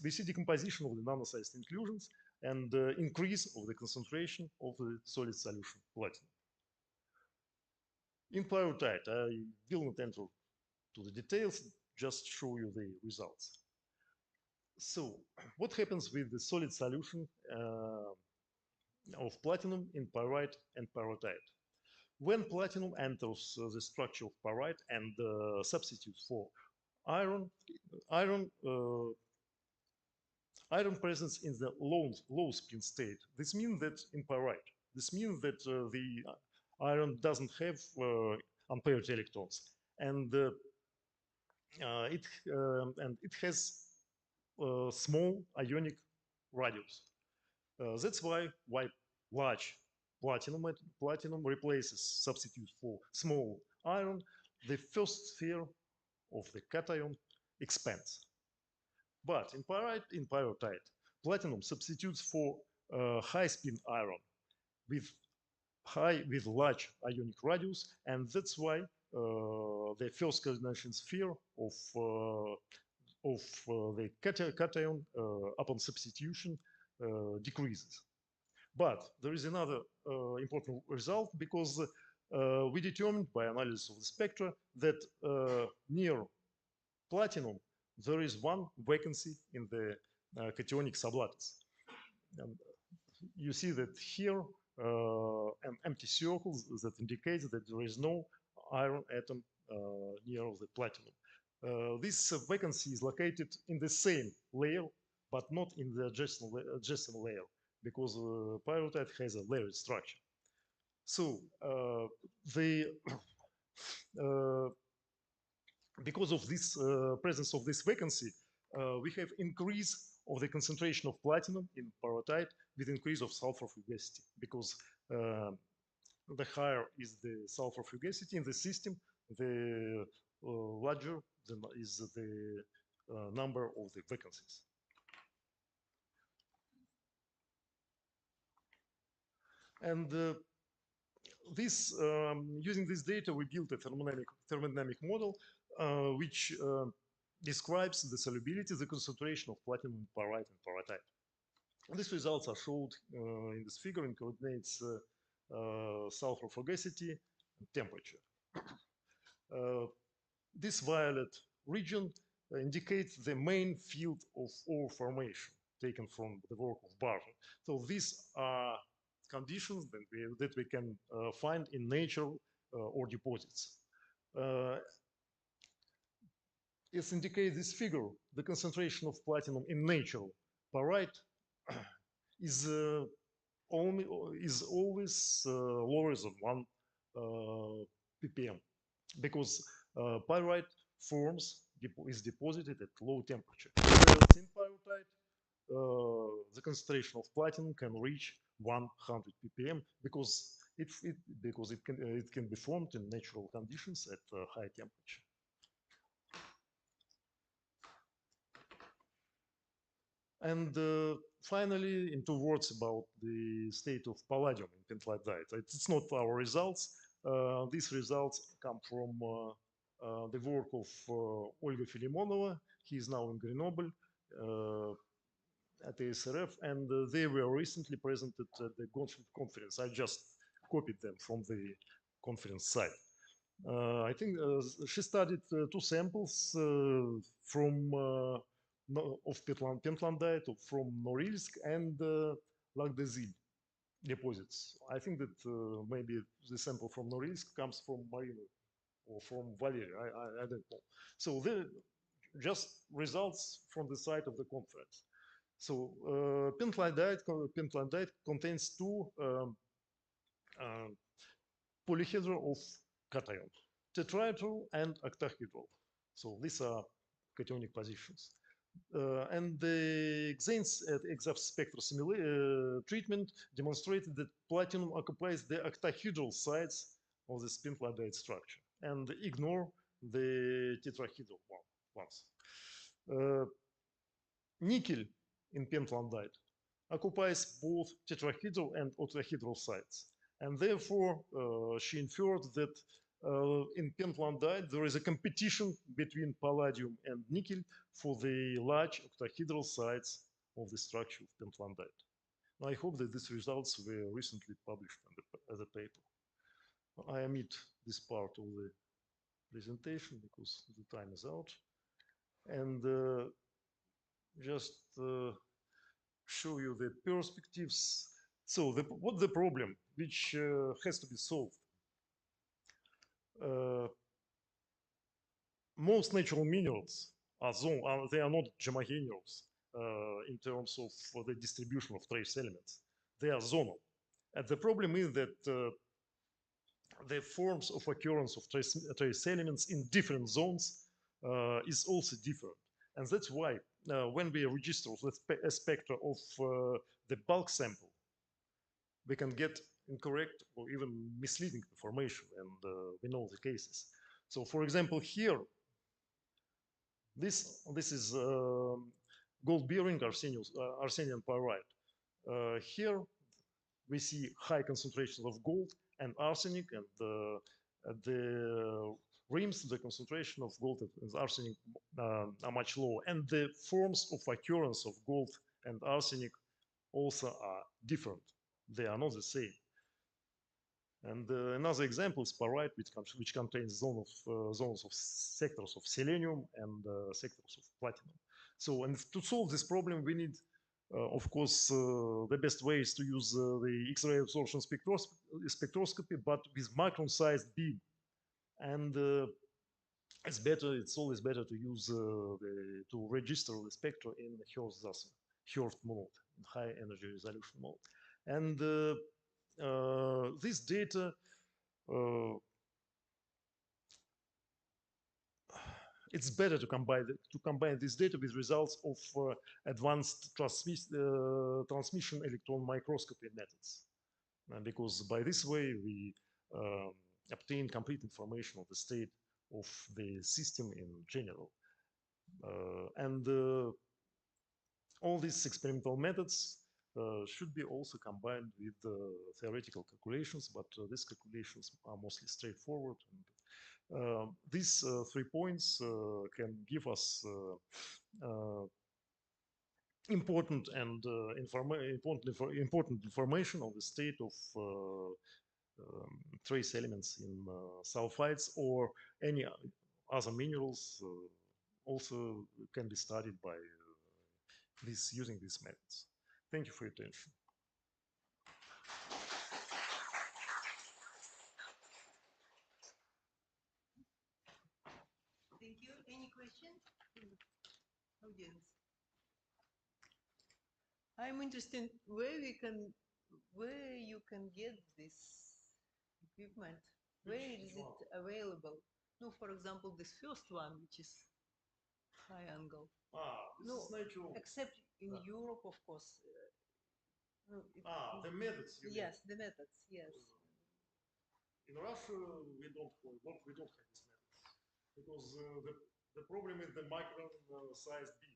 see decomposition of the nano-sized inclusions and increase of the concentration of the solid solution platinum. In pyrrhotite, I will not enter to the details, just show you the results. So, what happens with the solid solution of platinum in pyrite and pyrrhotite? When platinum enters the structure of pyrite and substitutes for iron presence in the low spin state. This means that in pyrite, the iron doesn't have unpaired electrons, and it has small ionic radius. That's why large platinum substitutes for small iron, the first sphere of the cation expands. But in pyrrhotite, platinum substitutes for high spin iron with large ionic radius, and that's why the first coordination sphere of the cation upon substitution decreases. But there is another important result, because we determined by analysis of the spectra that near platinum there is one vacancy in the cationic sublattice. And you see that here an empty circle that indicates that there is no iron atom near the platinum. This vacancy is located in the same layer, but not in the adjacent layer, because pyrrhotite has a layered structure. So because of this presence of this vacancy, we have increase of the concentration of platinum in pyrrhotite with increase of sulfur fugacity, because the higher is the sulfur fugacity in the system, the larger is the number of the vacancies. And using this data, we built a thermodynamic model which describes the solubility, the concentration of platinum pyrite and pyrrhotite. And these results are showed in this figure in coordinates sulfur fugacity and temperature. This violet region indicates the main field of ore formation taken from the work of Barton. So these are conditions that we can find in natural ore deposits. As indicated this figure, the concentration of platinum in natural pyrite is always lower than 1 ppm, because pyrite is deposited at low temperature. In pyrrhotite, the concentration of platinum can reach 100 ppm because it can be formed in natural conditions at high temperature. And finally, in 2 words about the state of palladium in pentlandite. It's not our results. These results come from the work of Olga Filimonova. He is now in Grenoble at the SRF, and they were recently presented at the conference. I just copied them from the conference site. I think she studied 2 samples from of pentlandite from Norilsk and Lac des Îles deposits. I think that maybe the sample from Norilsk comes from Marino or from Valeria. I don't know. So they're just results from the site of the conference. So pentlandite contains 2 polyhedra of cation, tetrahedral and octahedral. So these are cationic positions. And the Xane's EXAF spectral treatment demonstrated that platinum occupies the octahedral sides of the pentlandite structure and ignore the tetrahedral ones. Nickel in pentlandite occupies both tetrahedral and octahedral sides. And therefore, she inferred that in pentlandite, there is a competition between palladium and nickel for the large octahedral sides of the structure of pentlandite. I hope that these results were recently published as a paper. I omit this part of the presentation because the time is out. And just show you the perspectives. So what's the problem which has to be solved? Most natural minerals they are not homogeneous in terms of the distribution of trace elements. They are zonal. And the problem is that the forms of occurrence of trace elements in different zones is also different. And that's why when we register a spectra of the bulk sample, we can get incorrect or even misleading information, and we know the cases. So, for example, here, this is gold-bearing Arsenian pyrite. Here, we see high concentrations of gold and arsenic, and at the rims, the concentration of gold and arsenic are much lower, and the forms of occurrence of gold and arsenic also are different. They are not the same. And another example is pyrite, which contains zones of sectors of selenium and sectors of platinum. So, and to solve this problem, we need, of course, the best way is to use the X-ray absorption spectroscopy, but with micron-sized beam. And it's always better to use to register the spectra in Hertz mode, in high energy resolution mode. And this data it's better to combine this data with results of advanced transmission electron microscopy methods, because by this way we obtain complete information of the state of the system in general. And all these experimental methods should be also combined with theoretical calculations, but these calculations are mostly straightforward. And these 3 points can give us important and important information on the state of trace elements in sulfides or any other minerals also can be studied by using these methods. Thank you for your attention. Thank you. Any questions? Audience. I'm interested where you can get this equipment. Where is it available? No, for example, this first one, which is high angle. This No, is natural. except in Europe, of course. No, The methods. yes, the methods. Yes. In Russia, we don't have these methods because the problem is the micron size beam.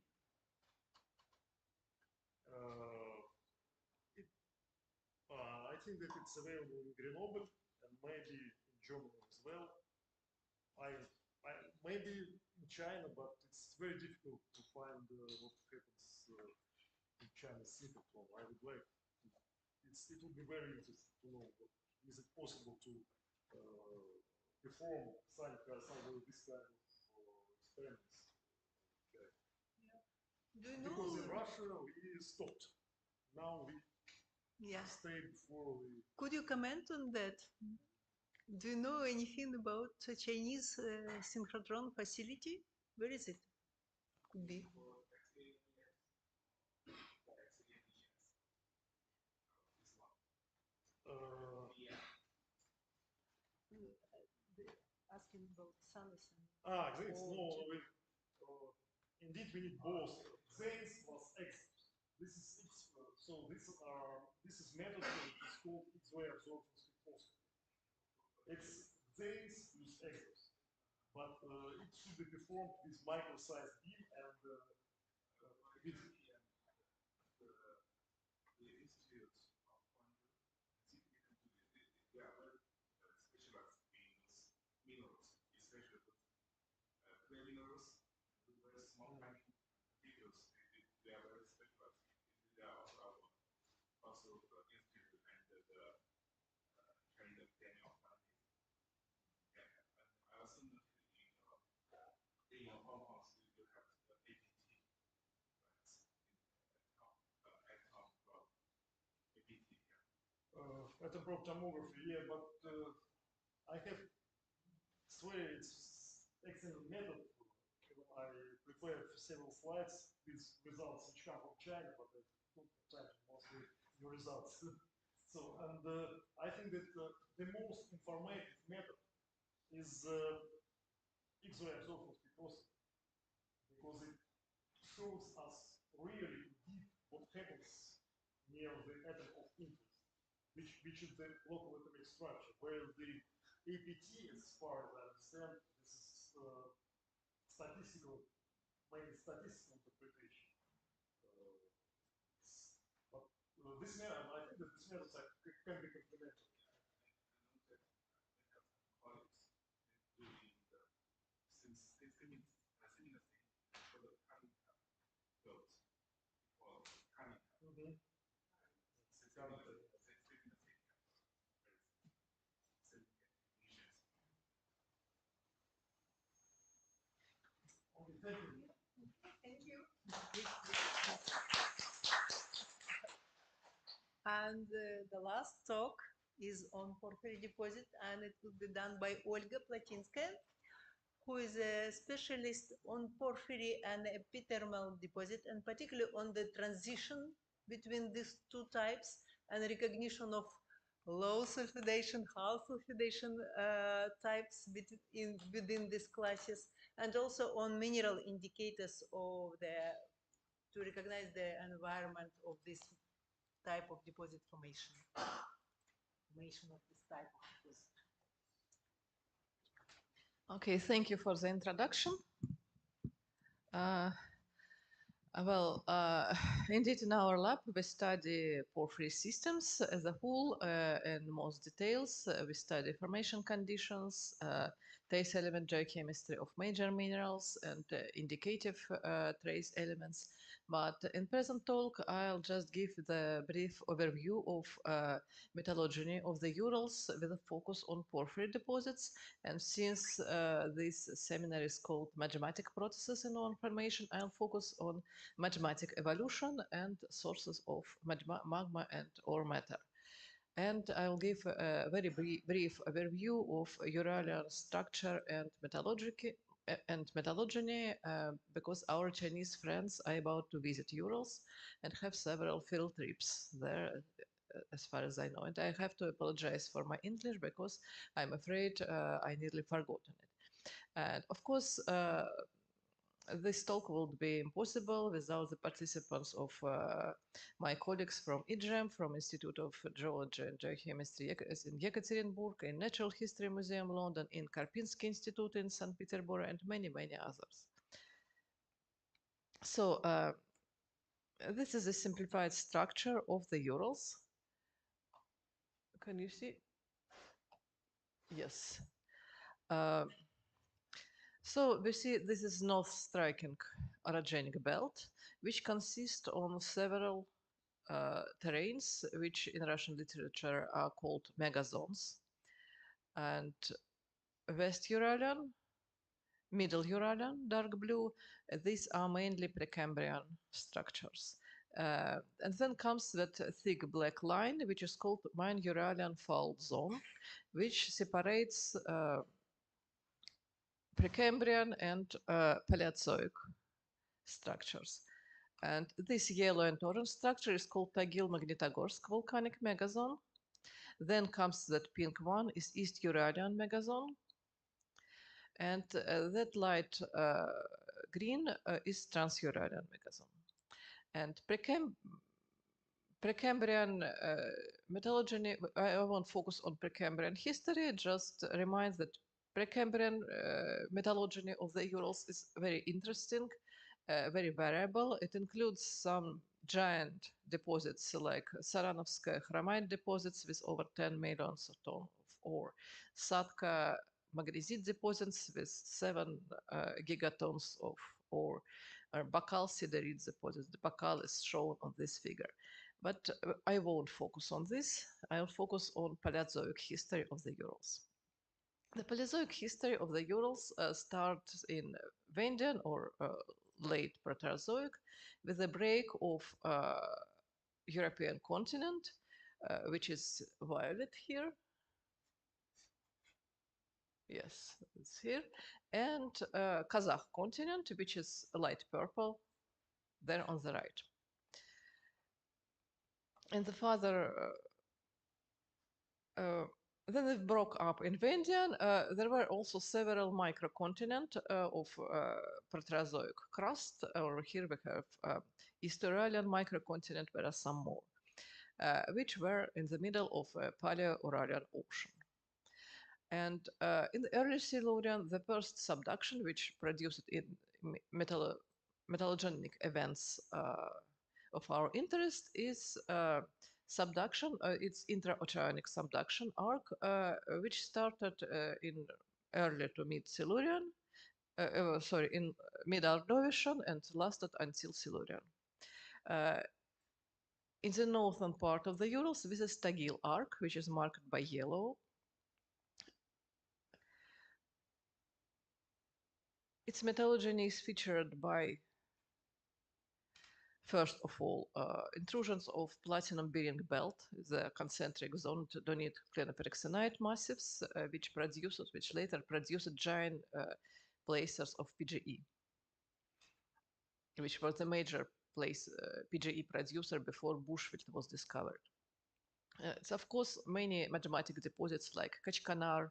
I think that it's available in Grenoble and maybe in Germany as well. Maybe in China, but it's very difficult to find what happens in China's synchrotron. I would like to, it would be very interesting to know what is it possible to perform this kind of experiments. Do you know? Because in Russia we stopped. Now we stay before we. Could you comment on that? Do you know anything about the Chinese synchrotron facility? Where is it? Could be. Asking about Sanderson. Indeed, we need both Xanes plus X. This is method which is called X-ray absorption spectroscopy. It's Xanes plus X, but it should be performed with micro-sized beam and with это probe tomography, yeah, but I have swear it's excellent method. I prepared several slides with results which come from China, but I don't have time to mostly your results. So, and I think that the most informative method is X-ray absorption spectroscopy, because it shows us really deep what happens near the atom of interest, which is the local atomic structure, whereas the APT, as far as I understand, this is statistical, mainly statistical interpretation. But this method, I think that this method can be complementary. Thank you. Thank you. And the last talk is on porphyry deposit, and it will be done by Olga Platinskaya, who is a specialist on porphyry and epithermal deposit, and particularly on the transition between these two types and recognition of low sulfidation, high sulfidation types within these classes, and also on mineral indicators of to recognize the environment of this type of deposit formation of this type of deposit. Okay, thank you for the introduction. Indeed, in our lab, we study porphyry systems as a whole in most details. We study formation conditions, trace element geochemistry of major minerals, and indicative trace elements. But in present talk, I'll just give the brief overview of metallurgy of the Urals with a focus on porphyry deposits. And since this seminar is called Magmatic Processes in Ore Formation, I'll focus on magmatic evolution and sources of magma and ore matter. And I'll give a very brief overview of Uralian structure and metallurgy because our Chinese friends are about to visit Urals and have several field trips there as far as I know. And I have to apologize for my English because I'm afraid I nearly forgotten it. And of course, this talk would be impossible without the participants of my colleagues from IGEM, from Institute of Geology and Geochemistry in Yekaterinburg, in Natural History Museum London, in Karpinski Institute in St. Petersburg, and many, many others. So this is a simplified structure of the Urals. Can you see? Yes. So we see this is north striking orogenic belt, which consists on several terrains, which in Russian literature are called megazones. And West Uralian, Middle Uralian, dark blue, these are mainly Precambrian structures. And then comes that thick black line, which is called Mine Uralian fault zone, which separates Precambrian and Paleozoic structures. And this yellow and orange structure is called Tagil-Magnitogorsk volcanic megazone. Then comes that pink one is East Uralian megazone. And that light green is Trans-Uralian megazone. And Precambrian metallurgy, I won't focus on Precambrian history, just reminds that Precambrian metallurgy of the Urals is very interesting, very variable. It includes some giant deposits like Saranovskaya chromite deposits with over 10 million tons of ore, Satka magnesit deposits with 7 gigatons of ore, or Bakal siderit deposits. The Bakal is shown on this figure. But I won't focus on this. I'll focus on Paleozoic history of the Urals. The Paleozoic history of the Urals starts in Vendian or late Proterozoic with the break of European continent, which is violet here. Yes, it's here. And Kazakh continent, which is light purple there on the right. And the further then it broke up in Vendian. There were also several microcontinent of Proterozoic crust, or here we have East Uralian microcontinent, where are some more, which were in the middle of a Paleo-Uralian ocean. And in the early Silurian, the first subduction, which produced in metallogenic events of our interest, is subduction. It's intraoceanic subduction arc, which started in early to mid Silurian, in mid Ordovician and lasted until Silurian. In the northern part of the Urals, this is Tagil arc, which is marked by yellow. Its metallogeny is featured by, first of all, intrusions of platinum-bearing belt, the concentric zone donate clinopyroxenite massives, which later produced giant placers of PGE, which was the major PGE producer before Bushveld was discovered. It's of course many magmatic deposits like Kachkanar,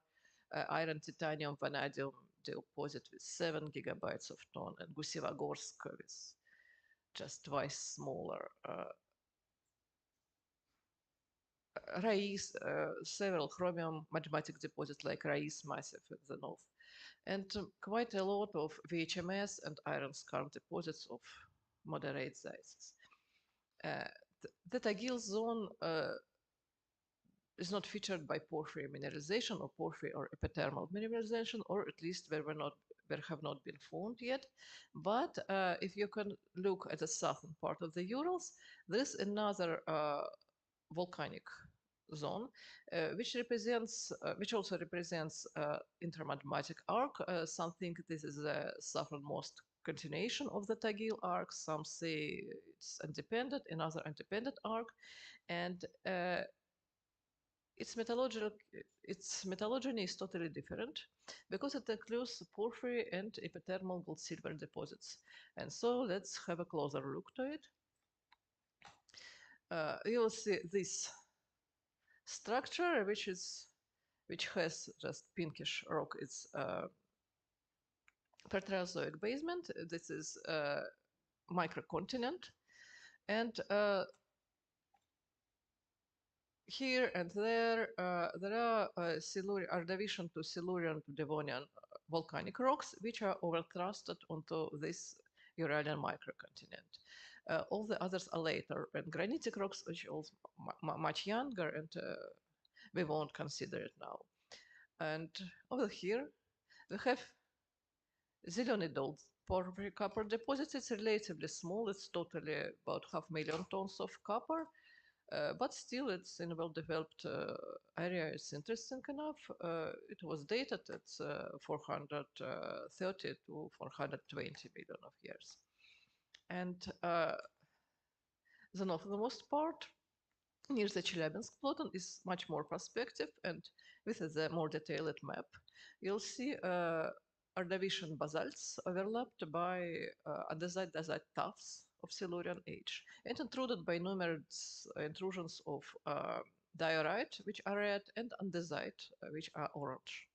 iron, titanium, vanadium deposit with 7 gigabytes of ton, and Gusivagorsk with just twice smaller. Rais, several chromium magmatic deposits like Rais massive in the north. and quite a lot of VHMS and iron skarn deposits of moderate sizes. The Tagil zone is not featured by porphyry mineralization or porphyry or epithermal mineralization, or at least there have not been found yet. But if you can look at the southern part of the Urals, there is another volcanic zone, which also represents intermagmatic arc. Some think this is the southernmost continuation of the Tagil arc. Some say it's independent, another independent arc, and its metallogeny is totally different because it includes porphyry and epithermal gold-silver deposits. And so let's have a closer look to it. You will see this structure, which has just pinkish rock. It's Perterozoic basement. This is a microcontinent, and here and there are Ardavishan to Silurian to Devonian volcanic rocks, which are overthrusted onto this Uralian microcontinent. All the others are later, and granitic rocks, which are much younger, and we won't consider it now. And over here, we have Zilionidal porphyry copper deposits. It's relatively small. It's totally about 500,000 tons of copper. But still, it's in a well-developed area. It's interesting enough. It was dated at 430 to 420 million of years. And the northernmost part, near the Chelyabinsk plateau, is much more prospective, and with a more detailed map, you'll see Ardavishan basalts overlapped by andesite-dacite tuffs of Silurian age, and intruded by numerous intrusions of diorite, which are red, and andesite, which are orange.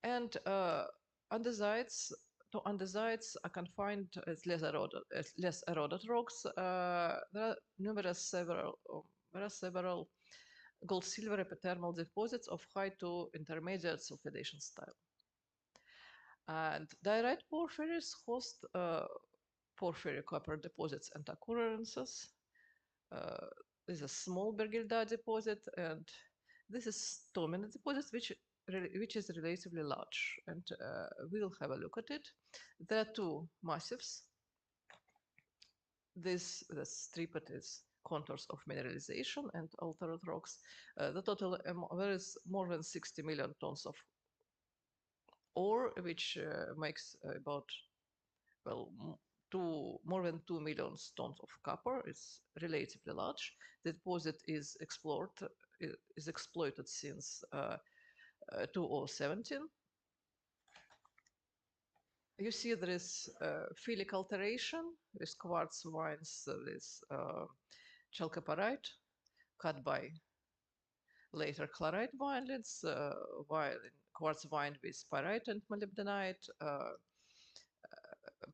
And andesites are confined as less eroded rocks. There are several gold-silver epithermal deposits of high to intermediate sulfidation style. And diorite porphyries host porphyry copper deposits and occurrences. This is a small Bergilda deposit, and this is Tomina deposit, which is relatively large, and we'll have a look at it. There are two massives. This striped is contours of mineralization and altered rocks. The total, there is more than 60 million tons of ore, which makes about, well, more than 2 million tons of copper. It's relatively large. The deposit is exploited since 2017. You see there is phyllic alteration with quartz veins, this chalcopyrite cut by later chloride vinelets, while quartz vine with pyrite and molybdenite,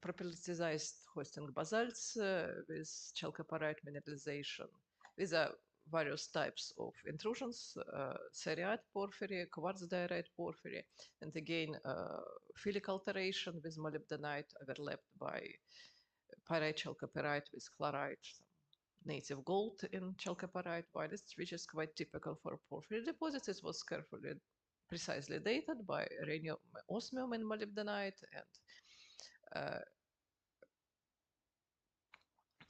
propylaticized hosting basalts with chalcopyrite mineralization. These are various types of intrusions, ceriate porphyry, quartz diorite porphyry, and again, phyllic alteration with molybdenite overlapped by pyrite chalcopyrite with chloride, native gold in chalcopyrite, which is quite typical for porphyry deposits. It was carefully, precisely dated by rhenium, osmium, and molybdenite,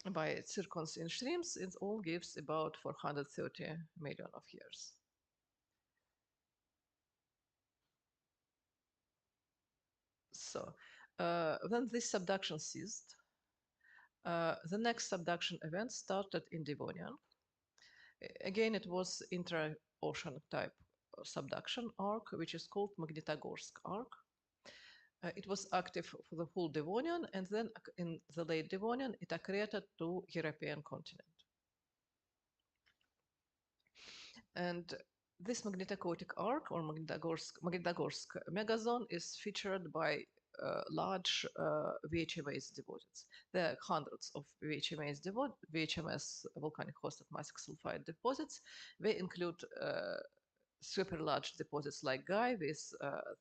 and by zircons in shrimps. It all gives about 430 million of years. So when this subduction ceased, the next subduction event started in Devonian. Again, it was intra-ocean type subduction arc, which is called Magnitogorsk arc. It was active for the full Devonian, and then in the late Devonian, it accreted to European continent. And this magnetocotic arc, or Magnitogorsk megazone, is featured by large VHMS deposits. There are hundreds of VHMS volcanic hosted massive sulfide deposits. They include super large deposits like Gai with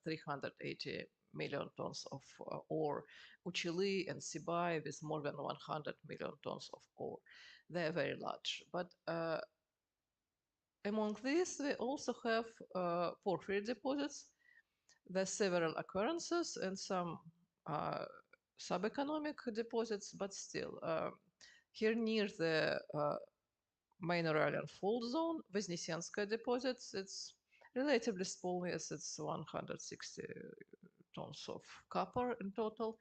380 million tons of ore, Uchili and Sibai with more than 100 million tons of ore. They are very large. But among these, we also have porphyry deposits. There are several occurrences and some subeconomic deposits, but still, here near the main Uralian fault zone, Voznесенская deposits, it's relatively small, yes, it's 160 tons of copper in total.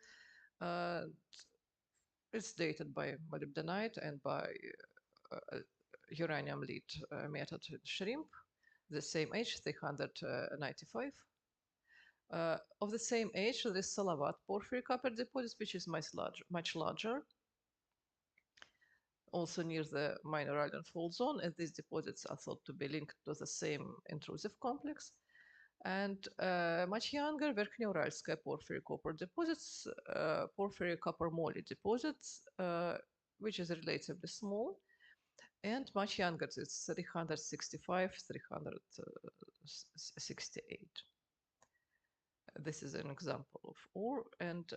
It's dated by molybdenite and by uranium lead method shrimp, the same age, 395. Of the same age, there is Salavat porphyry copper deposit, which is much larger, also near the minor island fault zone, and these deposits are thought to be linked to the same intrusive complex. And much younger Verkhneuralskaya porphyry copper deposits, porphyry copper moly deposits, which is relatively small, and much younger, it's 365, 368. This is an example of ore. And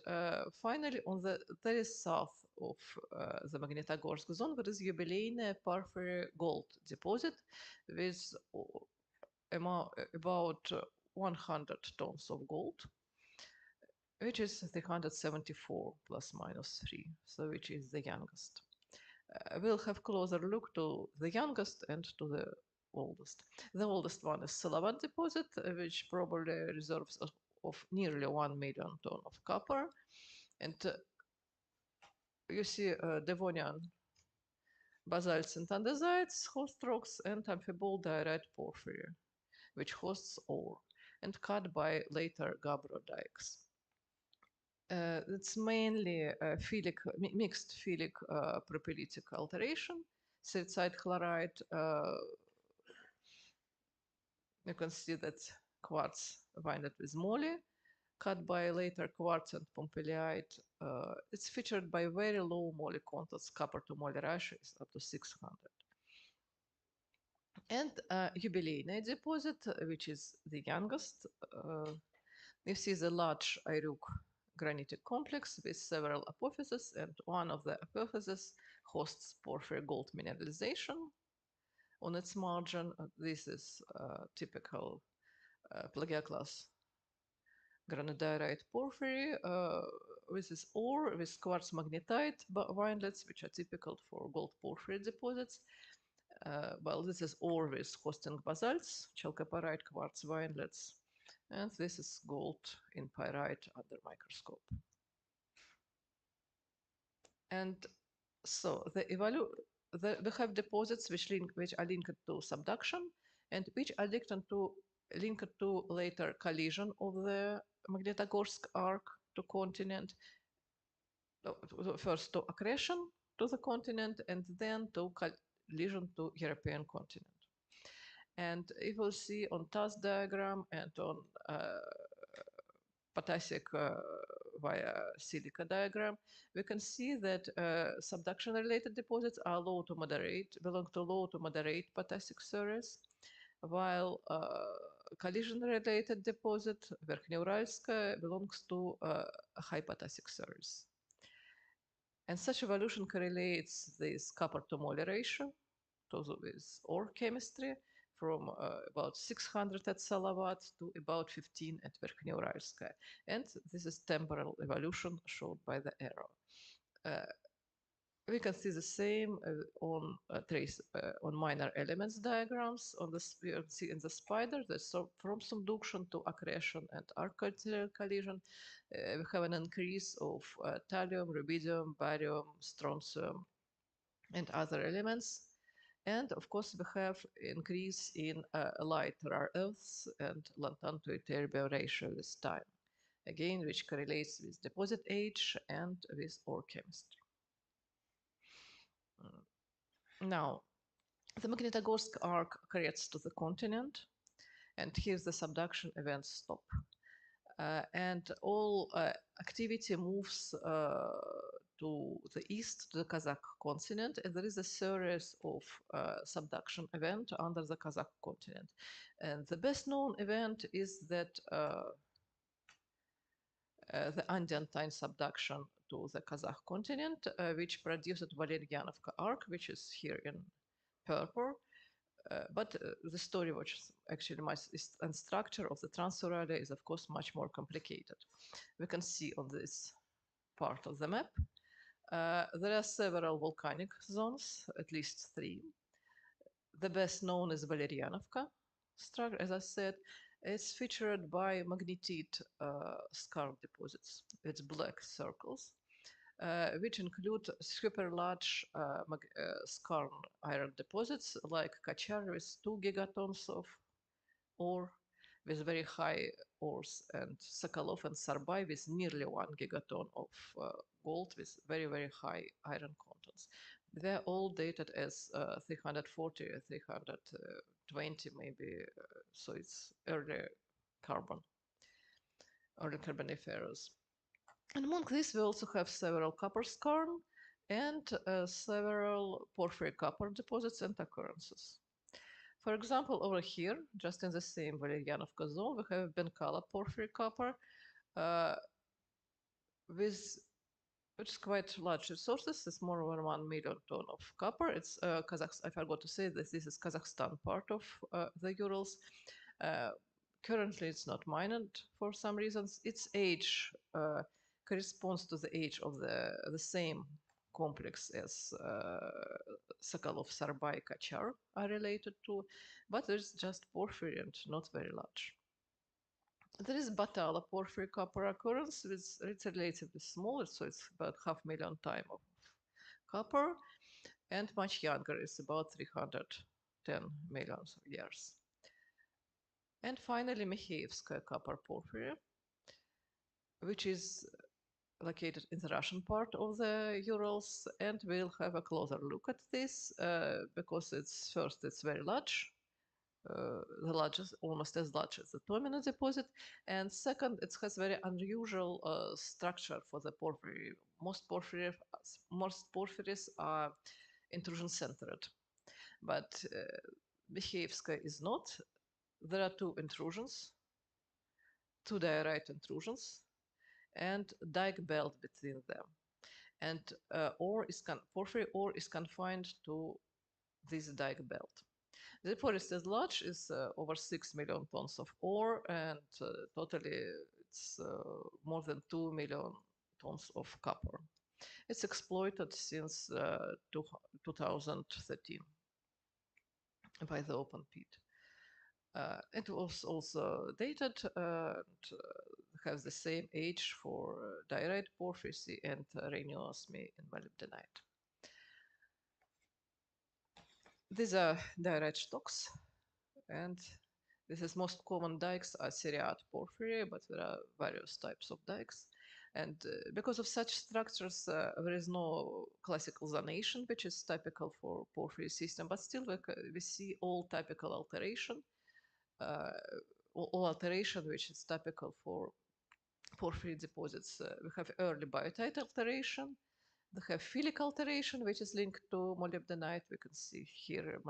finally, on the very south of the Magnitogorsk zone, there is Юбилейная porphyry gold deposit with about 100 tons of gold, which is 374 plus minus 3, so which is the youngest. We'll have closer look to the youngest and to the oldest. The oldest one is Salavat deposit, which probably reserves of nearly 1 million ton of copper. And you see Devonian basalts and andesites host rocks and amphibole diorite porphyry, which hosts ore, and cut by later gabbro dikes. It's mainly mixed philic propylitic alteration, silicite chloride. You can see that quartz winded with moly, cut by later quartz and pompelliite. It's featured by very low moly contents. Copper to moly ratio is up to 600. And Юбилейная deposit, which is the youngest. You see the large Ayruk granitic complex with several apophyses, and one of the apophyses hosts porphyry gold mineralization on its margin. This is typical plagioclase granodiorite porphyry with this ore with quartz magnetite windlets, which are typical for gold porphyry deposits. Well, this is ore with hosting basalts, chalcopyrite quartz windlets, and this is gold in pyrite under microscope. And so we have deposits which are linked to subduction and which are linked to later collision of the Magnitogorsk arc to continent, first to accretion to the continent and then to collision to European continent. And if we'll see on TAS diagram and on potassic via silica diagram, we can see that subduction-related deposits are low to moderate, belong to low to moderate potassic series, while collision-related deposit, Verkhneuralskaya, belongs to high potassic series. And such evolution correlates this copper to moly ratio with ore chemistry from about 600 at Salavat to about 15 at Verkhneuralskaya. And this is temporal evolution showed by the arrow. We can see the same on minor elements diagrams. We see in the spider that from subduction to accretion and arc-arterial collision, we have an increase of thallium, rubidium, barium, strontium, and other elements. And of course, we have increase in light rare earths and lanthan to ytterbium ratio with time, again, which correlates with deposit age and with ore chemistry. Now, the Magnitogorsk arc creates to the continent, and here the subduction events stop. And all activity moves to the east, to the Kazakh continent, and there is a series of subduction events under the Kazakh continent. And the best known event is that the Andentine subduction to the Kazakh continent, which produced Valerianovka arc, which is here in purple. But the story, which is actually and structure of the Trans-Uralia is, of course, much more complicated. We can see on this part of the map, there are several volcanic zones, at least 3. The best known is Valerianovka structure, as I said. It's featured by magnetite skarn deposits. It's black circles, which include super large skarn iron deposits like Kachar with 2 gigatons of ore with very high ores, and Sokolov and Sarbai with nearly 1 gigaton of gold with very, very high iron contents. They're all dated as 340, 320 maybe, so it's early Carboniferous. And among these, we also have several copper skarn and several porphyry copper deposits and occurrences. For example, over here, just in the same Valerianovka zone, we have Benkala porphyry copper which is quite large resources. It's more than 1 million ton of copper. It's Kazakhstan. I forgot to say that this is Kazakhstan part of the Urals. Currently, it's not mined for some reasons. Its age corresponds to the age of the same complex as Sokolov, Sarbai, Kachar are related to, but there's just porphyry and not very large. There is Batala porphyry copper occurrence, it's relatively small, so it's about 500,000 time of copper, and much younger, it's about 310 million years. And finally, Mikheevskaya copper porphyry, which is located in the Russian part of the Urals, and we'll have a closer look at this because it's very large, the largest, almost as large as the Tomino deposit, and second, it has very unusual structure for the porphyry. Most porphyries are intrusion centered, but Mikheevskaya is not. There are 2 intrusions, 2 diorite intrusions, and dike belt between them. And porphyry ore is confined to this dike belt. The forest as large is over 6 million tons of ore, and totally it's more than 2 million tons of copper. It's exploited since 2013 by the open pit. It was also dated and has the same age for diorite porphyry and rheniosmi and molybdenite. These are diorite stocks, and this is most common dikes are seriate porphyry, but there are various types of dikes. And because of such structures, there is no classical zonation, which is typical for porphyry system, but still we see all typical alteration, all alteration which is typical for porphyry deposits. We have early biotite alteration. We have phyllic alteration, which is linked to molybdenite. We can see here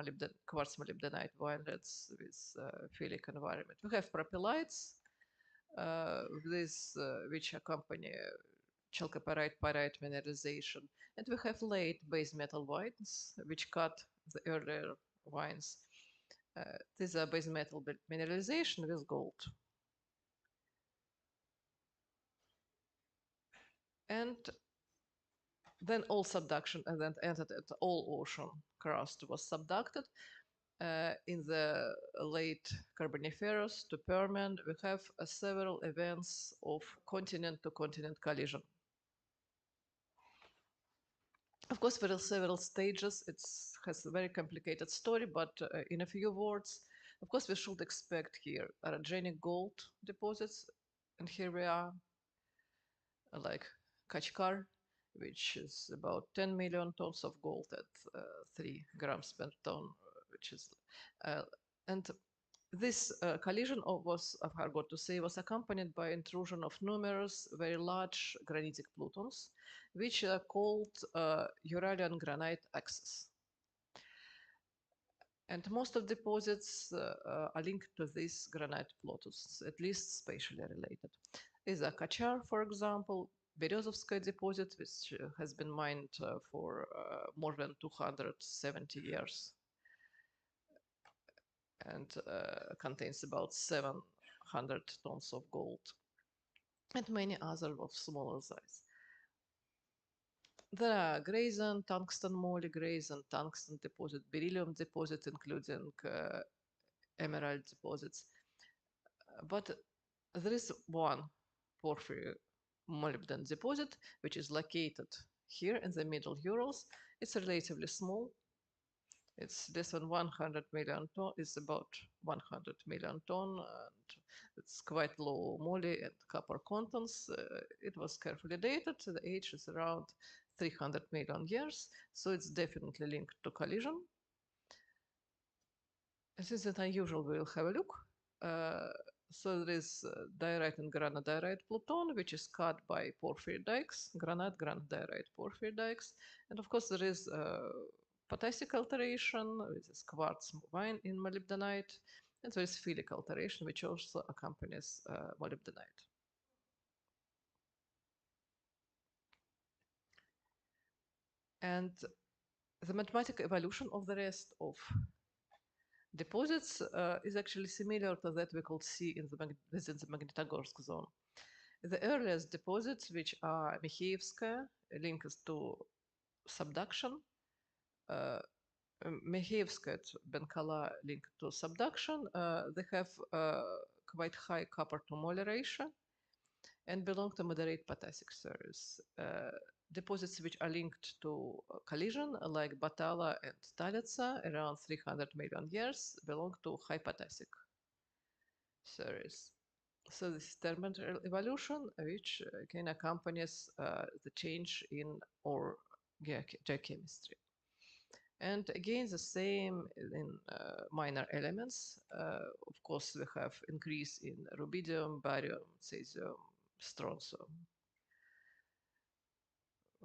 quartz molybdenite vinelets with phyllic environment. We have propylites, which accompany chalcopyrite pyrite mineralization. And we have late base metal wines, which cut the earlier wines. These are base metal mineralization with gold. And then all subduction and then entered at all ocean crust was subducted. In the late Carboniferous to Permian, we have several events of continent-to-continent collision. Of course, there are several stages. It has a very complicated story, but in a few words, of course, we should expect here orogenic gold deposits, and here we are, like Kachkar, which is about 10 million tons of gold at 3 grams per ton, which is, and This collision I forgot to say, was accompanied by intrusion of numerous very large granitic plutons, which are called Uralian granite axes. And most of deposits are linked to these granite plutons, at least spatially related. Is a Kachar, for example, Berezovskaya deposit, which has been mined for more than 270 years and contains about 700 tons of gold, and many other of smaller size. There are Grayson, tungsten moly, Grayson, tungsten deposit, beryllium deposit, including emerald deposits. But there is one porphyry molybdenum deposit, which is located here in the middle Urals. It's relatively small. It's less than 100 million ton. It's about 100 million ton, and it's quite low moly and copper contents. It was carefully dated. The age is around 300 million years, so it's definitely linked to collision. Since it's unusual, we'll have a look. So there is diorite and granodiorite pluton, which is cut by porphyry dikes, granite, granodiorite, porphyry dikes. And of course, there is potassic alteration, which is quartz mine in molybdenite, and there is philic alteration, which also accompanies molybdenite. And the mathematical evolution of the rest of deposits is actually similar to that we could see within the Magnitogorsk zone. The earliest deposits, which are Mikheevskaya, linked to subduction, Mikheevskaya, Benkala linked to subduction, they have quite high copper to moly ratio and belong to moderate potassic series. Deposits which are linked to collision, like Batala and Stalitsa, around 300 million years, belong to high potassic series. So this is thermal evolution, which again accompanies the change in our geochemistry. And again, the same in minor elements. Of course, we have increase in rubidium, barium, cesium, strontium,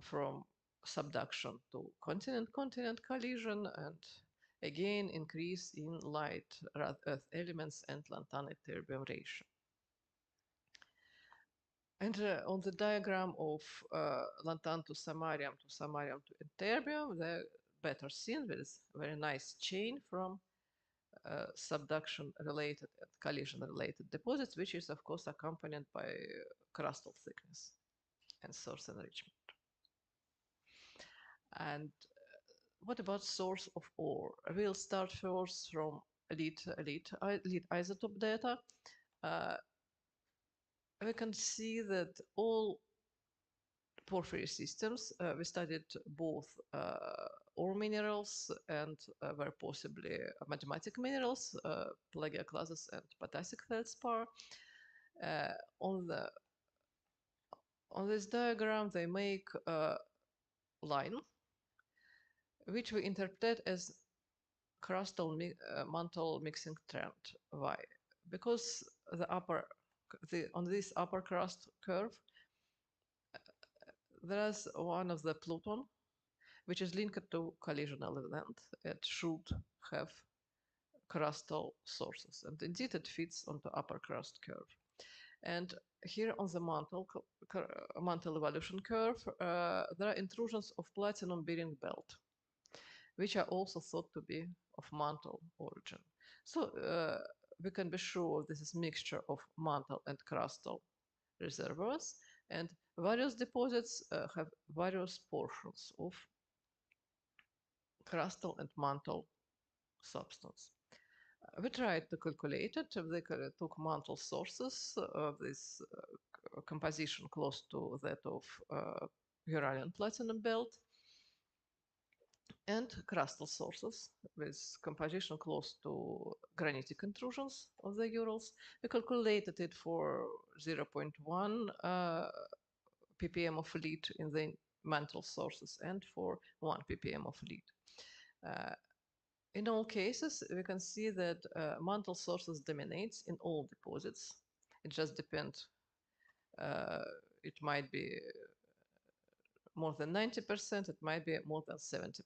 from subduction to continent-continent collision, and again increase in light earth elements and lanthanide-terbium ratio. And on the diagram of lanthan to samarium to terbium, they're better seen. There is a very nice chain from subduction-related and collision-related deposits, which is of course accompanied by crustal thickness and source enrichment. And what about source of ore? We'll start first from lead isotope data. We can see that all porphyry systems, we studied both ore minerals and where possibly magmatic minerals, plagioclases and potassic feldspar. On this diagram, they make a line which we interpret as crustal mantle mixing trend. Why? Because on this upper crust curve, there's one of the pluton which is linked to collisional event. It should have crustal sources, and indeed it fits onto upper crust curve. And here on the mantle evolution curve, there are intrusions of platinum-bearing belt, which are also thought to be of mantle origin. So we can be sure this is mixture of mantle and crustal reservoirs, and various deposits have various portions of crustal and mantle substance. We tried to calculate it. They took mantle sources of this composition close to that of Uralian platinum belt, and crustal sources with composition close to granitic intrusions of the Urals. We calculated it for 0.1 ppm of lead in the mantle sources and for 1 ppm of lead. In all cases, we can see that mantle sources dominates in all deposits. It just depends. It might be more than 90%, it might be more than 70%,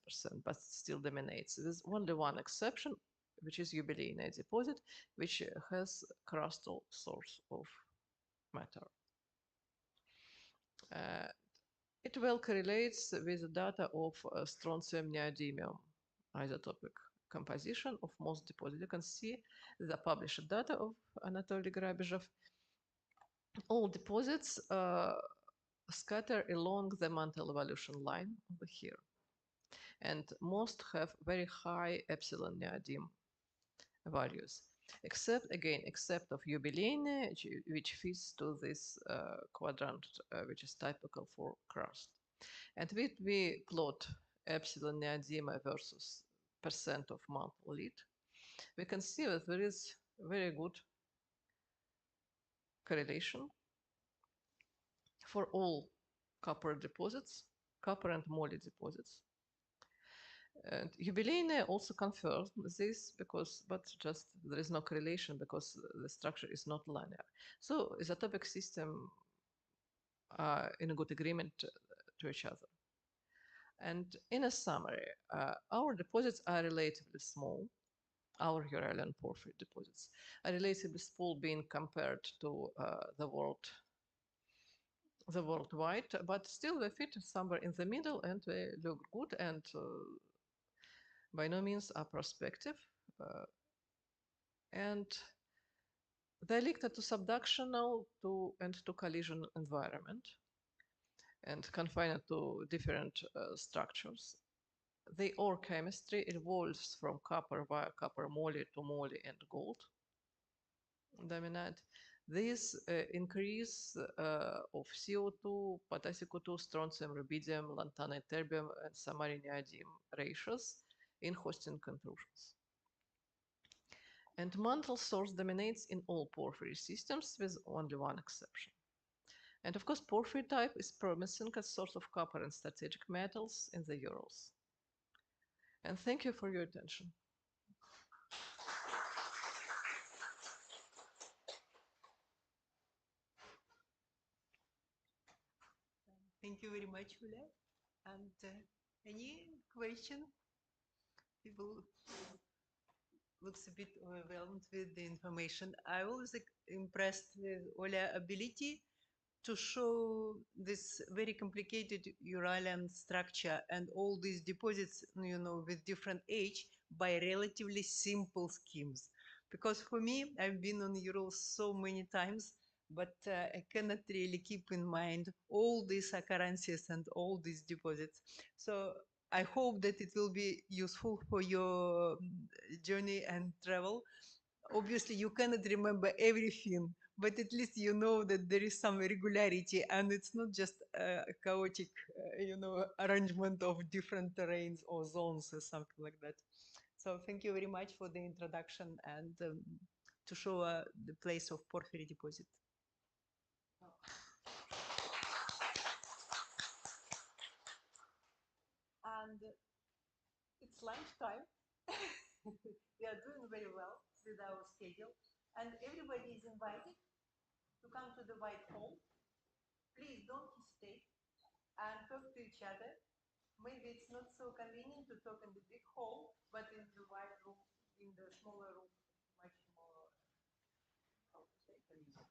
but still dominates. There's only one exception, which is Jubileena deposit, which has crustal source of matter. It well correlates with the data of strontium neodymium isotopic composition of most deposits. You can see the published data of Anatoly Grabizhev. All deposits scatter along the mantle evolution line over here. And most have very high epsilon neodymium values, except of Jubileena, which fits to this quadrant, which is typical for crust. And if we plot epsilon neodymium versus percent of mantle lead, we can see that there is very good correlation for all copper deposits, copper and moly deposits. And Jubileena also confirms this but just there is no correlation because the structure is not linear. So isotopic system are in a good agreement to each other. And in a summary, our deposits are relatively small. Our Uralian porphyry deposits are relatively small being compared to the worldwide, but still they fit somewhere in the middle and they look good and by no means are prospective. And they're linked to subductional and to collision environment and confined to different structures. The ore chemistry evolves from copper via copper moly to moly and gold dominant. This increase of CO2, potassium 2, strontium, rubidium, lanthanum, terbium, and samarium neodymium ratios in hosting intrusions. And mantle source dominates in all porphyry systems with only one exception. And of course, porphyry type is promising as source of copper and strategic metals in the Urals. And thank you for your attention. Thank you very much, Julia. And any question? People looks a bit overwhelmed with the information. I was impressed with Olia's ability to show this very complicated Uralian structure and all these deposits, with different age by relatively simple schemes. Because for me, I've been on Urals so many times, but I cannot really keep in mind all these occurrences and all these deposits. So I hope that it will be useful for your journey and travel. Obviously, you cannot remember everything, but at least you know that there is some regularity and it's not just a chaotic, arrangement of different terrains or zones or something like that. So thank you very much for the introduction and to show the place of porphyry deposit. And it's lunchtime. We are doing very well with our schedule, and everybody is invited to come to the White Hall. Please don't hesitate and talk to each other. Maybe it's not so convenient to talk in the big hall, but in the white room, in the smaller room, much more, how to say, convenient.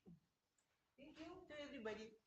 Yes. Thank you to everybody.